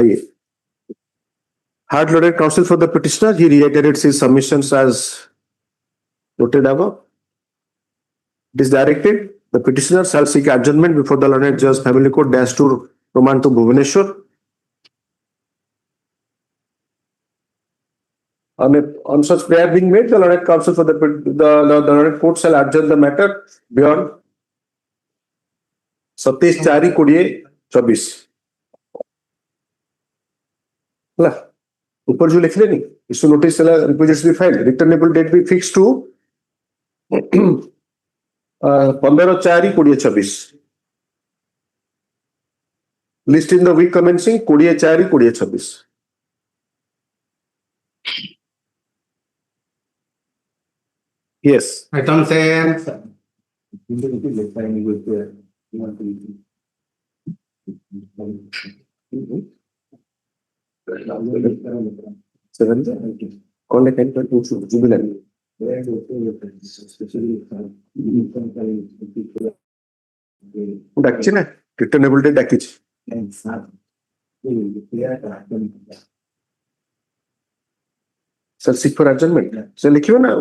IA. Had learned counsel for the petitioner, he reiterates his submissions as noted above. It is directed, the petitioner shall seek adjournment before the Learned Judge Family Court dash to Roman to Bhubaneswar. On such prayer being made, the Learned counsel for the Learned court shall adjourn the matter beyond 27/4/24. ହେଲା ऊपर जो लिख लेनी issue notice requisites be filed, returnable date be fixed to 15/4/24. List in the week commencing 20/4/24. Yes. Item 10. कौन लिखा है जुबिलेंट डाकछि ना रिटर्नेबल डेट डाकिछि सर सिक फॉर एडजमेंट से लिखियो ना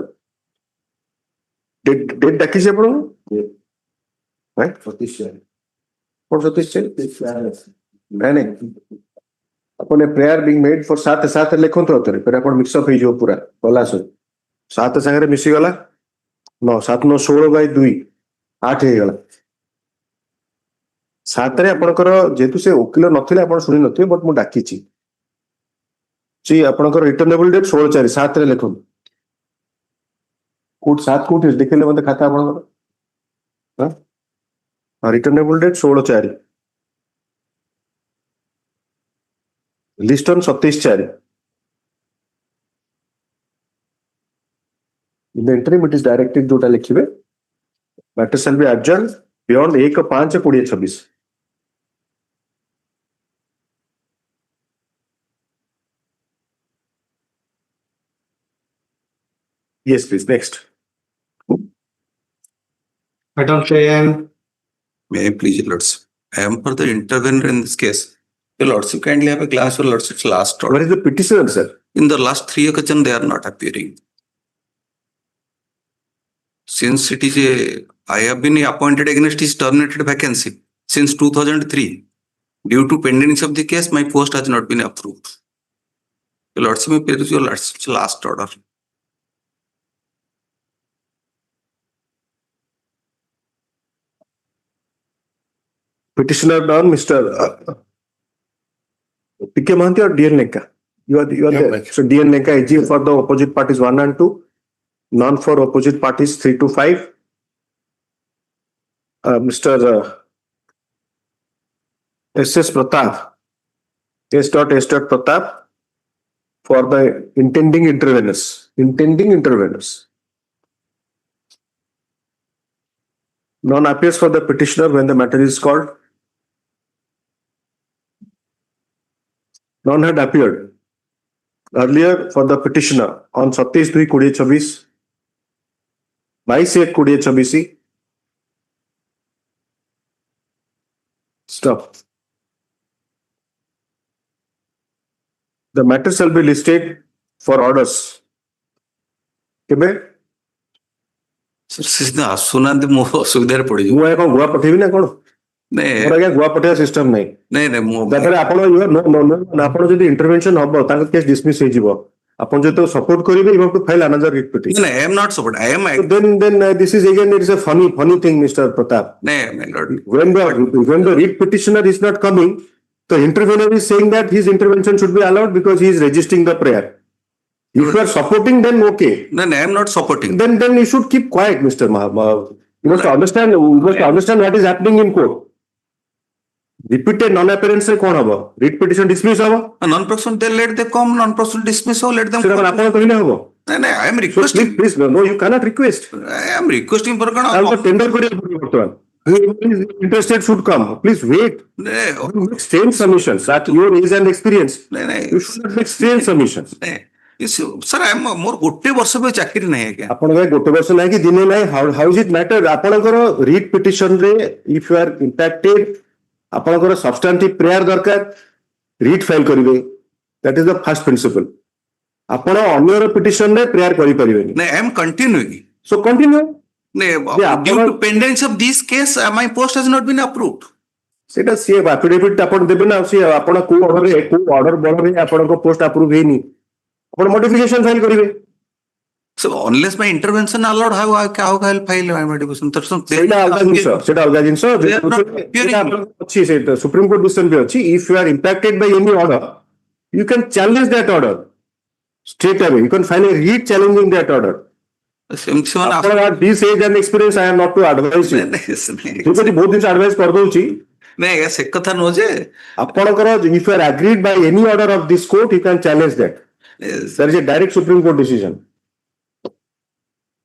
डेट डाकिछि आपण है 27 नहीं अपने प्रेयर बीइंग मेड फॉर 7 लिखो तो फिर अपन मिक्स अप हो पूरा गला सो 7 संगे मिसी गला 9 7 9 16/2 8 हे गला 7 रे आपनकर जेतु से वकील नथिले आपण सुनि नथिबे बट मु डाकिछि जी आपनकर रिटर्नेबल डेट 16/4 7 रे लिखो कोड 7 कोड देखले मते खाता आपनकर हां returnable date 16/4 List on 27/4. In the interim, it is directed to the लिखिबे matter shall be adjourned beyond 1/5/2026. Yes, please. Next. Item 10. May I please, Lords? I am for the intervener in this case. The Lordship kindly have a glass for Lordship's last order. Where is the petitioner, sir? In the last 3 occasions, they are not appearing. since it is I have been appointed against his terminated vacancy since 2003. Due to pending of the case, my post has not been approved. Your Lordship, may please your Lordship's last order. Petitioner down, Mr. P.K. Mohanty or DN Lenka? You are there. So DN Lenka, AG for the opposite parties 1 and 2. None for opposite parties 3 to 5. Mr. S.S. Pratap, S. Pratap for the intending interveners. None appears for the petitioner when the matter is called. None had appeared earlier for the petitioner on 27/2/2026, 22/1/2026. Stop. The matter shall be listed for orders. Kebe? Sir, ଆସୁନାହାନ୍ତି ମୁଁ ଅସୁବିଧାରେ ପଡିଯିବ। ମୁଁ ଏକ ଗୁଆ ପଠେଇବି ନା କଣ? ମୋର ଆଜ୍ଞା ଗୁଆ ପଠେଇବା ସିଷ୍ଟମ ନାହିଁ। ନାଇଁ ମୁଁ ତାପରେ ଆପଣ ଆପଣ ଯଦି ଇଣ୍ଟରଭେନସନ ହବ ତାଙ୍କ କେସ୍ ଡିସମିସ ହେଇଯିବ। ଆପଣ ଯଦି ସପୋର୍ଟ କରିବେ you have to file another writ petition. I am not support. I am. Then this is again it is a funny thing, Mr. Pratap. My lord. When the writ petitioner is not coming, the intervener is saying that his intervention should be allowed because he is registering the prayer. If you are supporting, then okay. No, I am not supporting. Then you should keep quiet, Mr. You must understand. You must understand what is happening in court. Repeated non-appearance से कौन होगा? Writ petition dismiss होगा? Non-person they let them come. Non-person dismiss हो let them. सिर्फ आपने कहीं नहीं होगा? नहीं I am requesting. Please no you cannot request. I am requesting for कौन? आप तो tender करिए वर्तमान. Who is interested should come. Please wait. You make strange submissions at your age and experience. You should not make strange submissions. Sir, I am more गोटे वर्ष पे चाकरी नहीं है क्या? आपण का गोटे वर्ष नहीं कि दिने नहीं. How is it matter? आपण करो writ petition रे if you are impacted, आपण करो substantive prayer दरकार writ file करिवे. That is the first principle. आपण अन्य petition रे prayer करी परिवेनी. नहीं, I am continuing. So continue. नहीं, due to pendence of this case, my post has not been approved. सेटा सी affidavit आपण देबे ना सी आपण को order बळ रे आपण को post approve हेनी. आपण modification file करिवे. So unless my intervention allowed, how file my modification? सेटा अलगा जिंस अच्छी से सुप्रीम कोर्ट डिसीजन भी अच्छी. If you are impacted by any order, you can challenge that order straight away. You can file a writ challenging that order. After this age and experience, I am not to advise you. क्योंकि बहुत दिन से advise कर दूँची. नहीं ऐसे कथा न हो जाए. आपण करो if you are agreed by any order of this court, you can challenge that. There is a direct Supreme Court decision.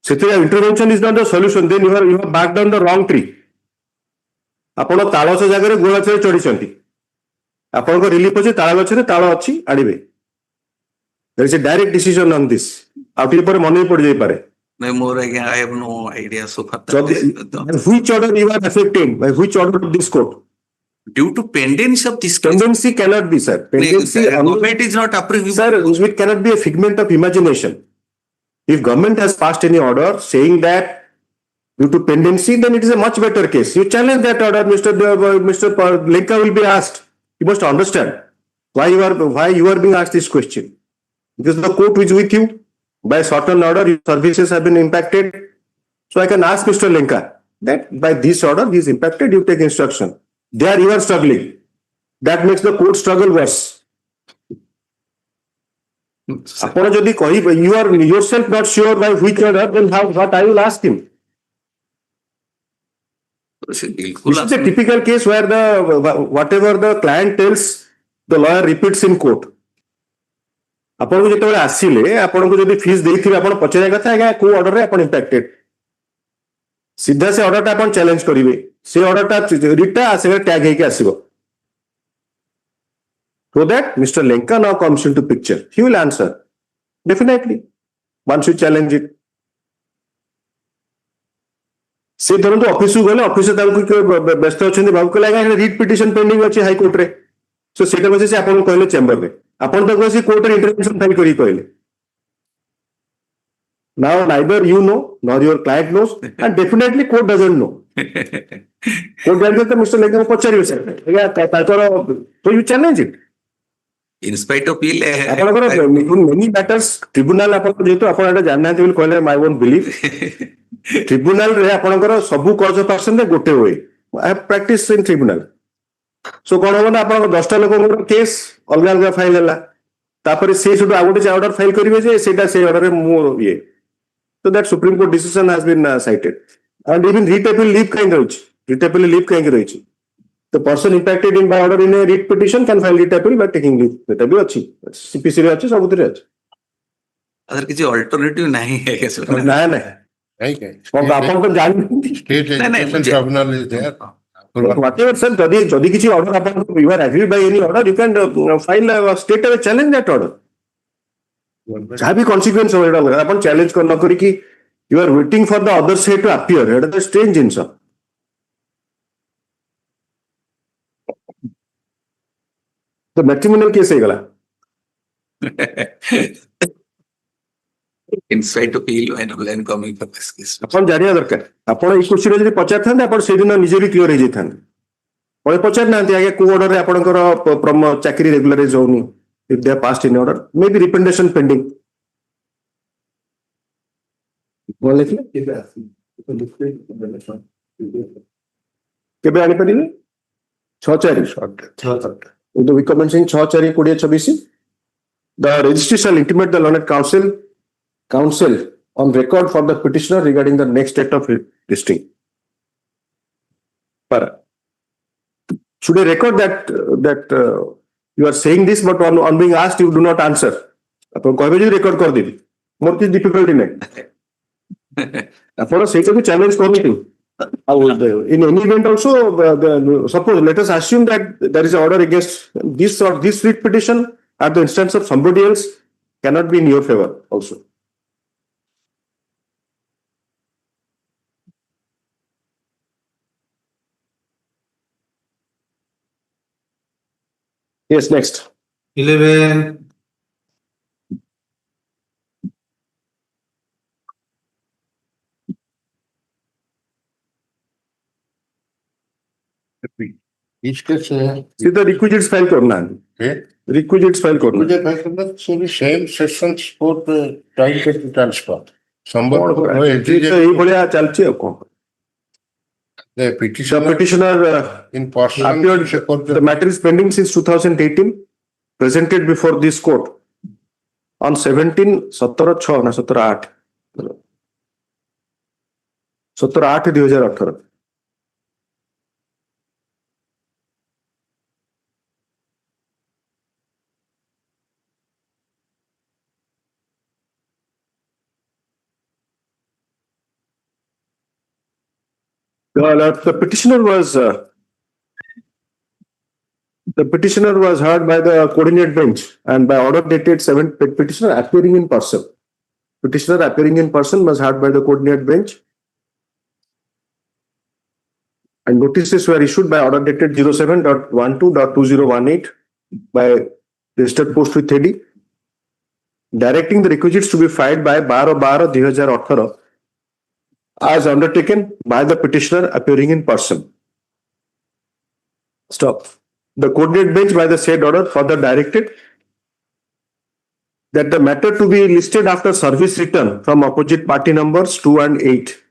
Sethiya intervention is not the solution. Then you have backed down the wrong tree. आपण ताल गछ जगह गोल गछ चढ़ी चंती. आपण को relief अछि ताल गछ रे ताल अछि आडिबे. There is a direct decision on this. Outie पर मने पड़ जाई पारे. नहीं मोर again I have no idea so far. Which order you are affecting? By which order of this court? Due to pendency of this case. Pendency cannot be, sir. Pendency government is not approving. Sir, it cannot be a figment of imagination. If government has passed any order saying that due to pendency, then it is a much better case. You challenge that order, Mr. Lenka will be asked. You must understand why you are being asked this question. Because the court is with you. By certain order, your services have been impacted. So I can ask Mr. Lenka that by this order, he is impacted, you take instruction. There you are struggling. That makes the court struggle worse. Upon jodi kahi, you are yourself not sure by which order, then what I will ask him. This is a typical case where whatever the client tells, the lawyer repeats in court. आपण को जेतेबेले आसीले आपण को जदी fees देइथिबे आपण पचरे कथा आगा को order रे आपण इंपैक्टेड सीधा से ऑर्डर ता आपण चैलेंज करिवे से ऑर्डर ता रिटा आसे टैग हेके आसीबो so that Mr. Lenka now comes into picture. He will answer definitely once you challenge it. से धरंतु ऑफिस गले ऑफिस तांको व्यस्त अछन बाबू को लागा रिट पिटिशन पेंडिंग अछि हाई कोर्ट रे सो सेटा बसे से आपण कहले चेंबर रे आपण तक कोर्ट इंटरवेंशन फाइल करी कहले Now neither you know nor your client knows, and definitely court doesn't know. Court doesn't know, Mr. Legam ପଚାରିବେ sir. So you challenge it. In spite of appeal, ଆପଣଙ୍କର in many matters tribunal ଆପଣ ଯେହେତୁ ଆପଣ ଏଟା ଜାଣିନାହାନ୍ତି ବୋଲି କହିଲେ I won't believe. Tribunal ରେ ଆପଣଙ୍କର ସବୁ cause of action ରେ ଗୋଟେ ହୁଏ. I have practiced in tribunal. So କଣ ହବ ନା ଆପଣଙ୍କ 10ଟା ଲୋକଙ୍କର କେସ୍ ଅଲଗା ଅଲଗା ଫାଇଲ ହେଲା, ତାପରେ ସେ ସେଠୁ ଆଉ ଗୋଟେ ଅର୍ଡର ଫାଇଲ କରିବେ ଯେ ସେଇଟା ସେଇ ଅର୍ଡରରେ ମୁଁ ଇଏ. So that Supreme Court decision has been cited. And even writ appeal leave କାହିଁକି ରହିଛି? Writ appeal leave କାହିଁକି ରହିଛି? The person impacted in by order in a writ petition can file writ appeal by taking leave. ସେଟା ବି ଅଛି, CPC ରେ ଅଛି, ସବୁଥିରେ ଅଛି. अदर किसी अल्टरनेटिव नहीं है क्या सर? ନାଇଁ ନାଇଁ ଆପଣ ତ ଜାଣିଛନ୍ତି. State education tribunal is there. Whatever sir, ଯଦି କିଛି order ଆପଣ you are aggrieved by any order, you can file a state a challenge that order. ଯାହା ବି consequence ହବ ଏଇଟା ଅଲଗା, ଆପଣ challenge ନ କରିକି you are waiting for the other side to appear, ଏଇଟା ତ strange ଜିନିଷ. ତ matrimonial case ହେଇଗଲା. In spite of appeal, I am coming for this case. ଆପଣ ଜାଣିବା ଦରକାର, ଆପଣ ଏଇ କୋଶ୍ଚିନ୍ ଯଦି ପଚାରିଥାନ୍ତେ ଆପଣ ସେଇଦିନ ନିଜେ ବି କ୍ଲିୟର ହେଇଯାଇଥାନ୍ତେ. ପରେ ପଚାରି ନାହାନ୍ତି ଆଜ୍ଞା କୋଉ ଅର୍ଡରରେ ଆପଣଙ୍କର ଚାକିରି ରେଗୁଲାରାଇଜ ହଉନି. If they are passed in order, maybe representation pending. କଣ ଲେଖିଲେ? କେବେ ଆଣିପାରିବେ? 6/4. The commencing 6/4/2026. The registry shall intimate the learned counsel on record for the petitioner regarding the next date of listing. Should I record that you are saying this, but on being asked you do not answer? ଆପଣ କହିବେ ଯଦି record କରିଦେବି, ମୋର କିଛି difficulty ନାହିଁ. ଆପଣ ସେଇଟାକୁ challenge କରନ୍ତୁ. In any event also, suppose let us assume that there is an order against this writ petition at the instance of somebody else cannot be in your favor also. Yes, next. 11. Each case See the requisites file करना है. Requisites file करना. Requisite file करना so the same sessions for the trial to transfer. Somebody ଏଇ ଭଳିଆ ଚାଲିଛି ଆଉ କଣ. the petitioner in person appeared, the matter is pending since 2018, presented before this court on 17/17/6 17/8/2018. The petitioner was heard by the coordinate bench and by order dated 7 petitioner appearing in person. Petitioner appearing in person was heard by the coordinate bench and notices were issued by order dated 07.12.2018 by registered post with AD, directing the requisites to be filed by 12/12/2018 as undertaken by the petitioner appearing in person. Stop. The coordinate bench by the said order further directed that the matter to be listed after service return from opposite party numbers 2 and 8.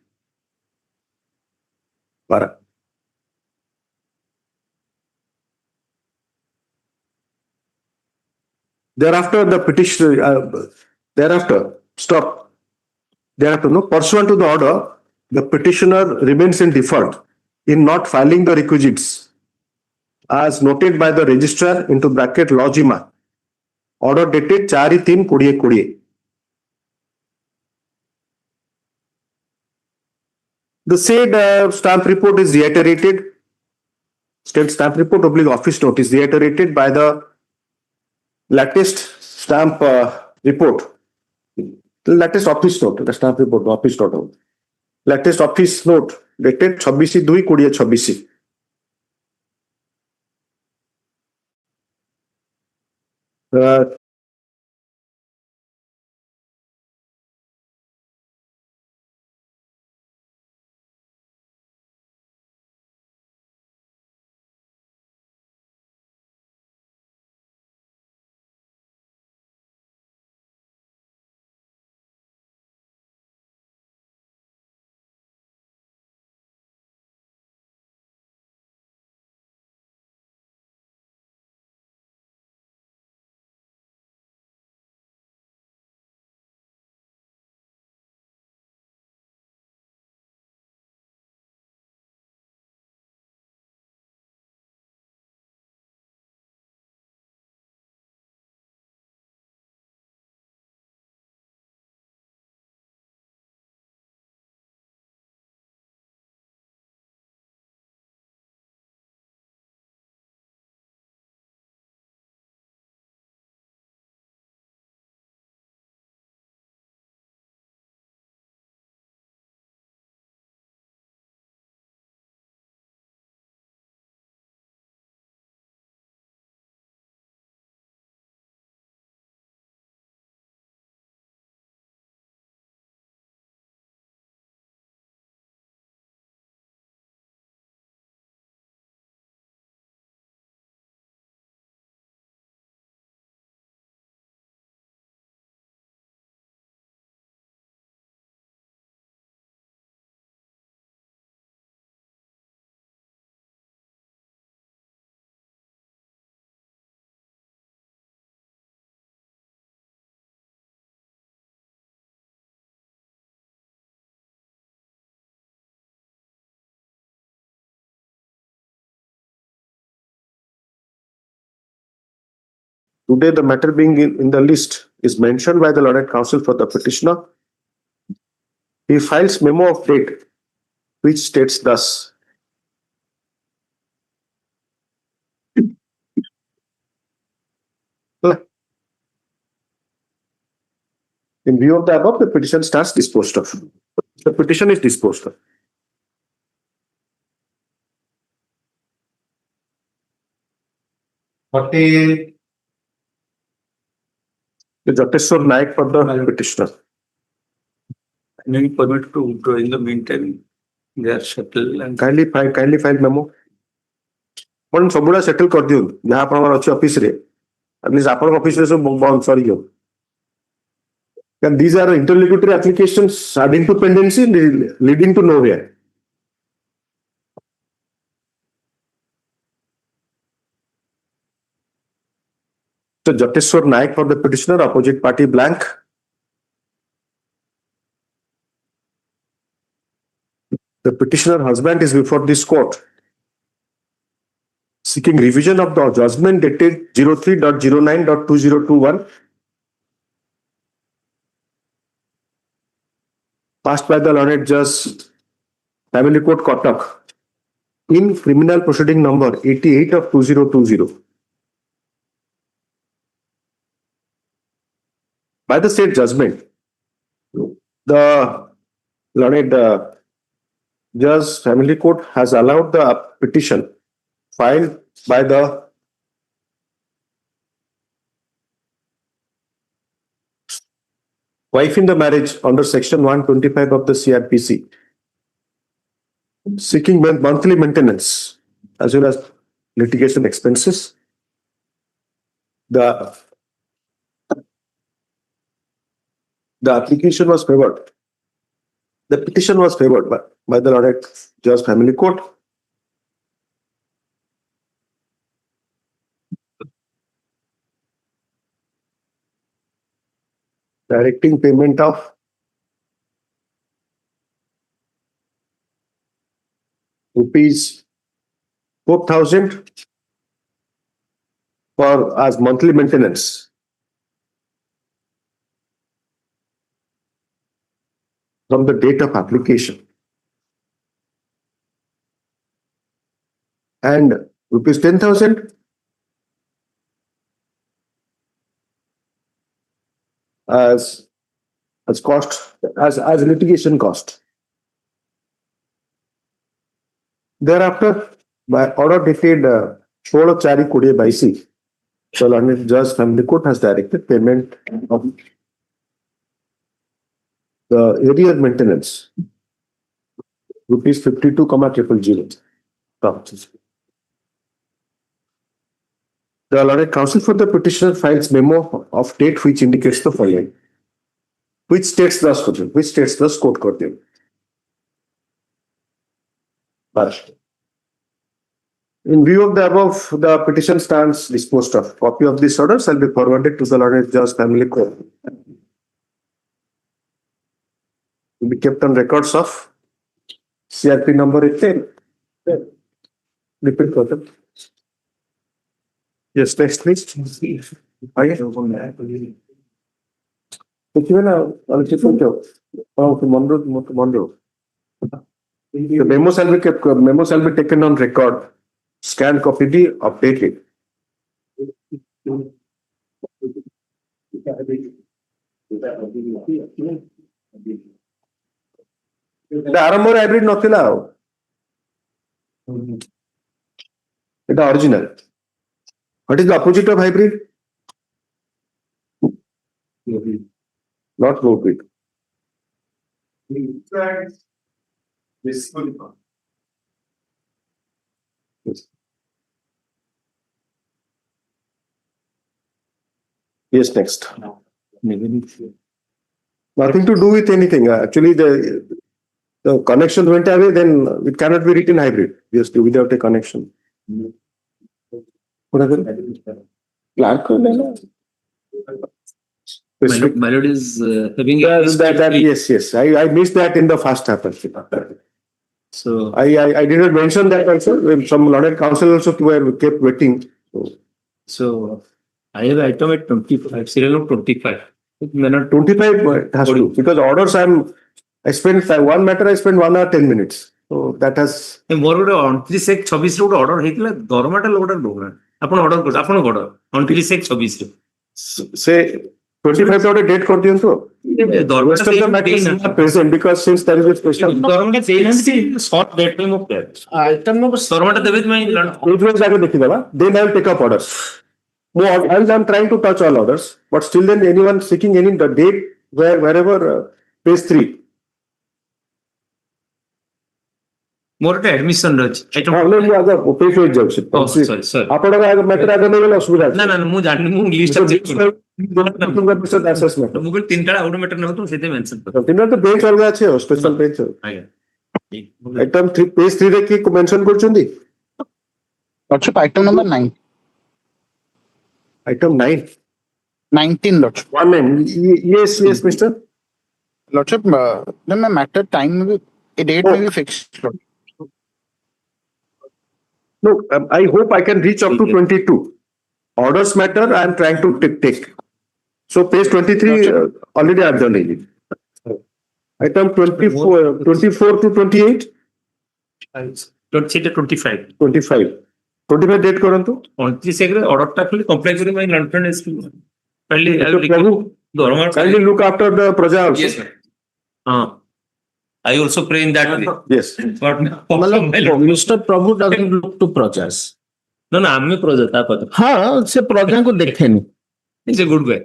Thereafter, the petitioner, pursuant to the order, the petitioner remains in default in not filing the requisites as noted by the registrar into bracket Logima, order dated 4/3/2020. The said stamp report is reiterated, state stamp report oblique office note is reiterated by the latest stamp report, the latest office note, the stamp report, office note, latest office note dated 26/2/2026. Today, the matter being in the list is mentioned by the learned counsel for the petitioner. He files memo of date, which states thus. In view of the above, the petition starts disposed of. The petition is disposed of. The Jateshwar Naik for the petitioner. Any permit to withdraw in the meantime, they are settled and Kindly file memo. One सबुड़ा settle कर दियो जहाँ पर हमारा अच्छे office रे at least आपन office रे सब बहुत sorry हो. And these are interlocutory applications adding to pendency leading to nowhere. So Jateshwar Naik for the petitioner, opposite party blank. The petitioner husband is before this court seeking revision of the judgment dated 03.09.2021 passed by the learned judge Family Court Kotak in criminal proceeding number 88 of 2020. By the said judgment, the learned judge Family Court has allowed the petition filed by the wife in the marriage under section 125 of the CRPC, seeking monthly maintenance as well as litigation expenses. The application was favored. The petition was favored by the learned judge Family Court. Directing payment of rupees 4,000 for as monthly maintenance from the date of application, and rupees 10,000 as cost, as litigation cost. Thereafter, by order dated 16/4/2022, the learned judge Family Court has directed payment of the area maintenance rupees 52,000. The learned counsel for the petitioner files memo of date which indicates the following. Which states thus quote करते हैं. In view of the above, the petition stands disposed of. Copy of this order shall be forwarded to the learned judge Family Court. To be kept on records of CRP number 10. Repeat further. Yes, next please. The memo shall be kept, memo shall be taken on record. Scan copy be updated. The Aramore hybrid notila. The original. What is the opposite of hybrid? Not road. Yes, next. Nothing to do with anything. Actually, the connection went away, then it cannot be written hybrid. Yes, without a connection. What is it? Melody is having yes. I missed that in the first half. So I didn't mention that also. Some learned counsel also were kept waiting. So I have item at 25, serial number 25. 25 it has to, because orders I spent one matter, I spent 1 hour 10 minutes. So that has. ମୋର ଗୋଟେ 29/26 ରେ ଗୋଟେ order ହେଇଥିଲା ଦରମାଟା ଲୋକଟା ଦଉନା ଆପଣ order କର ଆପଣଙ୍କ order 29/26 ରେ ସେ 25 ରେ ଗୋଟେ ଡେଟ୍ କରିଦିଅନ୍ତୁ। ଦରମାଟା present because since there is a special ଦରମାଟା ଦେଇନାହାନ୍ତି ସର୍ଟ ଡେଟ୍ ପାଇଁ ମୁଁ ଆଇଟମ ନମ୍ବର ଦରମାଟା ଦେବେ ପାଇଁ ଆଗ ଦେଖିଦେବା, then I will take up orders. I'm trying to touch all orders, but still then anyone seeking any date wherever page 3. ମୋର ଗୋଟେ admission ଅଛି ମୁଁ ଆଗ ପେଜ ୱେଜ ଯାଉଛି ଆପଣଙ୍କ ଆଗ ମ୍ୟାଟର ଆଗ ନେଇଗଲେ ଅସୁବିଧା ନା ନା ମୁଁ ଜାଣିନି ମୁଁ ଲିଷ୍ଟ ମୁଁ କହିଲି ତିନିଟା ଆଉ ଗୋଟେ ମ୍ୟାଟର ନେବ ତ ସେଇଥିପାଇଁ ମେନସନ ତିନିଟା ତ ବେଞ୍ଚ ଅଲଗା ଅଛି ଆଉ ସ୍ପେଶାଲ ବେଞ୍ଚ ଆଇଟମ 3 ପେଜ 3 ରେ କି ମେନସନ କରୁଛନ୍ତି Lordship, item number 9. Item 9. 19, Lordship. 19. Yes, Mr. Lordship, then my matter time may be, a date may be fixed. Lordship. No, I hope I can reach up to 22. Orders matter, I am trying to take. So page 23 already I have done it. Item 24 to 28. 25. 25 date करंतु 29 रे order टा खाली comply करी my London SP पहले दरमार kindly look after the praja also. Yes sir. I also pray in that way. Yes. But Mr. Prabhu doesn't look to prajas. no आम्ही प्रजा ता पता हाँ से प्रजा को देखेनी. He's a good guy.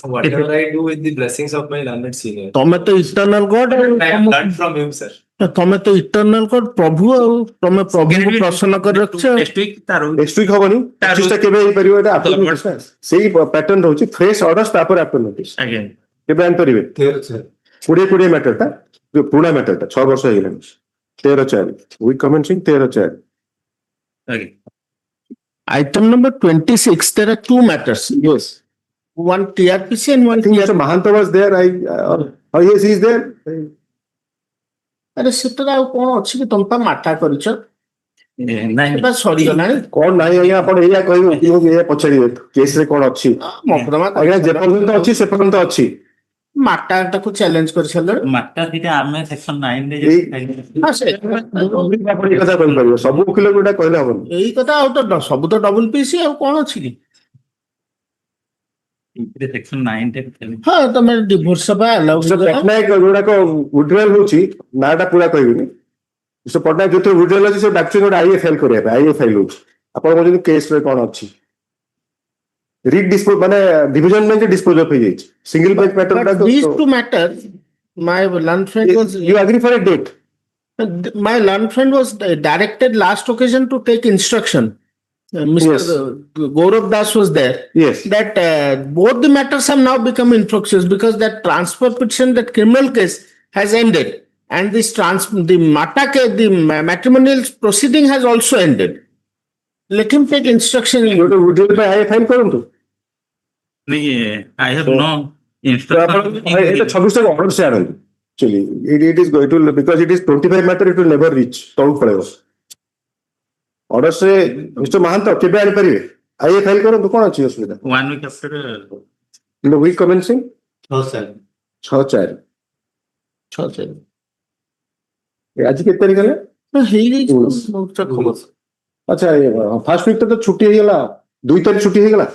Whatever I do with the blessings of my learned senior. तमें तो eternal God I have learned from him, sir. तमें तो इटर्नल गॉड प्रभु और तमें प्रभु को प्रसन्न कर रखछे. नेक्स्ट वीक होबनी 25 टा केबे ही परियो एटा आपन सेही पैटर्न रहउची फ्रेश ऑर्डर्स तापर आफ्टर नोटिस अगेन केबे आन परिबे 20 मैटर ता जो पुराना मैटर ता 6 वर्ष हेगला 13/4 वी commencing 13/4 again Item number 26, there are two matters. Yes. One TRPC and one I think Mr. Mahanta was there. Yes, he is there. अरे सेटा ଆଉ କଣ ଅଛି କି ତମ ପା ମାଟା କରିଛ? ନାଇଁ ଏଟା ସରି ଗଲାଣି. କଣ ନାହିଁ ଆଜ୍ଞା ଆପଣ ଏଇଆ କହିବେ କି ଏଇଆ ପଚାରିବେ କେସ୍ ରେ କଣ ଅଛି? ମକଦମା ଆଜ୍ଞା ଯେ ପର୍ଯ୍ୟନ୍ତ ଅଛି ସେ ପର୍ଯ୍ୟନ୍ତ ଅଛି. ମାଟାଟାକୁ ଚ୍ୟାଲେଞ୍ଜ କରି ସାରିଲେ. ମାଟା ଦିଟା ଆମେ ସେକ୍ସନ 9 ରେ ହଁ ସେ ଆପଣ ଏଇ କଥା କହିପାରିବେ ସବୁ ଓକିଲ ଗୁଡା କହିଲେ ହବନି. ଏଇ କଥା ଆଉ ତ ସବୁ ତ ଡବଲ ପିସି ଆଉ କଣ ଅଛି କି? ସେକ୍ସନ 9 ରେ ହଁ ତମେ ଡିଭୋର୍ସ ସଭା ଆଲାଉ ପଟ୍ଟନାୟକ ଯୋଉଡାକ ୱିଡ୍ରଲ୍ ହଉଛି ନାଟା ପୁରା କହିବିନି ମିଷ୍ଟର ପଟ୍ଟନାୟକ ଯୋଉ ୱିଡ୍ରଲ୍ ଅଛି ସେ ଡାକୁଛନ୍ତି ଗୋଟେ ଆଇଏ ଫାଇଲ୍ କରିବା ପାଇଁ ଆଇଏ ଫାଇଲ୍ ହଉଛି ଆପଣ କହୁଛନ୍ତି କେସ୍ ରେ କଣ ଅଛି ରିଡିସ୍ପୋଜ ମାନେ ଡିଭିଜନ ବେଞ୍ଚ ଡିସ୍ପୋଜ ଅଫ୍ ହେଇଯାଇଛି single bench matter these two matters my learned friend was you agree for a date my learned friend was directed last occasion to take instruction. Mr. Yes. Gaurav Das was there. Yes. That both the matters have now become infructuous because that transfer petition, that criminal case has ended, and this the matrimonial proceeding has also ended. Let him take instruction. withdrawal by आइए file करंतु नहीं I have no instruction. এটা 26 तक order से आनंद actually it is going to because it is 25 matter it will never reach तौल पड़ेगा order से mister महांत केबे आनी परिवे आइए फाइल करंतु कोन अछि असुविधा 1 week after in the week commencing 6/4 आज के तारीख है हे खबर अच्छा ये फर्स्ट वीक तो छुट्टी हो गला 2 तारीख छुट्टी हो गला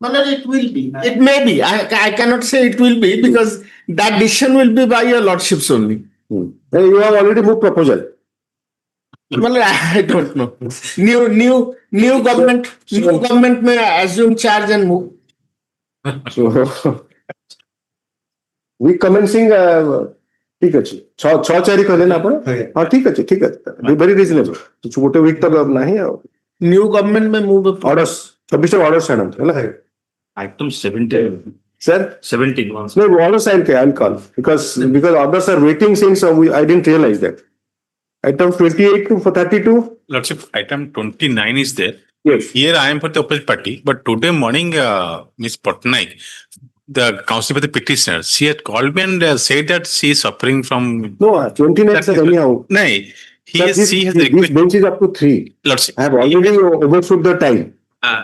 it will be. It may be. I cannot say it will be because that decision will be by your lordships only. You have already moved proposal. Well, I don't know. New government may assume charge and move. So we commencing ठीक अछि 6/4 कहले ना आपण हां ठीक अछि very reasonable छोटे week तक नहीं न्यू गवर्नमेंट में मूव ऑर्डर्स 26 ऑर्डर्स आनंद हैला item 17 sir 17 once no orders I'll call because orders are waiting since I didn't realize that item 28 to 32 Lordship, item 29 is there. Yes. Here I am for the opposite party, but today morning, Ms. Patnaik, the counsel for the petitioner, she had called me and said that she is suffering from. No, 29 sir, anyhow. No, she has This requested. bench is up to 3. Lordship, I have already overshot the time.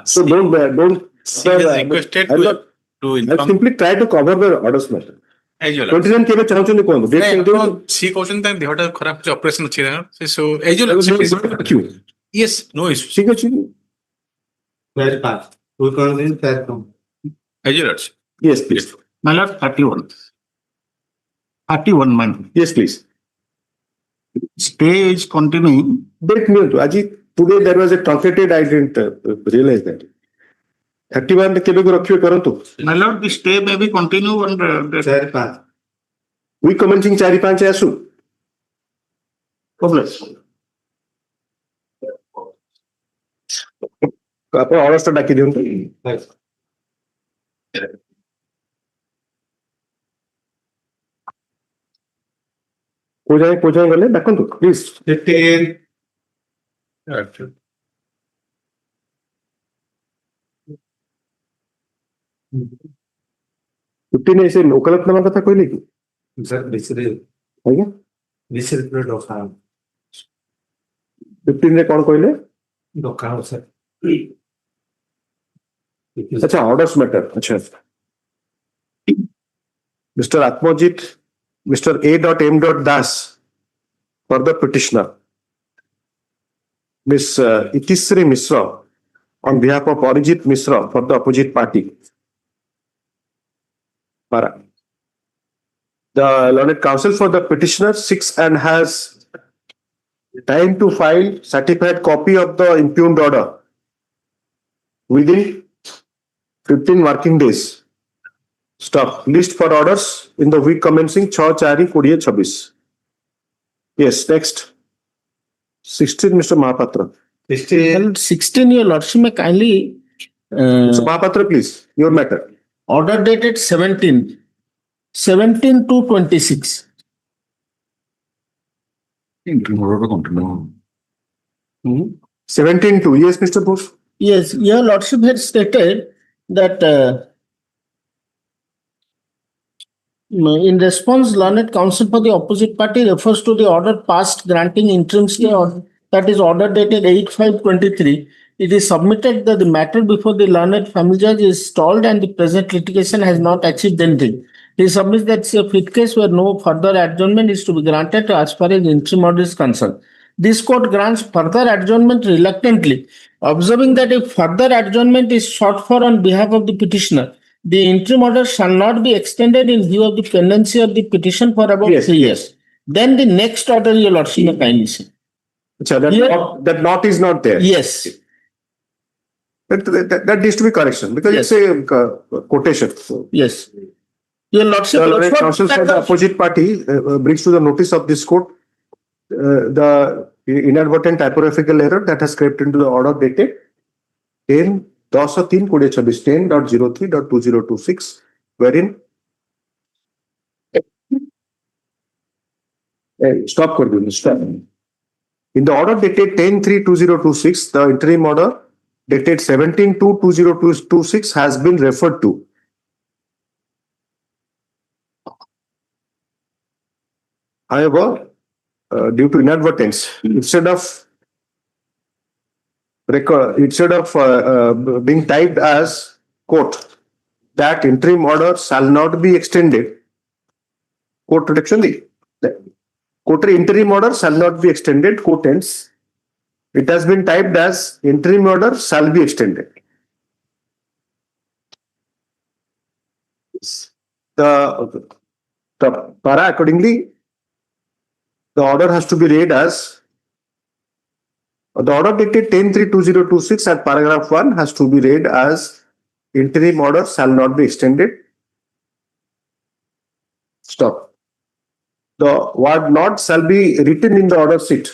So don't She has requested to I inform. simply try to cover the orders matter. As you 29 କେବେ ଚାହୁଁଛନ୍ତି କୁହନ୍ତୁ date କେମିତି she କହୁଛନ୍ତି ତାଙ୍କ ଦେହଟା ଖରାପ ଅଛି operation ଅଛି ତାଙ୍କର so as you like. Q Yes, no issue. ଠିକ ଅଛି As you like. yes please My lord, 31. 31 month. yes please Stay is continuing. date ନିଅନ୍ତୁ ଆଜି today there was a truncated I didn't realize that 31 କେବେକୁ ରଖିବେ କରନ୍ତୁ My lord, the stay may be continue on the week commencing 4-5 ଆସୁ problem. ଆପଣ ଅର୍ଡର୍ସଟା ଡାକି ଦିଅନ୍ତୁ କୋଉ ଯାଏଁ ଗଲେ ଡାକନ୍ତୁ ପ୍ଲିଜ ଫିଫ୍ଟିନ୍ ସେ ଓକାଲତନାମା କଥା କହିଲେ କି ଆଜ୍ଞା 15 ରେ କଣ କହିଲେ अच्छा ऑर्डर्स मैटर अच्छा mister Atmajit mister A.M. Das for the petitioner Miss Itisri Misra on behalf of Arijit Misra for the opposite party Para the learned counsel for the petitioner 6 and has time to file certified copy of the impugned order within 15 working days. Stop. List for orders in the week commencing 6-4-2026. Yes, next. 16, Mr. Mahapatra. 16 your lordship may kindly Mr. Mahapatra, please. Your matter. order dated 17 to 26. 17 to. Yes, Mr. Bose. Yes, your lordship had stated that in response, learned counsel for the opposite party refers to the order passed granting interim stay order, that is order dated 8/5/23. It is submitted that the matter before the learned family judge is stalled and the present litigation has not achieved anything. He submits that a fit case where no further adjournment is to be granted as far as interim order is concerned. This court grants further adjournment reluctantly, observing that if further adjournment is sought for on behalf of the petitioner, the interim order shall not be extended in view of the pendency of the petition for about 3 years. Then the next order, your lordship may kindly say. Achha, that not is not there. Yes. That needs to be correction because Yes. it's a quotation. So, Yes. Your lordship. the learned counsel for the opposite party brings to the notice of this court the inadvertent typographical error that has crept into the order dated 10/10/3/2026 10.03.2026 wherein stop kar diyo, stop. In the order dated 10/3/2026 the interim order dated 17/2/2026 has been referred to. However, due to inadvertence, instead of being typed as quote that interim order shall not be extended, quote protection quote interim order shall not be extended, quote ends. It has been typed as interim order shall be extended. The para accordingly, the order has to be read as the order dated 10/3/2026 at paragraph 1 has to be read as interim order shall not be extended. Stop. The word not shall be written in the order sheet.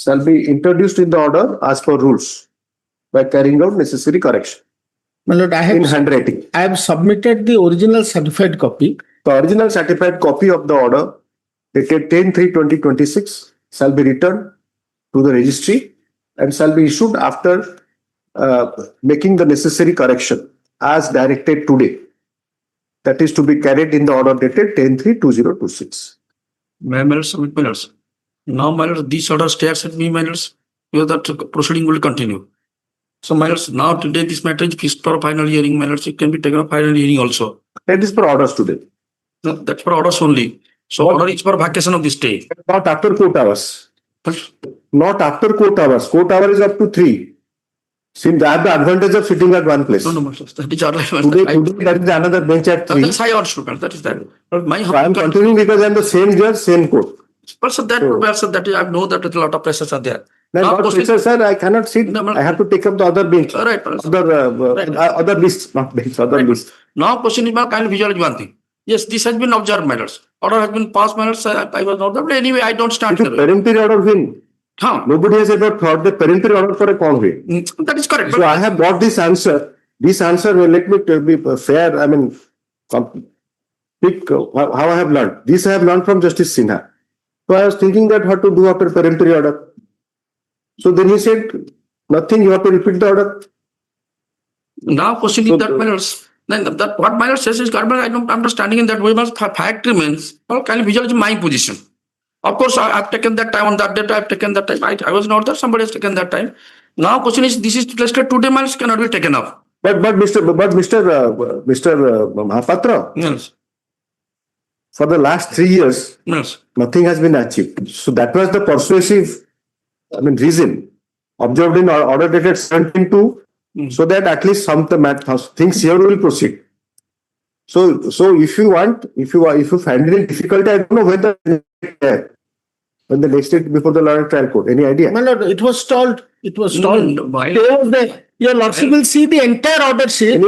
Shall be introduced in the order as per rules by carrying out necessary correction. My lord, in handwriting. I have submitted the original certified copy. The original certified copy of the order dated 10/3/2026 shall be returned to the registry and shall be issued after making the necessary correction as directed today. That is to be carried in the order dated 10/3/2026. My lord, submit my lords. Now, my lord, this order stays at me, my lords. That proceeding will continue. So, my lords, now today this matter is fixed for final hearing. My lords, it can be taken up final hearing also. That is for orders today. No, that's for orders only. So, order is for vacation of the stay. Not after court hours. Not after court hours. Court hour is up to 3. Since I have the advantage of sitting at one place. No, my lords, that is order. Today there is another bench at 3. That's high order, that is that. But my So I am continuing because I am the same judge, same court. But so that, I know that a lot of pressures are there. No, Now, not proceed- pressure, sir. I cannot sit. I have to take up the other bench. Right, Other list, not bench, other list. Now, question is about kind of visualize one thing. Yes, this has been observed, my lords. Order has been passed, my lords. I was not there. But anyway, I don't stand It is there. peremptory order win. Nobody has ever thought the peremptory order for a con way. That is correct. So I have got this answer. This answer, well, let me be fair. I mean, pick how I have learned. This I have learned from Justice Sinha. So I was thinking that what to do after peremptory order. So then he said, nothing, you have to repeat the order. Now, question is that, my lords. Then that what my lord says is government. I don't understanding in that way. Must fact remains. Well, kind of visualize my position. Of course, I've taken that time on that date. I've taken that time. I was not there. Somebody has taken that time. Now, question is, this is listed today. My lords cannot be taken up. But Mr. Mahapatra, Yes. for the last 3 years, Yes. nothing has been achieved. So that was the persuasive, reason observed in order dated 17-2, so that at least some things here will proceed. So if you want, if you find any difficulty, I don't know when the next date before the Lord trial court. Any idea? My lord, it was stalled. It was stalled. Why? Your lordship will see the entire order sheet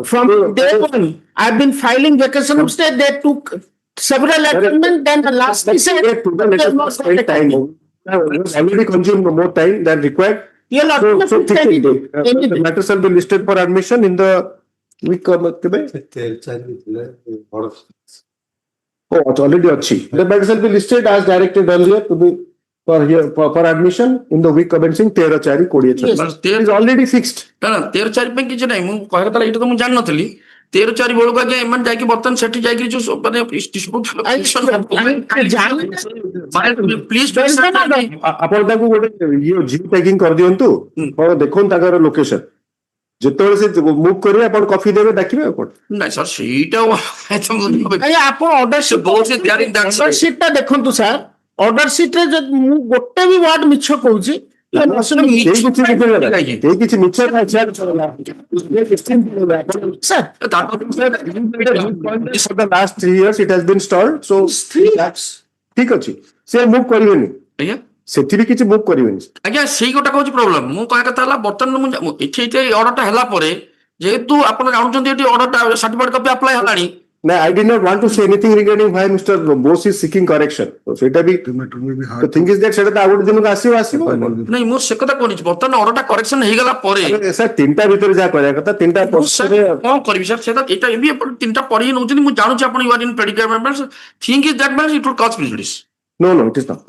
from day one. I've been filing vacation of stay. They took several amendments. Then the last they said Let us spend time. I already consumed more time than required. Your lordship So will take it. the matter shall be listed for admission in the week. Oh, it's already achieved. The matter shall be listed as directed earlier to be for admission in the week commencing 13/4/2024. Yes. It is already fixed. ନା 13/4 ପାଇଁ କିଛି ନାହିଁ ମୁଁ କହିବା କଥା ଏଇଟା ତ ମୁଁ ଜାଣିନଥିଲି 13/4 ବେଳକୁ ଆଜ୍ଞା ଏମାନେ ଯାଇକି ବର୍ତ୍ତମାନ ସେଠି ଯାଇକି ଯୋଉ ମାନେ ପ୍ଲିଜ ଆପଣ ତାଙ୍କୁ ଗୋଟେ ଜିଓ ଟ୍ୟାଗିଂ କରିଦିଅନ୍ତୁ ଦେଖନ୍ତୁ ତାଙ୍କର ଲୋକେସନ ଯେତେବେଳେ ସେ ମୁଭ୍ କରିବେ ଆପଣ କଫି ଦେବେ ଡାକିବେ ଆଉ କଣ ନାଇଁ ସାର୍ ସେଇଟା ଆପଣ ଅର୍ଡର ସିଟ୍ ଟା ଦେଖନ୍ତୁ ସାର୍ ଅର୍ଡର ସିଟ୍ ରେ ମୁଁ ଗୋଟେ ବି ୱାର୍ଡ ମିଛ କହୁଛି କିଛି ମିଛ last 3 years it has been stalled. So ଠିକ ଅଛି ସେ ମୁଭ୍ କରିବେନି ଆଜ୍ଞା ସେଠି ବି କିଛି ମୁଭ୍ କରିବେନି ଆଜ୍ଞା ସେଇ ଗୋଟା କହୁଛି ପ୍ରୋବ୍ଲେମ ମୁଁ କହିବା କଥା ହେଲା ବର୍ତ୍ତମାନ ମୁଁ ଏଠି ଅର୍ଡରଟା ହେଲା ପରେ ଯେହେତୁ ଆପଣ ଜାଣୁଛନ୍ତି ଏଠି ଅର୍ଡରଟା ସାର୍ଟିଫିକେଟ କପି ଆପ୍ଲାଏ ହେଲାଣି No, I did not want to say anything regarding why Mr. Bose is seeking correction. So, the thing is that ସେଟା ତ ଆଉ ଗୋଟେ ଦିନକୁ ଆସିବ ନାଇଁ ମୁଁ ସେ କଥା କହୁନି ବର୍ତ୍ତମାନ ଅର୍ଡରଟା କରେକ୍ସନ ହେଇଗଲା ପରେ ସାର୍ 3ଟା ଭିତରେ ଯାହା କରିବା କଥା 3ଟା କଣ କରିବି ସାର୍ ସେଟା ଏଇଟା ଏବେ 3ଟା ପଢିକି ନଉଛନ୍ତି ମୁଁ ଜାଣୁଛି ଆପଣ you are in predicament think is that man it will cause prejudice No, it is not.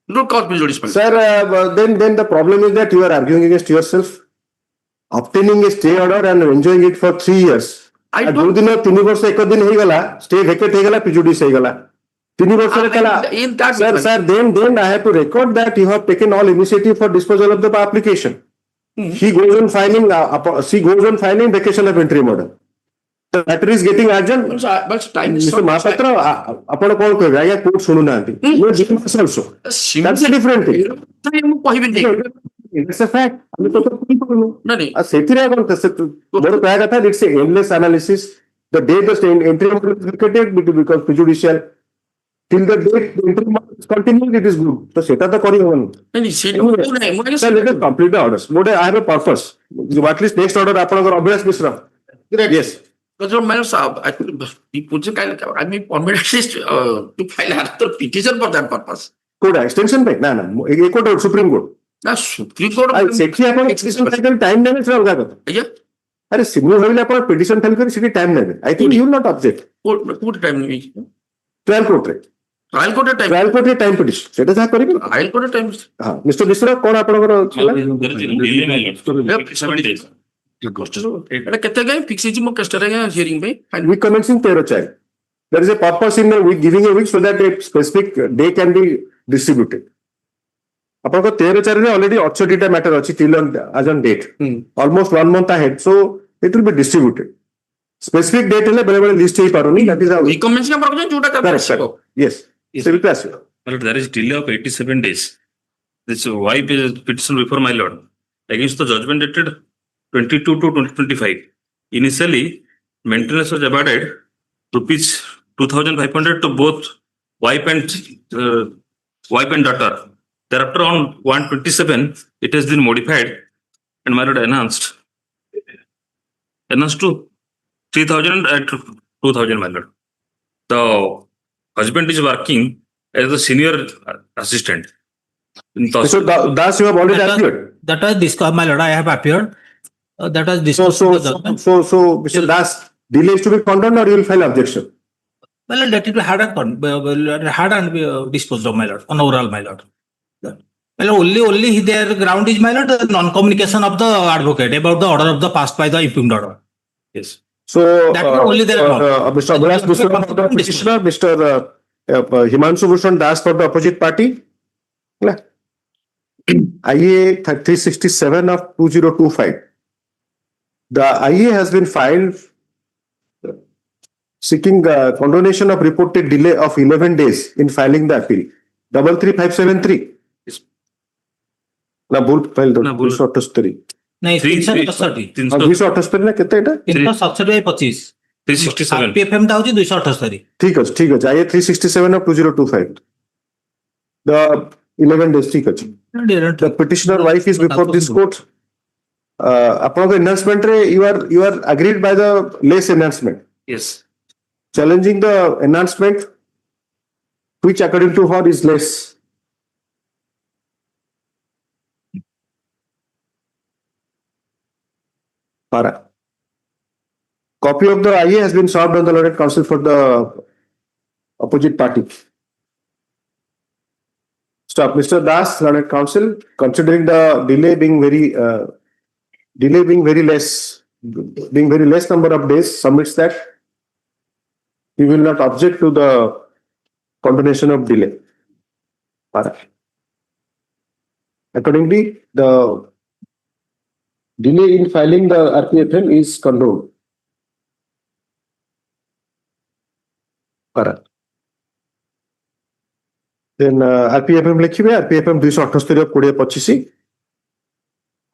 It will cause prejudice. Sir, then the problem is that you are arguing against yourself, obtaining a stay order and enjoying it for 3 years. जो दिन 3 वर्ष 1 दिन ହେଇଗଲା stay vacate ହେଇଗଲା prejudice ହେଇଗଲା 3 ବର୍ଷରେ କଲା sir then I have to record that you have taken all initiative for disposal of the application. She goes on filing vacation of interim order. The matter is getting urgent. Mr. Mahapatra, ଆପଣ କଣ କହିବେ ଆଜ୍ଞା court ଶୁଣୁନାହାନ୍ତି that's a different thing. It's a fact. ସେଥିରେ ମୋର କହିବା କଥା it's a endless analysis. The day the interim order is vacated because prejudicial till the date the interim order is continuing it is good. So ସେଟା ତ କରିହବନି let us complete the orders. I have a purpose. At least next order ଆପଣଙ୍କର ଅଭିଳାଷ Mishra yes Because I mean, permit at least to file another petition for that purpose. Court extension ପାଇଁ ନା ଏ court supreme court ନା supreme court ସେଠି ଆପଣ petition file କରି time ନେବେ ସେଟା ଅଲଗା କଥା ଆଜ୍ଞା ଆରେ ମୁଁ ଭାବିଲି ଆପଣ ପିଟିସନ ଫାଇଲ କରି ସେଠି ଟାଇମ ନେବେ I think you not object court time ନେବି ଟ୍ରାଏଲ କୋର୍ଟରେ ଟାଇମ ପିଟିସନ ସେଟା ଯାହା କରିବେ ଟ୍ରାଏଲ କୋର୍ଟରେ ଟାଇମ ହଁ ମିଷ୍ଟର ମିଶ୍ର କଣ ଆପଣଙ୍କର ଏଟା କେତେ ଗାଇ ଫିକ୍ସ ହେଇଛି ମୋ କେଷ୍ଟରେ ହିୟରିଂ ପାଇଁ we commencing 13/4 there is a purpose in the week giving a week so that a specific day can be distributed ଆପଣଙ୍କ 13/4 ରେ already 68ଟା matter ଅଛି till as on date. Almost 1 month ahead. So it will be distributed. Specific date ହେଲେ ବେଳେ ବେଳେ list ହେଇପାରୁନି. That is how. Recommendation number ଯୋଉଟା Correct. Yes. ସେ ବି ଆସିବ. But there is delay of 87 days. This wife is petition before my lord against the judgment dated 22 to 2025. Initially, maintenance was awarded rupees 2,500 to both wife and daughter. Thereafter, on 127, it has been modified and my lord enhanced to 3,000 and 2,000, my lord. The husband is working as the senior assistant. So Das, you have already appeared. That was discussed, my lord. I have appeared. That was discussed. So, Mr. Das, delay is to be condoned or you will file objection? Well, let it be had and disposed of, my lord, on oral, my lord. Well, only their ground is, my lord, the non-communication of the advocate about the order of the passed by the impugned order. Yes. So, That is only their Mr. Abhilash Biswanath for the petitioner, Mr. Himanshu Bhushan Das for the opposite party. IA 367 of 2025. The IA has been filed seeking condonation of reported delay of 11 days in filing the appeal. 33573. ना भूल file दो 278 नहीं 368 278 ना कितना एटा 367 25 367 आरपीएफएम टा होची 278 ठीक है आइए 367 of 2025 the 11 days ठीक है the petitioner wife is before this court आपन enhancement रे you are agreed by the less enhancement. Yes. Challenging the enhancement which according to her is less. Para. Copy of the IA has been served on the learned counsel for the opposite party. Stop. Mr. Das, learned counsel, considering the delay being very less number of days, submits that he will not object to the condonation of delay. Para. Accordingly, the delay in filing the RPFM is condoned. Para. Then RPFM लिखिए RPFM 278 of 2025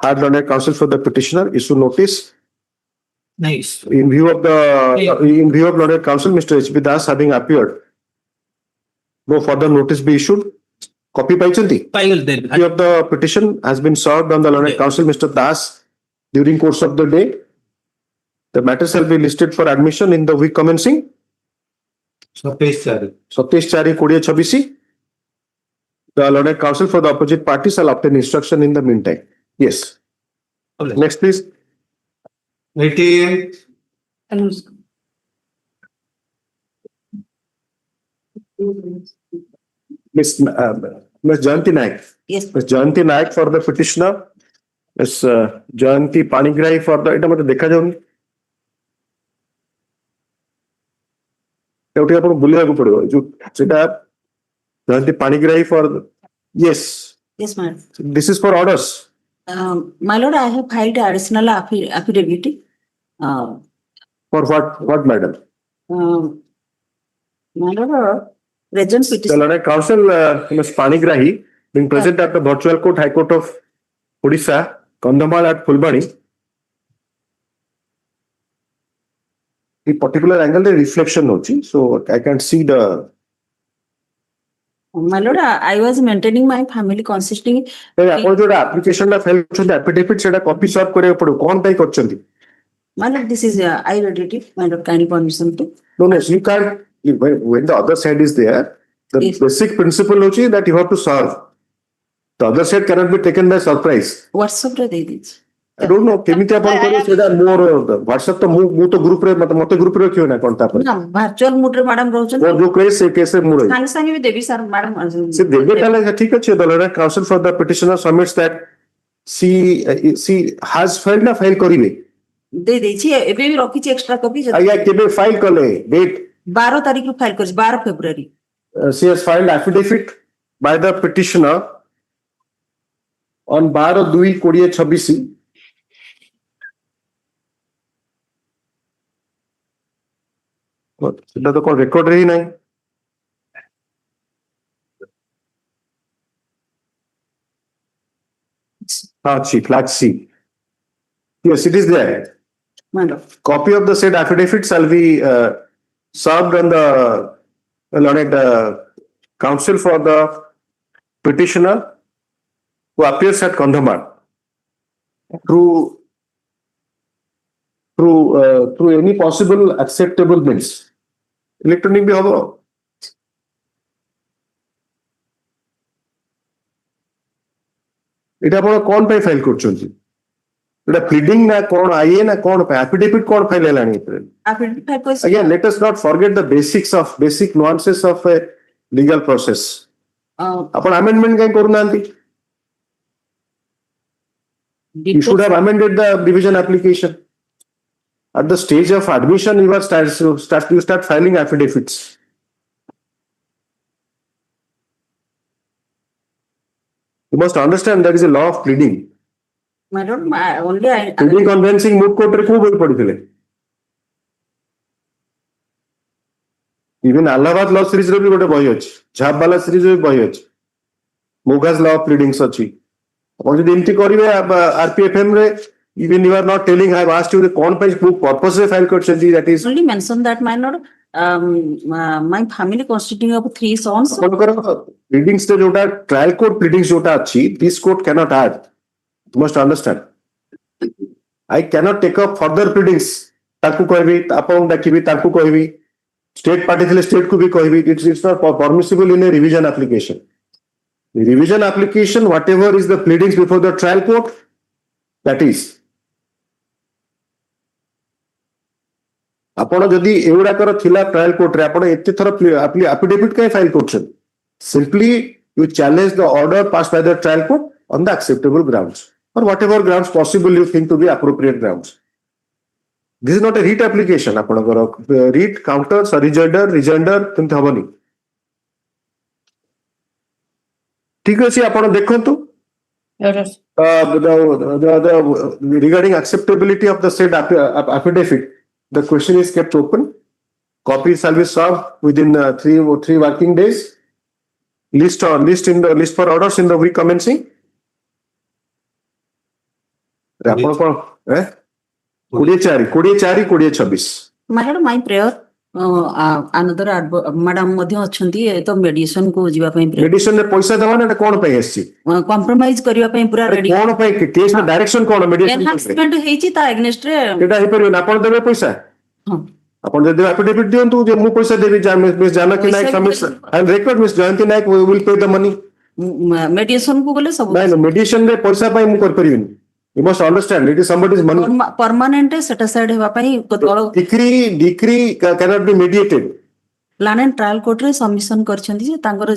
hard learned counsel for the petitioner issue notice. Nice. In view of learned counsel, Mr. H.B. Das having appeared, no further notice be issued. Copy paichanti. Copy of the petition has been served on the learned counsel, Mr. Das, during course of the day. The matter shall be listed for admission in the week commencing 27/4/2026. The learned counsel for the opposite party shall obtain instruction in the meantime. Yes. Next, please. Miss Jayanti Naik. Yes. Miss Jayanti Naik for the petitioner. Miss Jayanti Panigrahi for the এটা মতে দেখা যাউনি এউটি আপন বুলিବାକୁ ପଡିବ जो সেটা Jayanti Panigrahi for yes ma'am. This is for orders. My lord, I have filed additional affidavit. For what madam? My lord, present petition. The learned counsel Ms. Panigrahi being present at the virtual court High Court of Orissa, Kandhamal at Fulbani. The particular angle the reflection hochi, so I can see the. My lord, I was maintaining my family consisting. ଆପଣ ଯୋଉଟା application ଟା file କରିଛନ୍ତି affidavit ସେଟା copy serve କରିବାକୁ ପଡିବ କଣ ପାଇଁ କରିଛନ୍ତି? My lord, this is I read it. My lord, kindly permission to. No, you can't. When the other side is there, the basic principle hochi that you have to serve. The other side cannot be taken by surprise. WhatsApp रे दे दीजिए. I don't know केमिति आपण करियो सेटा मोर WhatsApp तो मु तो group रे मते ग्रुप रे रखियो ना कोन ता पर. ना वर्चुअल मोड रे मैडम रहउछन. और जो केस से मुर. संग संग भी देवी सर मैडम. से देबे ताले ठीक अछि the learned counsel for the petitioner submits that she has filed ना फाइल करिवे. दे देछि एबे भी रखि छि एक्स्ट्रा कॉपी. आया केबे फाइल कले डेट 12 तारिख रो फाइल करछि 12 फरवरी. She has filed affidavit by the petitioner on 12/2/2026 সেটা তো কোন রেকর্ড রেই নাই flag C. Yes, it is there. Madam. Copy of the said affidavit shall be served on the learned counsel for the petitioner who appears at Kandhamar through any possible acceptable means. Electronic bhi hobo. এটা আপনারা কোন পাই file করছেন এটা pleading না কোন IA না কোন affidavit কোন ফাইল এলানি Affidavit type was. again let us not forget the basic nuances of a legal process ଆପଣ amendment କାଇଁ କରୁନାହାନ୍ତି you should have amended the revision application at the stage of admission you start filing affidavits. You must understand there is a law of pleading. Madam, only I. Pleading conveyancing moot court रे खूब बड़ी पढ़ी Even Allahabad law series रे भी गोटे बही अछि झाप वाला series रे भी बही अछि Moga's law of pleadings अछि अपन जदि एमटी करिवे RPFM रे even you are not telling I have asked you the कौन पे purpose रे file करछथि that is Only mention that my lord, my family consisting of 3 sons. pleadings रे जोटा trial court pleadings जोटा अछि this court cannot add. You must understand. I cannot take up further pleadings. ताकू कहबी आपन देखिबी ताकू कहबी state party थिले state को भी कहबी it's not permissible in a revision application. The revision application whatever is the pleadings before the trial court that is. ଆପଣ ଯଦି ଏଗୁଡାକର ଥିଲା ଟ୍ରାଏଲ କୋର୍ଟରେ ଆପଣ ଏତେ ଥର affidavit କାଇଁ ଫାଇଲ କରୁଛନ୍ତି simply you challenge the order passed by the trial court on the acceptable grounds or whatever grounds possible you think to be appropriate grounds. This is not a writ application ଆପଣଙ୍କର writ counter rejoinder କେମିତି ହବନି ଠିକ ଅଛି ଆପଣ ଦେଖନ୍ତୁ regarding acceptability of the said affidavit. The question is kept open. Copies shall be served within 3 working days. List for orders in the week commencing. Madam, my prayer. Another madam madhya अछंती तो mediation को जीवा पई mediation रे पैसा देवा ना कोन पई आसी compromise करिवा पई पूरा ready कोन पई केस में डायरेक्शन कोन mediation enhancement हेची ता against रे एटा हे परियो ना आपण देबे पैसा आपण दे affidavit दियंतु जे मु पैसा देबी miss Janaki Nayak submits I record miss Jayanti Nayak will pay the money mediation को बोले सब नहीं mediation रे पैसा पई मु कर परिबिनी. You must understand it is somebody's money. Permanent set aside हेबा पई decree cannot be mediated. Land and trial court रे सबमिशन करछंती जे तांकर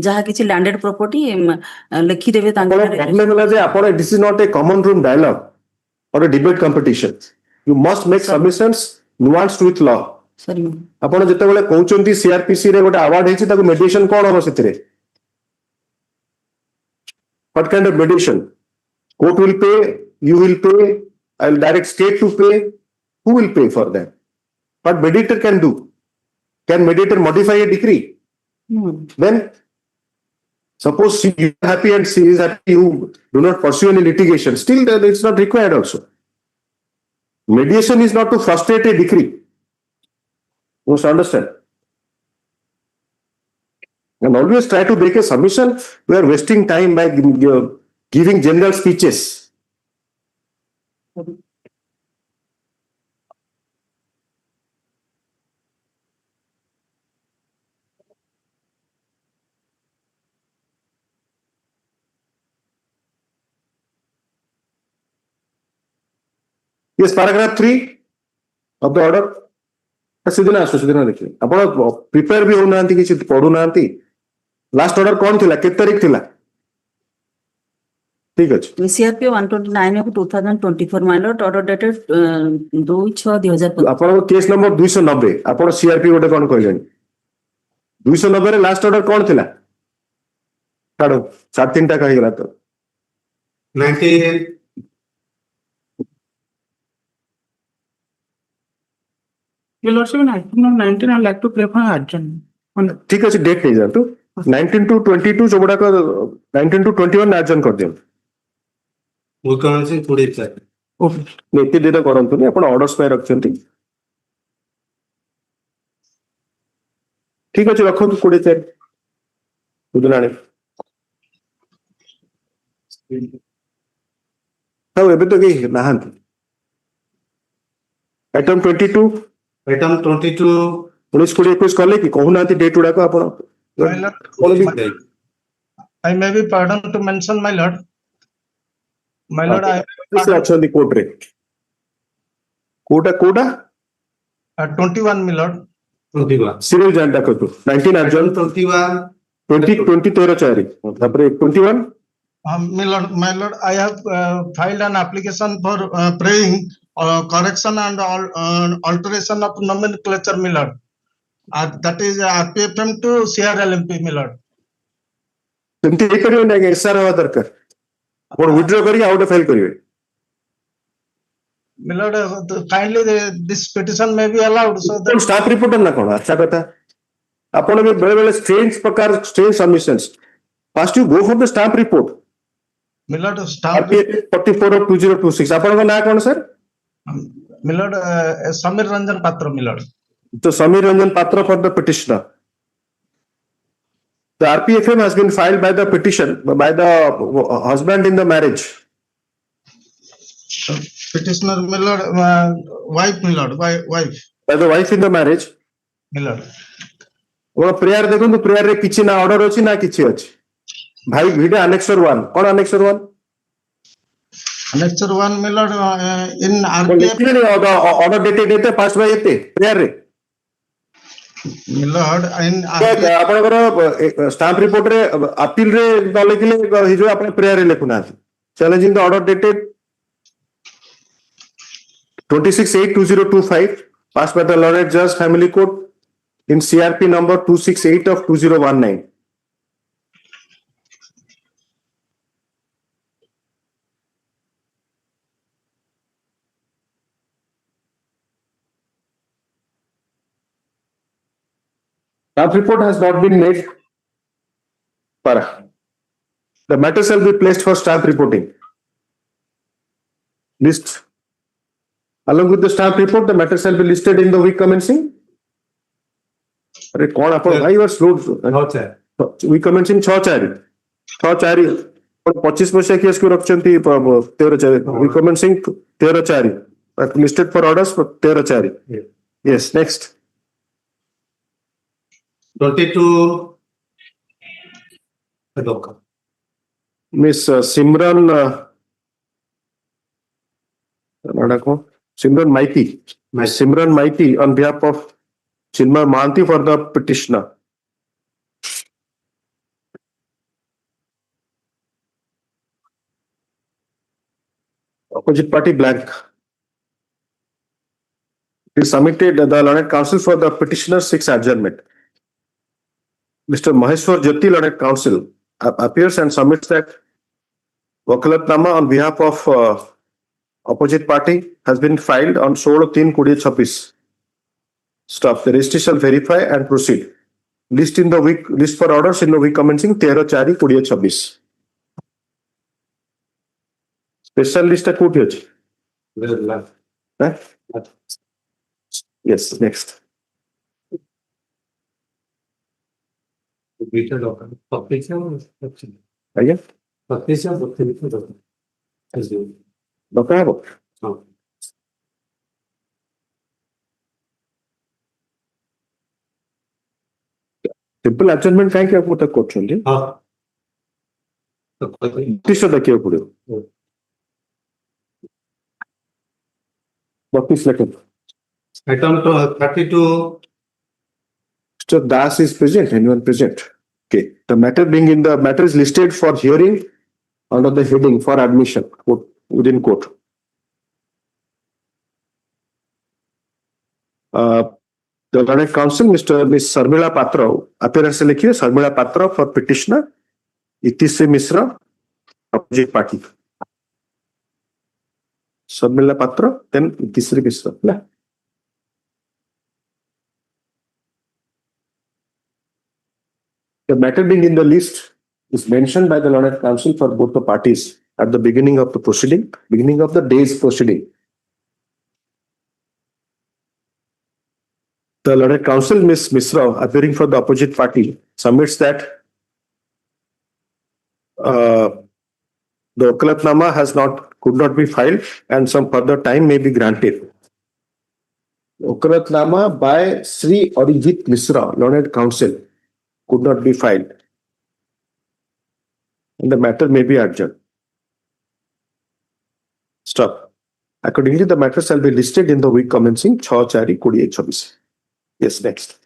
जहा किछि landed property लिखि देबे तांकर प्रॉब्लम होला जे आपण this is not a common room dialogue or a debate competition. You must make submissions nuanced with law. Sorry आपण जते बेले कहउचंती CRPC रे गोटे अवार्ड हेछि ताको mediation कोन हो सेतिरे what kind of mediation? Court will pay, you will pay, I'll direct state to pay. Who will pay for that? What mediator can do? Can mediator modify a decree? Then, suppose she is happy and she is happy, you do not pursue any litigation. Still, it's not required also. Mediation is not to frustrate a decree. You must understand. And always try to make a submission. We are wasting time by giving general speeches. Yes, paragraph 3 of the order. सीधे देखिए आप prepare भी होना किसी पढ़ू ना last order कौन थिला के तारीख थिला ठीक अछि CRP 129 of 2024 my lord order dated 2/6/2015 आपन केस नंबर 290 आपन CRP गोटे कोन कहलेन 290 रे लास्ट ऑर्डर कौन थिला छाड़ो 7-3 टा कहि गेला तो 19. Your Lordship, in item number 19, I'd like to pray for adjournment. ठीक अच्छे डेट नहीं जातु 19 to 22 जो बड़ा का 19 to 21 adjourn कर दियो We can see today, sir. नहीं इतने देर करन तो नहीं अपन ऑर्डर्स पे रखचंती ठीक अच्छे रखो तो कोड़े चेक बुझलाने हाँ एबे तो गई नाहंत आइटम 22 Item 22. पुलिस कोड़े कुछ कर ले कि कहूँ ना ती डेट उड़ा को अपन I may be pardoned to mention, my lord. My lord, I this action the court re Kota 21, my lord. 21. serial janta को तो 19 adjourn 21. 20 13 चारी तापरे 21 My lord, I have filed an application for praying correction and alteration of nomenclature, my lord. That is RPFM to CRLMP, my lord. सेमती एक करियो ना SR हवा दरकार अपन withdraw करी आउट फाइल करियो My lord, kindly this petition may be allowed so that staff reporter ना कोन अच्छा कथा अपन भी बेले बेले स्ट्रेंज प्रकार strange submissions first you go for the staff report my lord, staff 44 of 2026 अपन का ना कौन sir my lord, Samir Ranjan Patra, my lord. तो समीर रंजन पात्र for the petitioner the RPFM has been filed by the petition by the husband in the marriage Petitioner, my lord, wife, my lord, wife, by the wife in the marriage my lord. वो prayer देखो तो prayer रे किछि ना order अछि ना किछि अछि भाई Bhide annexure 1 cone annexure 1 Annexure 1, my lord, in RPF, order dated passed by एते प्रेयर रे my lord, in आपनकर स्टाम्प रिपोर्ट रे अपील रे दले किले हिजो आपन प्रेयर रे लेखुना challenging the order dated 26/8/2025 passed by the Lord Judge Family Court in CRP number 268 of 2019 Staff report has not been made. The matter shall be placed for staff reporting. List. Along with the staff report, the matter shall be listed in the week commencing. अरे कौन अपन भाई और slow week commencing 6/4 25 पैसा case को रखचंती 13/4 week commencing 13/4 listed for orders for 13/4 yes next 22. Miss Simran Simran Maiti. Miss Simran Maiti on behalf of Chinmay Mahanti for the petitioner. Opposite party blank. It is submitted the learned counsel for the petitioner 6 adjournment. Mr. Maheshwar Jyoti, learned counsel, appears and submits that wakalatnama on behalf of opposite party has been filed on 16/3/2026. Staff, the registry shall verify and proceed. List for orders in the week commencing 13/4/2026. Special list at कोठी अछि? Yes, next. ଆଜ୍ଞା ଡକା ହେବ simple ଆଚରମେଣ୍ଟ କାହିଁକି ଆପଣ ତାକୁ କରୁଛନ୍ତି ଦେଖିବାକୁ ପଡିବ 32 ଲେଖନ୍ତୁ Item 32. Mr. Das is present. Anyone present? Okay. The matter is listed for hearing under the heading for admission within court. The learned counsel, Miss Sarmila Patra, appearance लिखिए Sarmila Patra for petitioner, Itise Misra, opposite party. Sharmila Patra, then Tisri Bisra. Na? The matter being in the list is mentioned by the learned counsel for both the parties at the beginning of the proceeding, beginning of the day's proceeding. The learned counsel, Ms. Misra, appearing for the opposite party, submits that the Wakalatnama could not be filed and some further time may be granted. Wakalatnama by Sri Arijit Misra, learned counsel, could not be filed and the matter may be adjourned. Stop. Accordingly, the matter shall be listed in the week commencing 6/4/2024. Yes, next.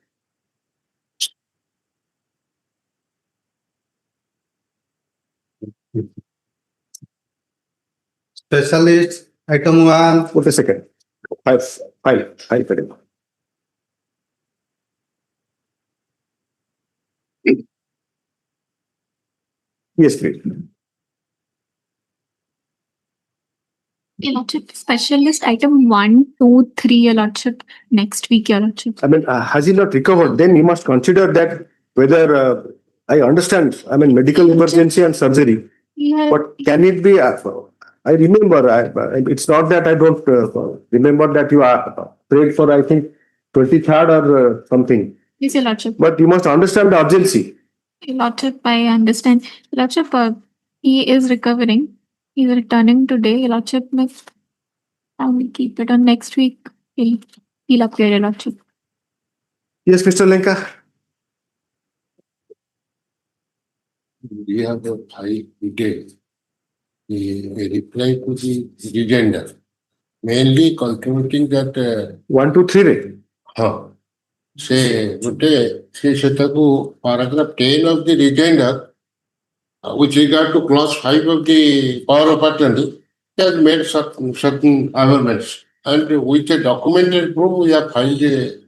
Specialist, item 1. Wait a second. File. Yes, please. Your Lordship, specialist item 1, 2, 3, Your Lordship, next week, Your Lordship. I mean, has he not recovered? Then you must consider that whether I understand, I mean, medical emergency and surgery. Yeah. But can it be? I remember. It's not that I don't remember that you are prayed for. I think 23rd or something. Yes, Your Lordship. But you must understand the urgency. Your Lordship, I understand. Your Lordship, he is recovering. He's returning today. Your Lordship, I will keep it on next week. He'll appear, Your Lordship. Yes, Mr. Lenka. We have a high detail. A reply to the rejoinder, mainly contributing that 1, 2, 3. Say, paragraph 10 of the rejoinder, with regard to clause 5 of the power of attorney, has made certain amendments. And with a documented proof, we have filed today.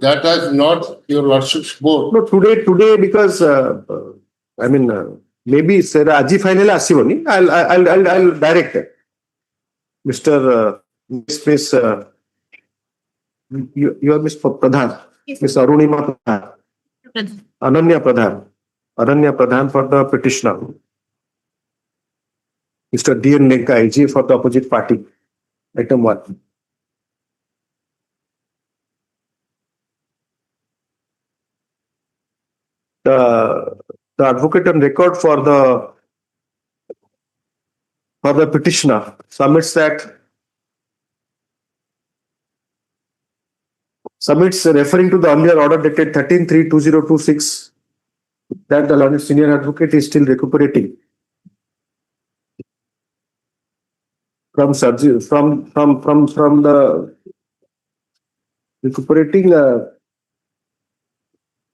That has not your lordship's board. No, today because I mean maybe sir Aji final asivani. I'll direct it. Mr. Miss you are Miss Pradhan, Miss Arunima Pradhan, Ananya Pradhan for the petitioner. Mr. D. N. Lenka, AG for the opposite party. Item 1. The advocate on record for the petitioner submits referring to the earlier order dated 13/3/2026 that the learned senior advocate is still recuperating from surgery from the recuperating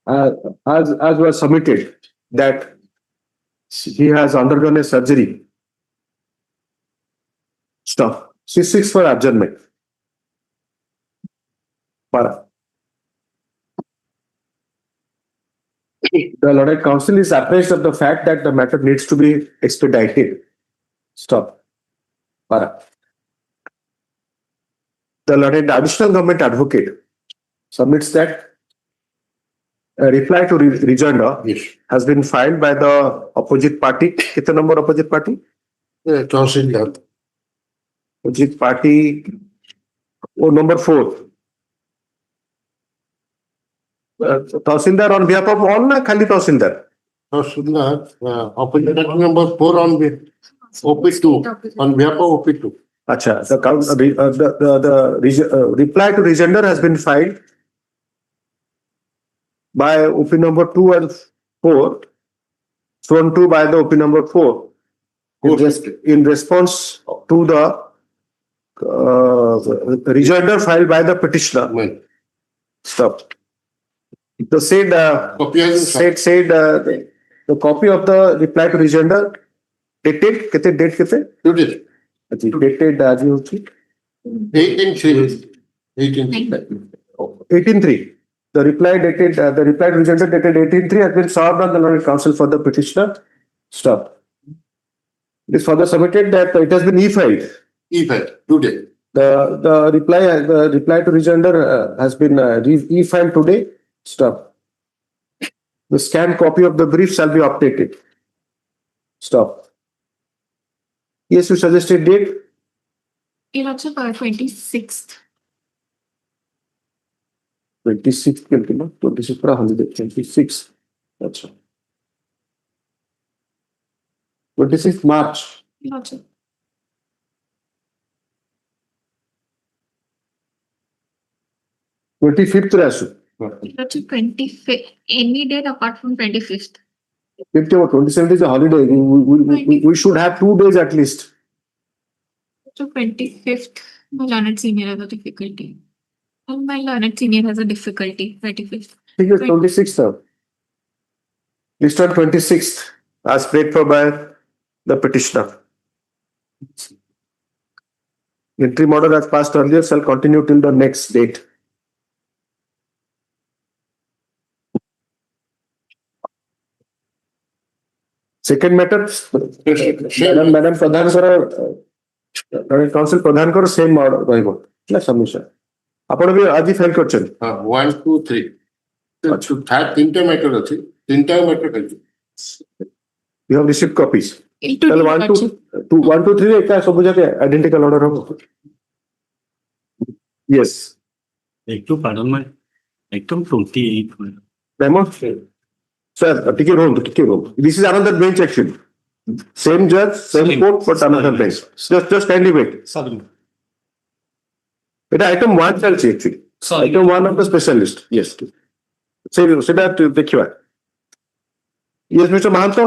as was submitted that he has undergone a surgery. Stop. C6 for adjournment. Para. The learned counsel is apprised of the fact that the matter needs to be expedited. Stop. Para. The learned additional government advocate submits that a reply to rejoinder has been filed by the opposite party. Kitna number opposite party? Counsel. Opposite party. Oh, number 4. Tahsildar on behalf of all na khali Tahsildar? Opposite number 4 on OP2 on behalf of OP2. Acha, the reply to rejoinder has been filed by OP number 2 and 4, sworn to by the OP number 4 in response to the rejoinder filed by the petitioner. Stop. The said the copy of the reply to rejoinder dated date Today. dated 18/3. The reply to rejoinder dated 18/3 has been served on the learned counsel for the petitioner. Stop. It is further submitted that it has been e-filed E-file today. The reply to rejoinder has been e-filed today. Stop. The scanned copy of the brief shall be updated. Stop. Yes, you suggested date. Your Lordship, 26th. 26th, 26th for a holiday. 26th. That's right. 26th March. Your Lordship. 25th Rasu. Your Lordship, 25th. Any date apart from 25th. 50 or 27th is a holiday. We should have 2 days at least. So 25th, my learned senior has a difficulty. And my learned senior has a difficulty. 25th. I think it's 26th, sir. List on 26th, as prayed for by the petitioner. Interim order as passed earlier shall continue till the next date. Second matter, Madam Pradhan sir, Counsel Pradhan kar same order rahibo na submission. ଆପଣ ବି ଆଜି file କରିଛନ୍ତି? 1, 2, 3. ତିନିଟା matter ଅଛି, ତିନିଟା matter ଖାଲି। You have received copies. Into ତାହେଲେ 1, 2, 3 ଏକା ସବୁ ଯାକ ଆଇଡେଣ୍ଟିକାଲ ଅର୍ଡର ହବ। Yes. Pardon my, item 28. Memo? Sir, ଟିକେ ରୁହନ୍ତୁ। This is another bench action. Same judge, same court, but another bench. Just kindly wait. Sorry. এটা item 1 ଚାଲିଛି actually. Sorry. Item 1 of the specialist. Yes. ସେଟା ଦେଖିବା। Yes, Mr. Mahanto.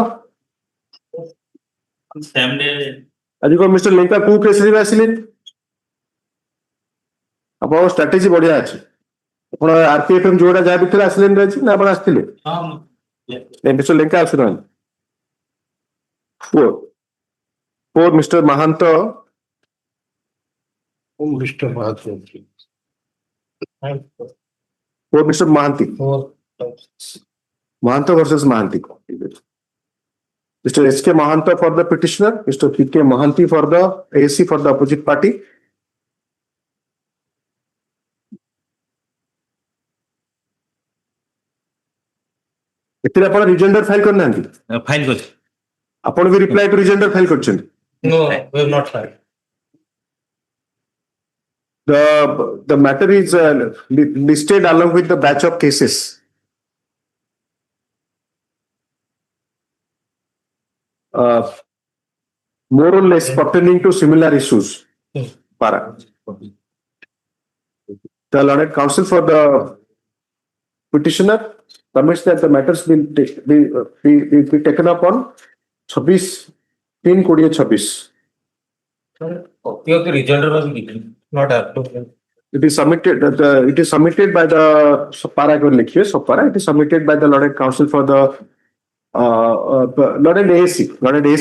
ଆଜି କଣ mister Lenka କୋଉ କେସରେ ଆସିଲେ? ଆପଣଙ୍କ ଷ୍ଟ୍ରାଟେଜି ବଢିଆ ଅଛି। ଆପଣ RPFM ଯୋଉଟା ଯାହା ଭିତରେ ଆସିଲେନି ରହିଛି ନା ଆପଣ ଆସିଥିଲେ? ମିଷ୍ଟର ଲେଙ୍କା ଆସୁନାହାନ୍ତି। 4 mister Mahanta. Mr. Mahathir. 4 Mr. Mahanti. Mahanta versus Mahanti. Mr. S.K. Mahanta for the petitioner, Mr. P.K. Mahanti for the AC for the opposite party. ଏଥିରେ ଆପଣ ରିଜେଣ୍ଡର ଫାଇଲ କରିନାହାନ୍ତି? ଫାଇଲ କରିଛି। ଆପଣ ବି ରିପ୍ଲାଏ ଟୁ ରିଜେଣ୍ଡର ଫାଇଲ କରିଛନ୍ତି? No, we have not filed. The matter is listed along with the batch of cases. More or less pertaining to similar issues. Para. The learned counsel for the petitioner permits that the matters be taken up on 26/3/26. Copy of the rejoinder was given, not approved. It is submitted. It is submitted by the Para. It is submitted by the learned counsel for the learned AC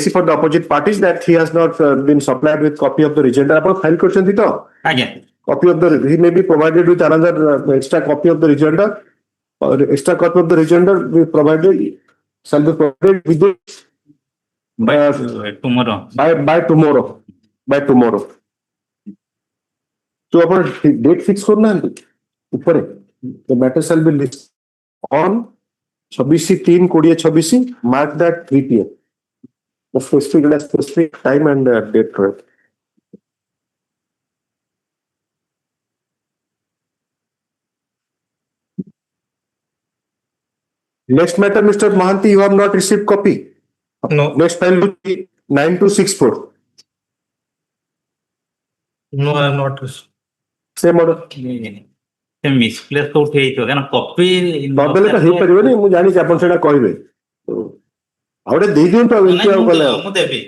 for the opposite parties that he has not been supplied with copy of the rejoinder. ଆପଣ file କରିଛନ୍ତି ତ? ଆଜ୍ଞା। Copy of the he may be provided with another extra copy of the rejoinder. Or extra copy of the rejoinder we provided shall be provided with the, tomorrow. By tomorrow. So upon date fix करना है ऊपर है. The matter shall be listed on 26/3/26. Mark that 3 PM. The specific time and date for it. Next matter, Mr. Mahanti, you have not received copy. No. Next file will be 9264. No, I have not received. Same order. Misplaced କୋଉଠି ହେଇଥିବ କାରଣ copy ନଦେଲେ ତ ହେଇପାରିବନି ମୁଁ ଜାଣିଛି ଆପଣ ସେଇଟା କହିବେ ଆଉ ଗୋଟେ ଦେଇ ଦିଅନ୍ତୁ ଆଉ ଏମିତି ଆଉ କଲେ ମୁଁ ଦେବି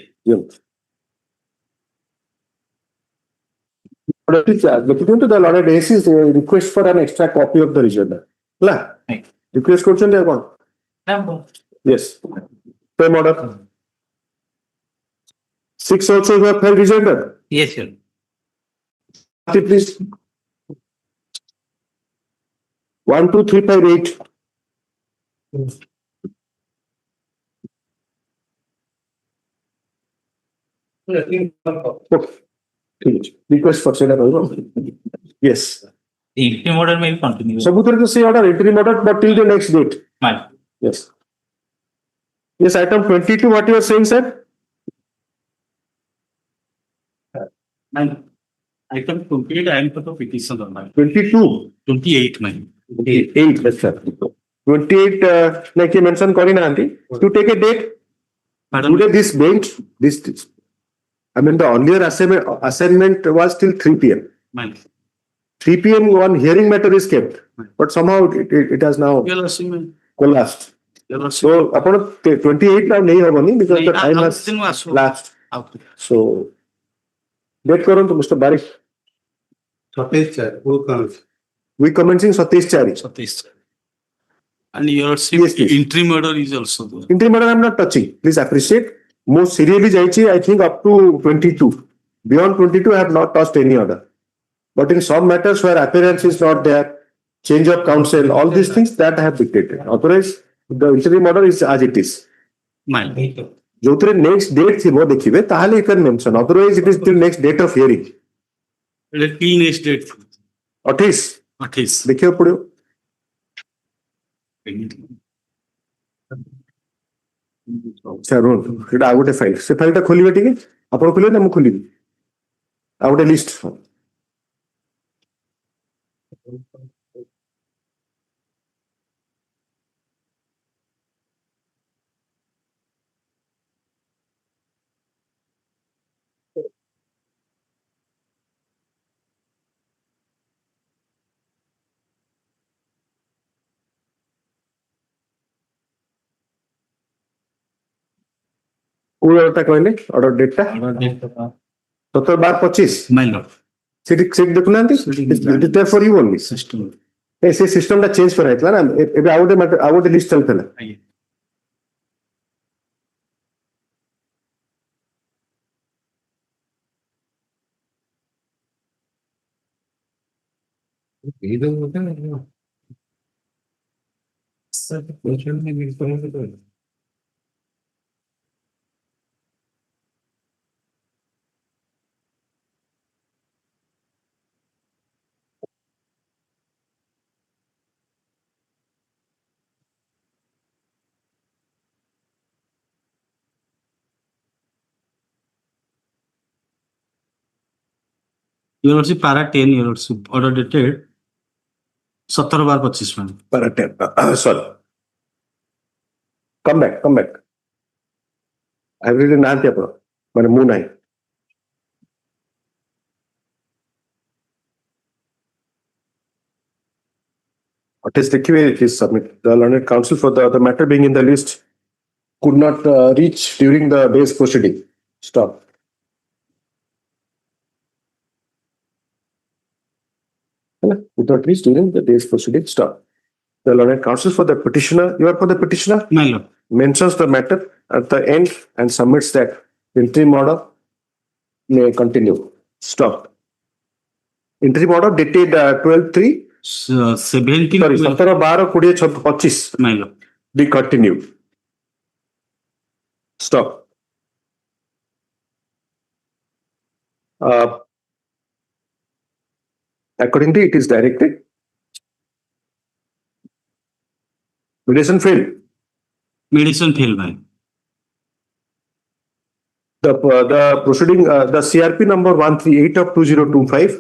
ଦେଖିଦିଅନ୍ତୁ the learned AC request for an extra copy of the rejoinder ହେଲା ରିକ୍ୱେଷ୍ଟ କରୁଛନ୍ତି ଆଉ କଣ yes same order 6 also you have filed rejoinder yes sir please 12358 okay. ठीक है रिक्वेस्ट फॉर सेटा रहइबो yes interim order may be continued. सबुतर तो से order interim order but till the next date Fine. yes yes item 22 what you are saying sir And item 28, I am for the petition on that. 22 28, man. 8 yes sir 28 like you mentioned kori na aunty to take a date today this bench this I mean the earlier assignment was till 3 p.m. Man. 3 p.m. one hearing matter is kept but somehow it has now You're assuming, man. collapsed You're so assuming. upon 28 now nahi habani because the time has lapsed Okay. so date karantu Mr. Barik 27 we commencing 27 chari Satish. And you're assuming Yes, yes. interim order is also there. interim order I'm not touching please appreciate most seriously jaichi I think up to 22 beyond 22 I have not touched any order but in some matters where appearance is not there change of counsel all these things that I have dictated otherwise the interim order is as it is Man. जोथरे next date थिबो देखिबे ताहाले you can mention otherwise it is till next date of hearing Till next date. 28 28. देखियो पड़ियो sir सेटा आ गोटे file से file ता खोलिबे ठीक है आपण खोलिबे ना मु खोलिबी आ गोटे लिस्ट कोई ऑर्डर कहले ऑर्डर डेट ता Order date का 17/12 My lord. सेट देखुनांती it is for you only system. ए से सिस्टम ता चेंज कराइतला ना एबे आ गोटे लिस्ट चलतला You will see para 10 years order dated 17/25 man. पर sorry come back I will नांती आपण माने मु नाही Attest देखिबे it is submit the learned counsel for the matter being in the list could not reach during the day's proceeding stop could not reach during the day's proceeding stop the learned counsel for the petitioner you are for the petitioner My lord. mentions the matter at the end and submits that interim order may continue stop interim order dated 12/3 17. sorry 17/12/2025 My lord. be continued stop accordingly it is directed mediation failed Mediation fail man. the proceeding the CRP number 138 of 2025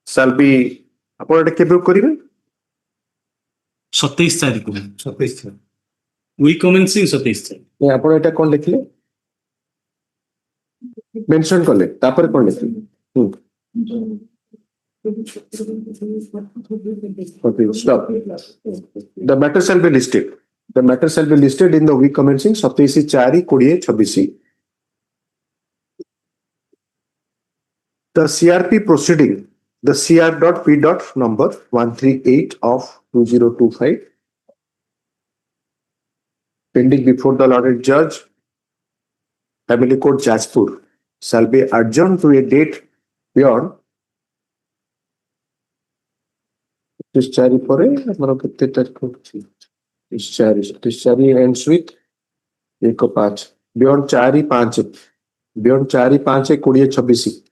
shall be ଆପଣ ଏଟା କେବେ କରିବେ 27 तारीख को 27 we commencing 27 तारीख ଆପଣ ଏଟା କଣ ଲେଖିଲେ ମେନସନ କଲେ ତାପରେ କଣ ଲେଖିଲେ Okay, stop. The matter shall be listed. The matter shall be listed in the week commencing 27/4/2026. The CRP proceeding, the CR.P. number 138 of 2025, pending before the lauded judge, Family Court Jajpur, shall be adjourned to a date beyond discharge ପରେ ଆମର କେତେ ତାରିଖ ଅଛି discharge ends with 1/5 beyond 4/5 beyond 4/5/2026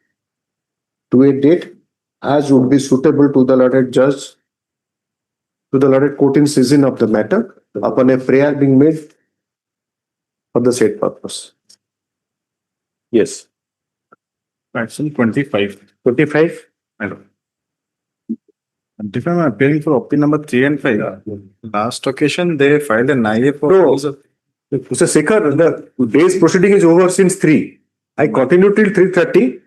to a date as would be suitable to the lauded judge, to the lauded court in season of the matter, upon a prayer being made for the said purpose. Yes. Actually, 25. 25. Madam. And if I'm appearing for OP number 3 and 5, last occasion they filed an IA for. No, Mr. Sekhar, the day's proceeding is over since 3. I continue till 3:30.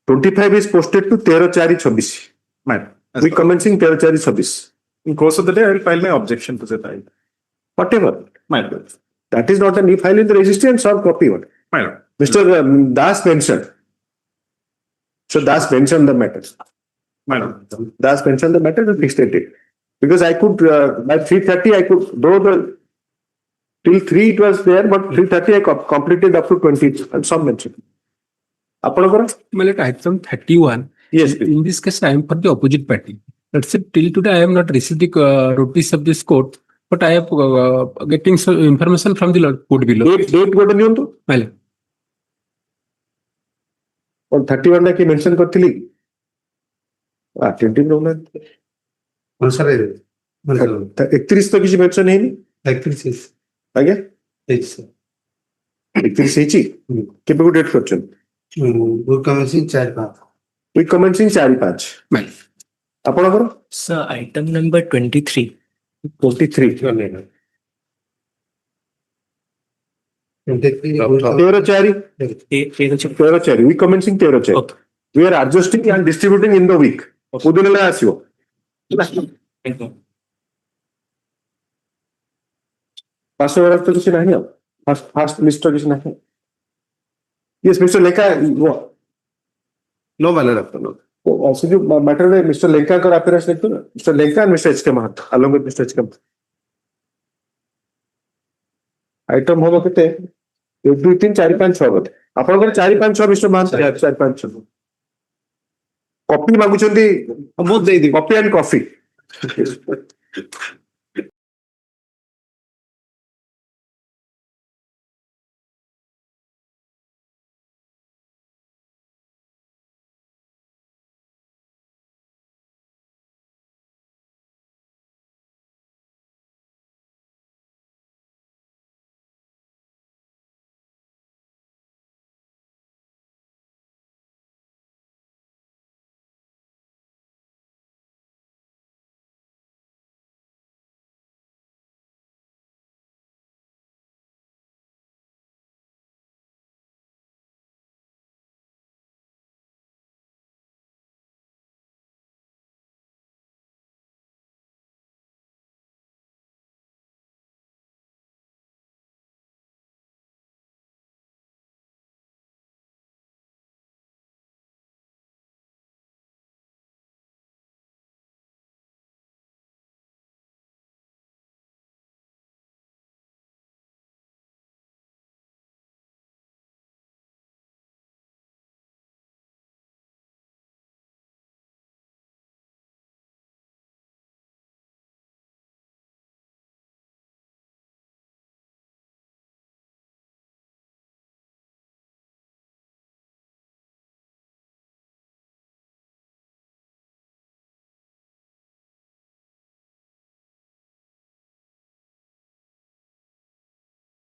25 is posted to 13/4/26. Madam. We commencing 13/4/26. In course of the day, I will file my objection to the time. Whatever. Madam. That is not a new file in the registry and serve copy. What? Madam. Mr. Das mentioned. So Das mentioned the matters. Madam. Das mentioned the matter and fixed a date. Because I could, by 3:30, I could, though the, till 3 it was there, but 3:30 I completed up to 20, and some mentioned. Item 31. Yes. In this case, I am for the opposite party. Let's say till today I have not received the notice of this court, but I have getting some information from the court below. Date go to you. Well, On 31 ki mention karthili. Attentive no na. sir, 31 to kiछि mention ହେଇନି. 31 ଆଜ୍ଞା. sir. 31 ହେଇଛି. କେବେ କୁ date କରିଛନ୍ତି? We commencing 4/5. We commencing 4/5. Well, ଆପଣଙ୍କର? sir, item number 23. 23. 13/4. 13/4. We commencing 13/4. Okay. We are adjusting and distributing in the week. କୋଉଦିନ ହେଲା ଆସିବ? ପାସ ବେଳା ତ କିଛି ନାହିଁ ଆଉ। ଫାଷ୍ଟ ଲିଷ୍ଟ କିଛି ନାହିଁ। Yes, Mr. Lenka. No matter of no. Also, the matter of Mr. Lenka का appearance देखते हो ना? Mr. Lenka and Mr. HK Mahat, along with Mr. HK Mahat. Item होगा कितने? 1, 2, 3, 4, 5, 6 बोलते। आपन 4, 5, 6 Mr. Mahat 4, 5, 6. कॉफी मागुचंदी बहुत दे दी कॉफी एंड कॉफी